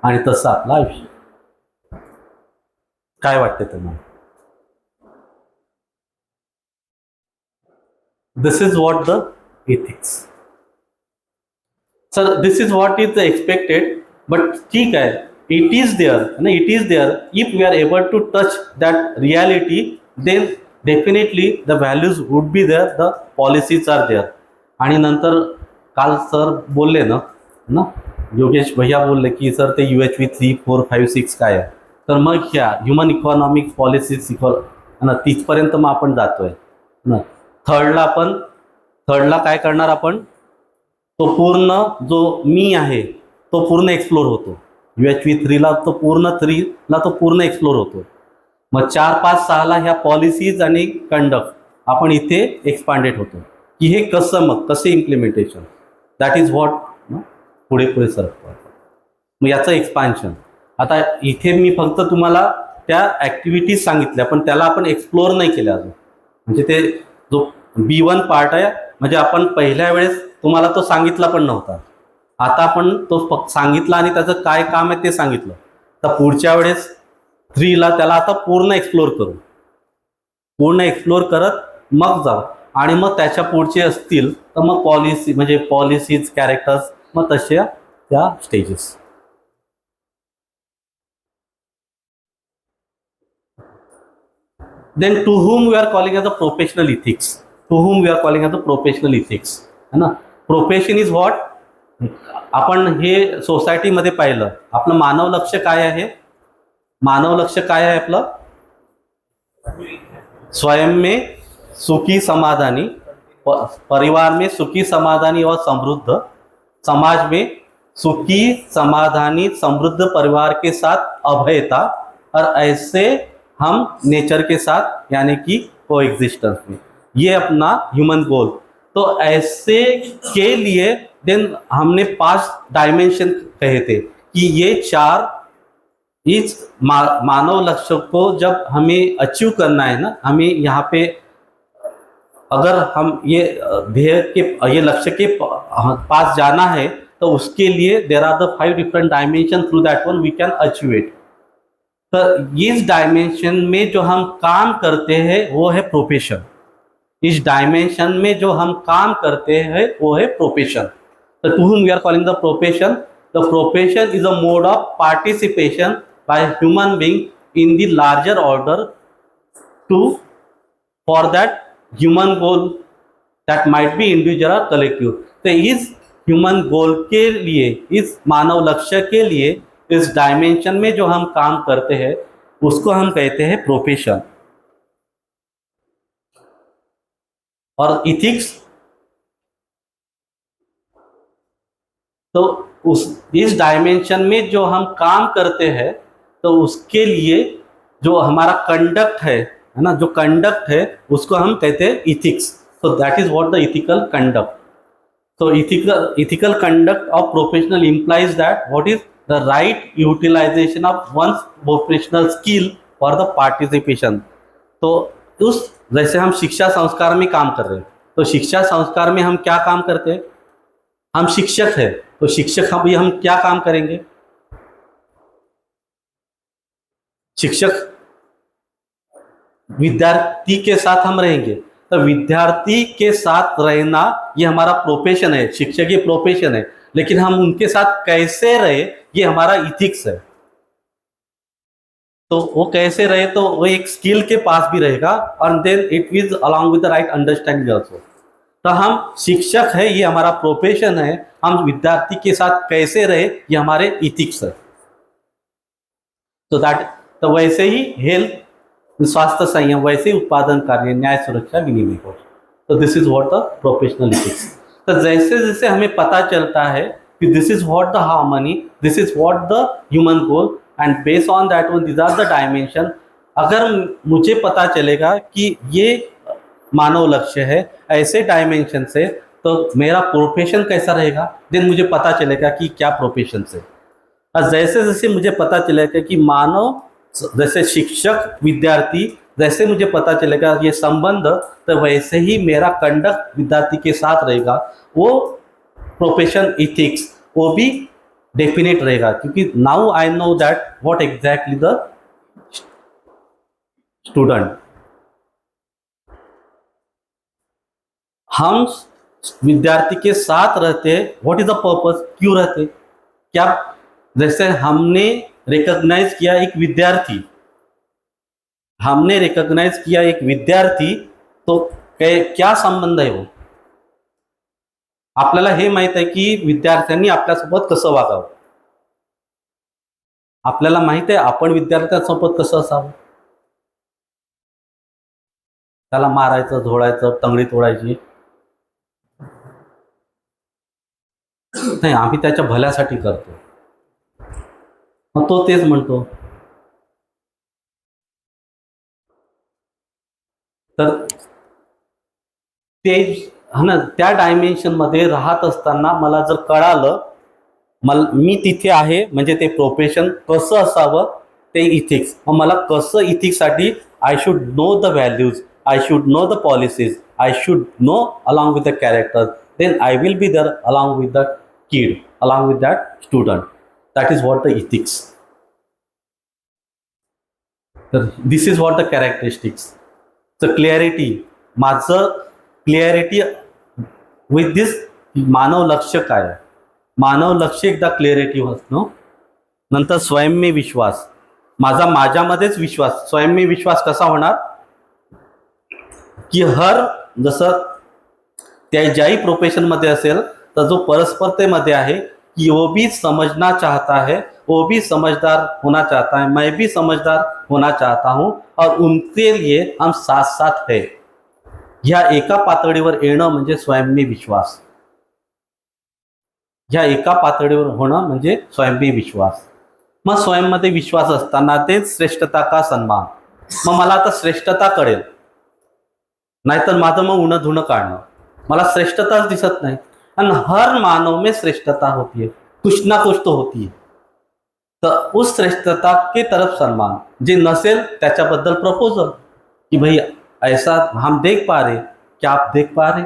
आणि तसं आपलं आयुष्य. काय वाटते तुम्हाला? This is what the ethics. Sir this is what is expected, but ठीक आहे, it is there, it is there. If we are able to touch that reality, then definitely the values would be there, the policies are there. आणि नंतर काल sir बोलले ना योगेश भैया बोलले की सर ते UHV 3, 4, 5, 6 काय आहे, तर मग ह्या ह्युमन इकॉनॉमिक पॉलिसीज ना तिथपर्यंत मग आपण जातोय ना. थर्डला काय करणार आपण, तो पूर्ण जो मी आहे तो पूर्ण एक्सप्लोर होतो. UHV 3ला तो पूर्ण एक्सप्लोर होतो. मग 4, 5, 6ला ह्या पॉलिसीज आणि कंडक्ट आपण इथे एक्सपांडेड होतो की हे कसं इम्प्लिमेंटेशन, दॅट इज व्हॉट पुढे सरकतो. मग याचं एक्सपान्शन. आता इथे मी फक्त तुम्हाला त्या ॲक्टिव्हिटीज सांगितल्या, पण त्याला आपण एक्सप्लोर नाही केल्या अजून. म्हणजे ते जो B1 पार्ट आहे, म्हणजे आपण पहिल्या वेळेस तुम्हाला तो सांगितला पण नव्हता. आता आपण तो फक्त सांगितला आणि त्याचं काय काम आहे ते सांगितलं. तर पुढच्या वेळेस 3ला त्याला आता पूर्ण एक्सप्लोर करू, पूर्ण एक्सप्लोर करत मग जाऊ. आणि मग त्याच्या पुढचे असतील तर मग पॉलिसीज कॅरेक्टर्स, मग तशा त्या stages. Then to whom we are calling as a professional ethics, है ना. प्रोफेशन इज व्हॉट, आपण हे सोसायटीमध्ये पाहिलं, आपलं मानव लक्ष्य काय आहे, आपलं स्वयं में सुखी समाधानी, परिवार में सुखी समाधानी और समृद्ध, समाज में सुखी समाधानी समृद्ध परिवार के साथ अभयता, और ऐसे हम नेचर के साथ यानी कि को एग्जिस्टेंस में, ये अपना ह्यूमन गोल. तो ऐसे के लिए देन हमने 5 डायमेंशन कहे थे कि ये 4 इस मानव लक्ष्य को जब हमें अचीव करना है ना, हमें यहाँ पे अगर हम ये ध्येय के ये लक्ष्य के पास जाना है, तो उसके लिए there are the 5 different dimension, through that one we can achieve it. तो इस डायमेंशन में जो हम काम करते हैं वो है प्रोफेशन. इस डायमेंशन में जो हम काम करते हैं वो है प्रोफेशन. तो to whom we are calling the profession, the profession is a mode of participation by human being in the larger order to for that human goal that might be individual or collective. तो इस human गोल के लिए, इस मानव लक्ष्य के लिए, इस dimension में जो हम काम करते हैं उसको हम कहते हैं प्रोफेशन. और इथिक्स, तो इस डायमेंशन में जो हम काम करते हैं तो उसके लिए जो हमारा कंडक्ट है ना, जो कंडक्ट है उसको हम कहते हैं ethics. So that is what the ethical conduct. So ethical conduct of professional implies that what is the right utilization of one's professional skill for the participation. तो उस जैसे हम शिक्षा संस्कार में काम कर रहे हैं, तो शिक्षा संस्कार में हम क्या काम करते हैं, हम शिक्षक हैं, तो शिक्षक हम क्या काम करेंगे, शिक्षक विद्यार्थी के साथ हम रहेंगे. तो विद्यार्थी के साथ रहना ये हमारा प्रोफेशन है, शिक्षक ये प्रोफेशन है, लेकिन हम उनके साथ कैसे रहे ये हमारा इथिक्स है. तो वो कैसे रहे, तो वो एक स्किल के पास भी रहेगा, और देन इट इज अलॉन्ग विद द राइट अंडरस्टैंडिंग ऑल्सो. तो हम शिक्षक है, ये हमारा प्रोफेशन है, हम विद्यार्थी के साथ कैसे रहे ये हमारे इथिक्स है. तो वैसे ही हेल्थ, स्वास्थ्य संयम, वैसे उत्पादन कार्य, न्याय, सुरक्षा, विनिमय हो. तो this is what the professional ethics. तो जैसे जैसे हमें पता चलता है कि this is what the harmony, this is what the human goal, and based on that one this are the dimension. अगर मुझे पता चलेगा कि ये मानव लक्ष्य है, ऐसे डायमेंशन से तो मेरा प्रोफेशन कैसा रहेगा, देन मुझे पता चलेगा कि क्या प्रोफेशन से। और जैसे जैसे मुझे पता चलेगा कि मानव, जैसे शिक्षक विद्यार्थी, जैसे मुझे पता चलेगा ये संबंध, तो वैसे ही मेरा कंडक्ट विद्यार्थी के साथ रहेगा। वो प्रोफेशन इथिक्स वो भी डेफिनेट रहेगा, क्योंकि now I know that what exactly the student. हम विद्यार्थी के साथ रहते, व्हाट इज द पर्पस, क्यों रहते, क्या, जैसे हमने रिकॉग्नाइज किया एक विद्यार्थी, हमने रिकॉग्नाइज किया एक विद्यार्थी, तो क्या संबंध आहे वो, आपल्याला हे माहित आहे की विद्यार्थ्यांनी आपल्यासोबत कसं वागावं, आपल्याला माहित आहे आपण विद्यार्थ्यांसोबत कसं असावं, त्याला मारायचं, झोडायचं, तंगडी तोडायची नाही, आम्ही त्याच्या भल्यासाठी करतो। मग तो तेच म्हणतो। तर ते ना त्या डायमेन्शनमध्ये राहत असताना मला जर कळालं, मी तिथे आहे म्हणजे ते प्रोफेशन कसं असावं, ते इथिक्स, मग मला कसं इथिक्ससाठी I should know the values, I should know the policies, I should know along with the character, then I will be there along with the kid, along with that student. That is what the ethics. This is what the characteristics. The clarity. माझं clarity with दिस, मानव लक्ष्य काय, मानव लक्ष्य एकदा clarity असतो, नंतर स्वयंमे विश्वास, माझ्यामध्येच विश्वास, स्वयंमे विश्वास कसा होणार की जसं त्या ज्याही प्रोफेशनमध्ये असेल, तो जो परस्परतेमध्ये आहे कि वो भी समझना चाहता है, वो भी समझदार होना चाहता है, मैं भी समझदार होना चाहता हूँ, और उनके लिए हम साथ साथ है। ह्या एका पातळीवर येणं म्हणजे स्वयंमे विश्वास, ह्या एका पातळीवर होणं म्हणजे स्वयंमे विश्वास। मग स्वयंमध्ये विश्वास असताना ते श्रेष्ठता का सन्मान, मग मला आता श्रेष्ठता कळेल, नाहीतर माझं मग उणं धुणं काढणं, मला श्रेष्ठताच दिसत नाही। और हर मानव में श्रेष्ठता होती है, कुछ ना कुछ तो होती है, तो उस श्रेष्ठता के तरफ सम्मान, जे नसेल त्याच्याबद्दल प्रपोजल कि भाई ऐसा हम देख पा रहे, क्या आप देख पा रहे,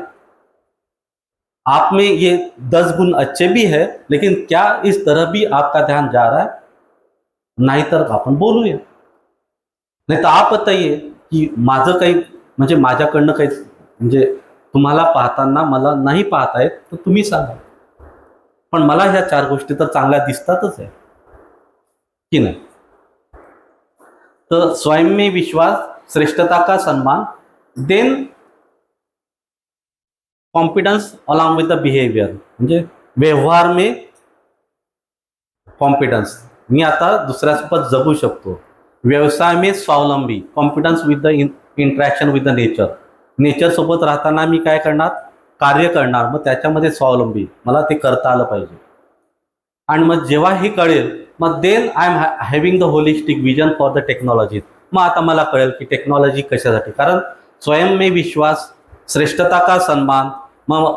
आप में ये 10 गुण अच्छे भी है, लेकिन क्या इस तरह भी आपका ध्यान जा रहा है, नाही तर आपण बोलूया, नाही तर आप बताइए की माझं काही म्हणजे माझ्याकडनं काही म्हणजे तुम्हाला पाहताना मला नाही पाहता येत, तर तुम्ही सांगा, पण मला ह्या 4 गोष्टी तर चांगल्या दिसतातच आहे की नाही। तर स्वयं में विश्वास, श्रेष्ठता का सम्मान, then confidence along with the behaviour, म्हणजे व्यवहार में कॉन्फिडन्स, मी आता दुसऱ्यासोबत जगू शकतो, व्यवसाय में स्वावलंबी, confidence with the interaction with the nature सोबत राहताना मी काय करणार, कार्य करणार, मग त्याच्यामध्ये स्वावलंबी, मला ते करता आलं पाहिजे। आणि मग जेव्हा हे कळेल, मग then I am having the holistic vision for the technology, मग आता मला कळेल की टेक्नॉलॉजी कशासाठी, कारण स्वयं में विश्वास, श्रेष्ठता का सन्मान, मग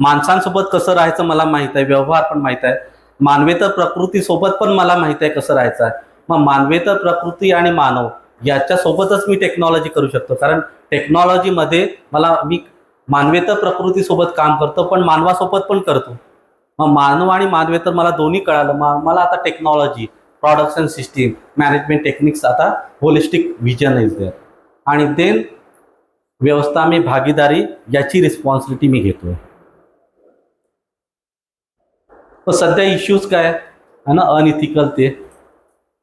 माणसांसोबत कसं राहायचं मला माहीत आहे, व्यवहार पण माहीत आहे, मानवेतर प्रकृतीसोबत पण मला माहीत आहे कसं राहायचं आहे, मग मानवेतर प्रकृती आणि मानव याच्यासोबतच मी टेक्नॉलॉजी करू शकतो, कारण टेक्नॉलॉजीमध्ये मी मानवेतर प्रकृतीसोबत काम करतो, पण मानवासोबत पण करतो, मग मानव आणि मानवेतर मला दोन्ही कळालं, मला आता technology, production system, management techniques, आता होलिस्टिक विजन इज देअर, आणि देन व्यवस्था में भागीदारी याची रिस्पॉन्सिबिलिटी मी घेतोय। तर सध्या इश्यूज काय आहे ना, अनइथिकल ते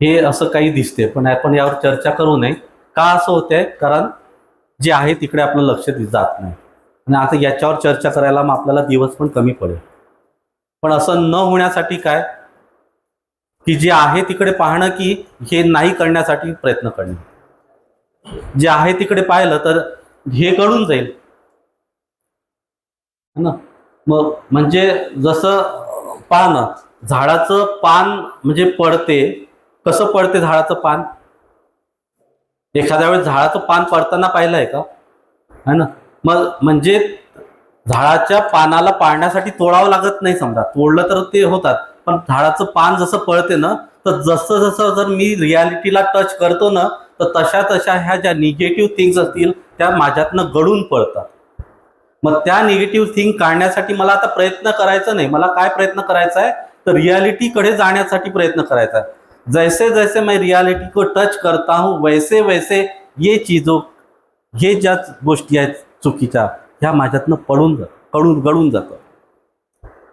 हे असं काही दिसते, पण आपण यावर चर्चा करू नये, का असं होतंय, कारण जे आहे तिकडे आपलं लक्ष जात नाही, आणि आता याच्यावर चर्चा करायला मग आपल्याला दिवस पण कमी पडेल, पण असं न होण्यासाठी काय की जे आहे तिकडे पाहणं, की हे नाही करण्यासाठी प्रयत्न करणे, जे आहे तिकडे पाहिलं तर हे कळून जाईल ना। मग म्हणजे जसं पान, झाडाचं पान म्हणजे पडते, कसं पडते झाडाचं पान, एखाद्या वेळेस झाडाचं पान पडताना पाहिलं आहे का, है ना, मग म्हणजे झाडाच्या पानाला पाळण्यासाठी तोडावं लागत नाही, समजा तोडलं तर ते होतात, पण झाडाचं पान जसं पळते ना, तर जसं जसं जर मी रियालिटीला टच करतो ना, तर तशा तशा ह्या ज्या निगेटिव्ह थिंग्स असतील त्या माझ्यातनं गळून पडतात. मग त्या निगेटिव्ह थिंग काढण्यासाठी मला आता प्रयत्न करायचा नाही. मला काय प्रयत्न करायचा आहे, तर रियालिटीकडे जाण्यासाठी प्रयत्न करायचा आहे. जैसे जैसे मैं रियालिटी को टच करता हूँ वैसे वैसे ये चीजों, हे ज्या गोष्टी आहेत चुकीच्या, ह्या माझ्यातनं गळून जातं.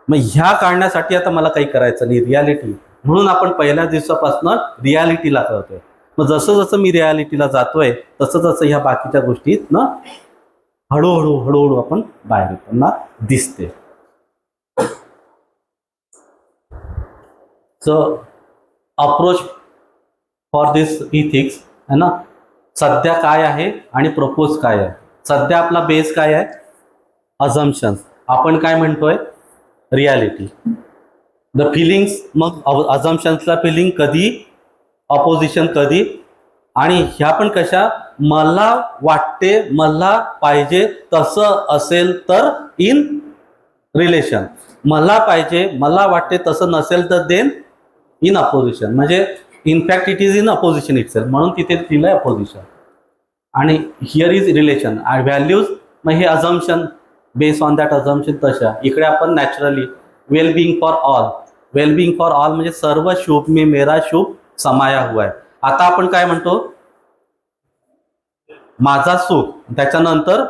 मग ह्या काढण्यासाठी आता मला काही करायचं नाही, रियालिटी. म्हणून आपण पहिल्या दिवसापासून रियालिटीला करतोय. मग जसं जसं मी रियालिटीला जातोय तसं तसं ह्या बाकीच्या गोष्टीत ना हळूहळू आपण बाहेर येताना दिसते. So approach for this ethics है ना, सध्या काय आहे आणि प्रपोज काय आहे. सध्या आपला बेस काय आहे, अझम्पशन्स. आपण काय म्हणतोय, रियालिटी. द फिलिंग्स, मग अझम्पशन्सला फिलिंग कधी, अपोजिशन कधी, आणि ह्या पण कशा, मला वाटते, मला पाहिजे तसं असेल तर इन रिलेशन, मला पाहिजे मला वाटते तसं नसेल तर देन इन अपोजिशन. म्हणजे in fact it is in opposition itself, म्हणून तिथे दिलंय अपोजिशन. आणि हिअर इज रिलेशन व्हॅल्यूज. मग हे assumption, base on that assumption तशा. इकडे आपण naturally wellbeing for all. Wellbeing for all म्हणजे सर्व शुभ में मेरा शुभ समाया हुआ है. आता आपण काय म्हणतो, माझा सुख, त्याच्यानंतर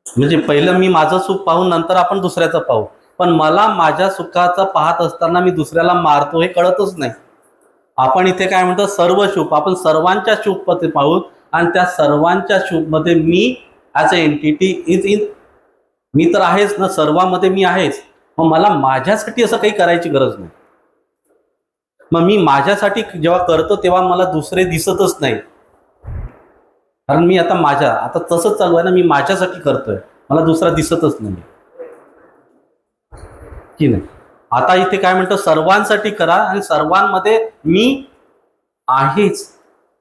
म्हणजे पहिलं मी माझं सुख पाहू, नंतर आपण दुसऱ्याचं पाहू. पण मला माझ्या सुखाचं पाहत असताना मी दुसऱ्याला मारतो हे कळतच नाही. आपण इथे काय म्हणतो, सर्व शुभ. आपण सर्वांच्या शुभपणे पाहू, आणि त्या सर्वांच्या शुभमध्ये मी as a entity is in, मी तर आहेच ना, सर्वांमध्ये मी आहेच. मग मला माझ्यासाठी असं काही करायची गरज नाही. मग मी माझ्यासाठी जेव्हा करतो तेव्हा मला दुसरे दिसतच नाही, कारण मी आता तसंच चालू आहे ना, मी माझ्यासाठी करतोय, मला दुसरा दिसतच नाही की नाही. आता इथे काय म्हणतो, सर्वांसाठी करा, आणि सर्वांमध्ये मी आहेच,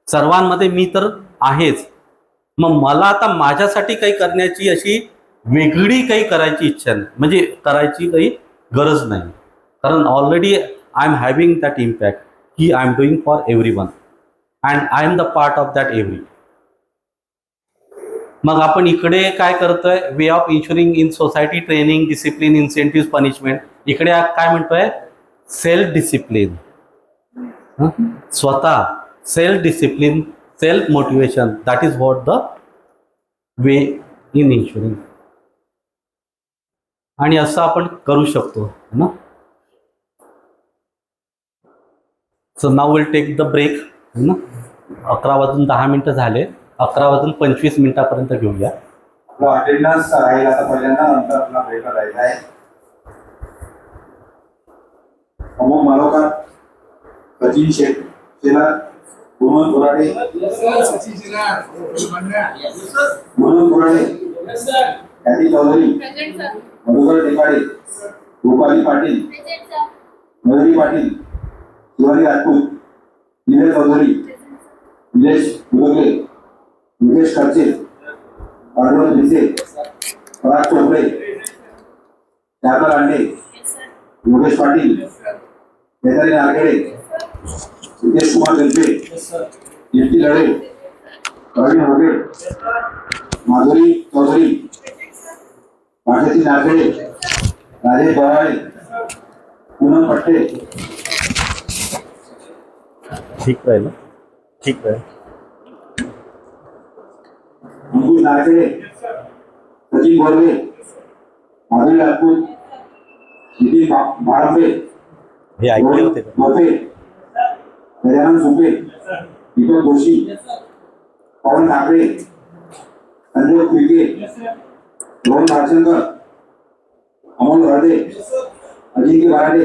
सर्वांमध्ये मी तर आहेच. मग मला आता माझ्यासाठी काही करण्याची अशी वेगळी काही करायची इच्छा नाही, म्हणजे करायची काही गरज नाही, कारण already I am having that impact की I am doing for everyone and I am the part of that every. मग आपण इकडे काय करतोय, way of insuring in society, training, discipline, incentive, punishment. इकडे काय म्हणतोय, सेल्फ डिसिप्लिन. स्वतः self discipline, self motivation, that is what the way in insuring. आणि असं आपण करू शकतो ना. So now will take the break ना. 11:10 झाले, 11:25 घेऊया. अटेंडन्स राहील आता पहिल्यांदा, नंतर आपला ब्रेक राहिला आहे. अमोल मालोकर, सचिन शेलार, गुणवंत बोराडे, ख्याती चौधरी, मधुकर टेकाडे, गोपाली पाटील, मयुरी पाटील, शिवानी राजपूत, विजय चौधरी, निलेश गुरगे, योगेश खर्चे, पांडुरंग भिसे, पराग चोपडे, शारदा लांडे, योगेश पाटील, केदारी नारखेडे, नितेश कुमार गंजे, कीर्ती लढे, प्रवीण होगे, माधुरी चौधरी, भाषेची नारखेडे, राजेश बराळे, पूनम पट्टे. ठीक राहील, ठीक आहे. अंकुश नारखेडे, सचिन बोरवे, माधुरी राजपूत, नितीन बाळंबे, हे ऐकले होते का? मोते, गजानन सुपे, दीपक जोशी, पवन ठाकरे, संजय कुलके, रोहन भाटशंकर, अमोल हळदे, अजिंक्य बराडे,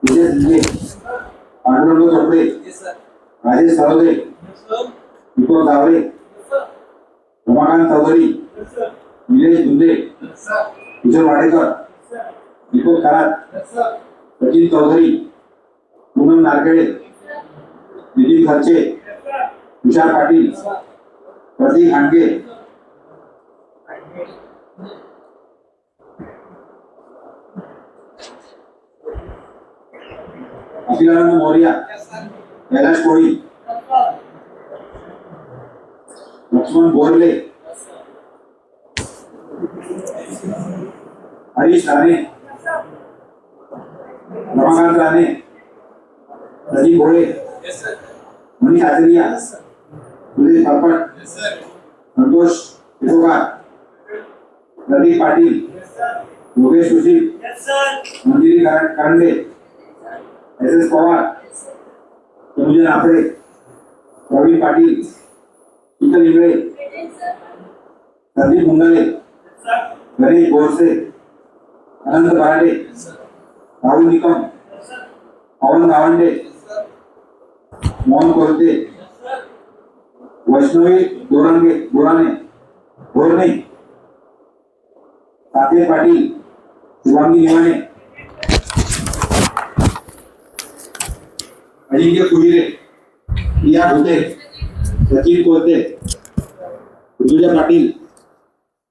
विजय सिंगे, पांडुरंग चोपडे, राजेश सरोदे, दीपक जावळे, रमाकांत चौधरी, निलेश धुंदे, किशोर वाडेकर, दीपक कराड, सचिन चौधरी, पूनम नारखेडे, नितीन खर्चे, तुषार पाटील, प्रतीक हांडगे, अखिलानंद मौर्य, कैलाश कोळी, लक्ष्मण बोरले, हरीश राणे, रमाकांत राणे, प्रदीप भोळे, मनीष आचरिया, सुरेश पापट, संतोष पिटोकार, प्रदीप पाटील, योगेश सुशील, मंजिरी करंडे, एस एस पवार, तनुजन आपळे, प्रवीण पाटील, शीतल इंगळे, संदीप मुंगले, गणेश बोरसे, अनंत बराडे, राहुल निकम, पवन गावंडे, मोहन कोलते, वैष्णवी बोराने, साकेत पाटील, शुभांगी निवाणे, अजिंक्य कुहिरे, प्रिया भुते, सचिन कोलते, ऋतुजा पाटील,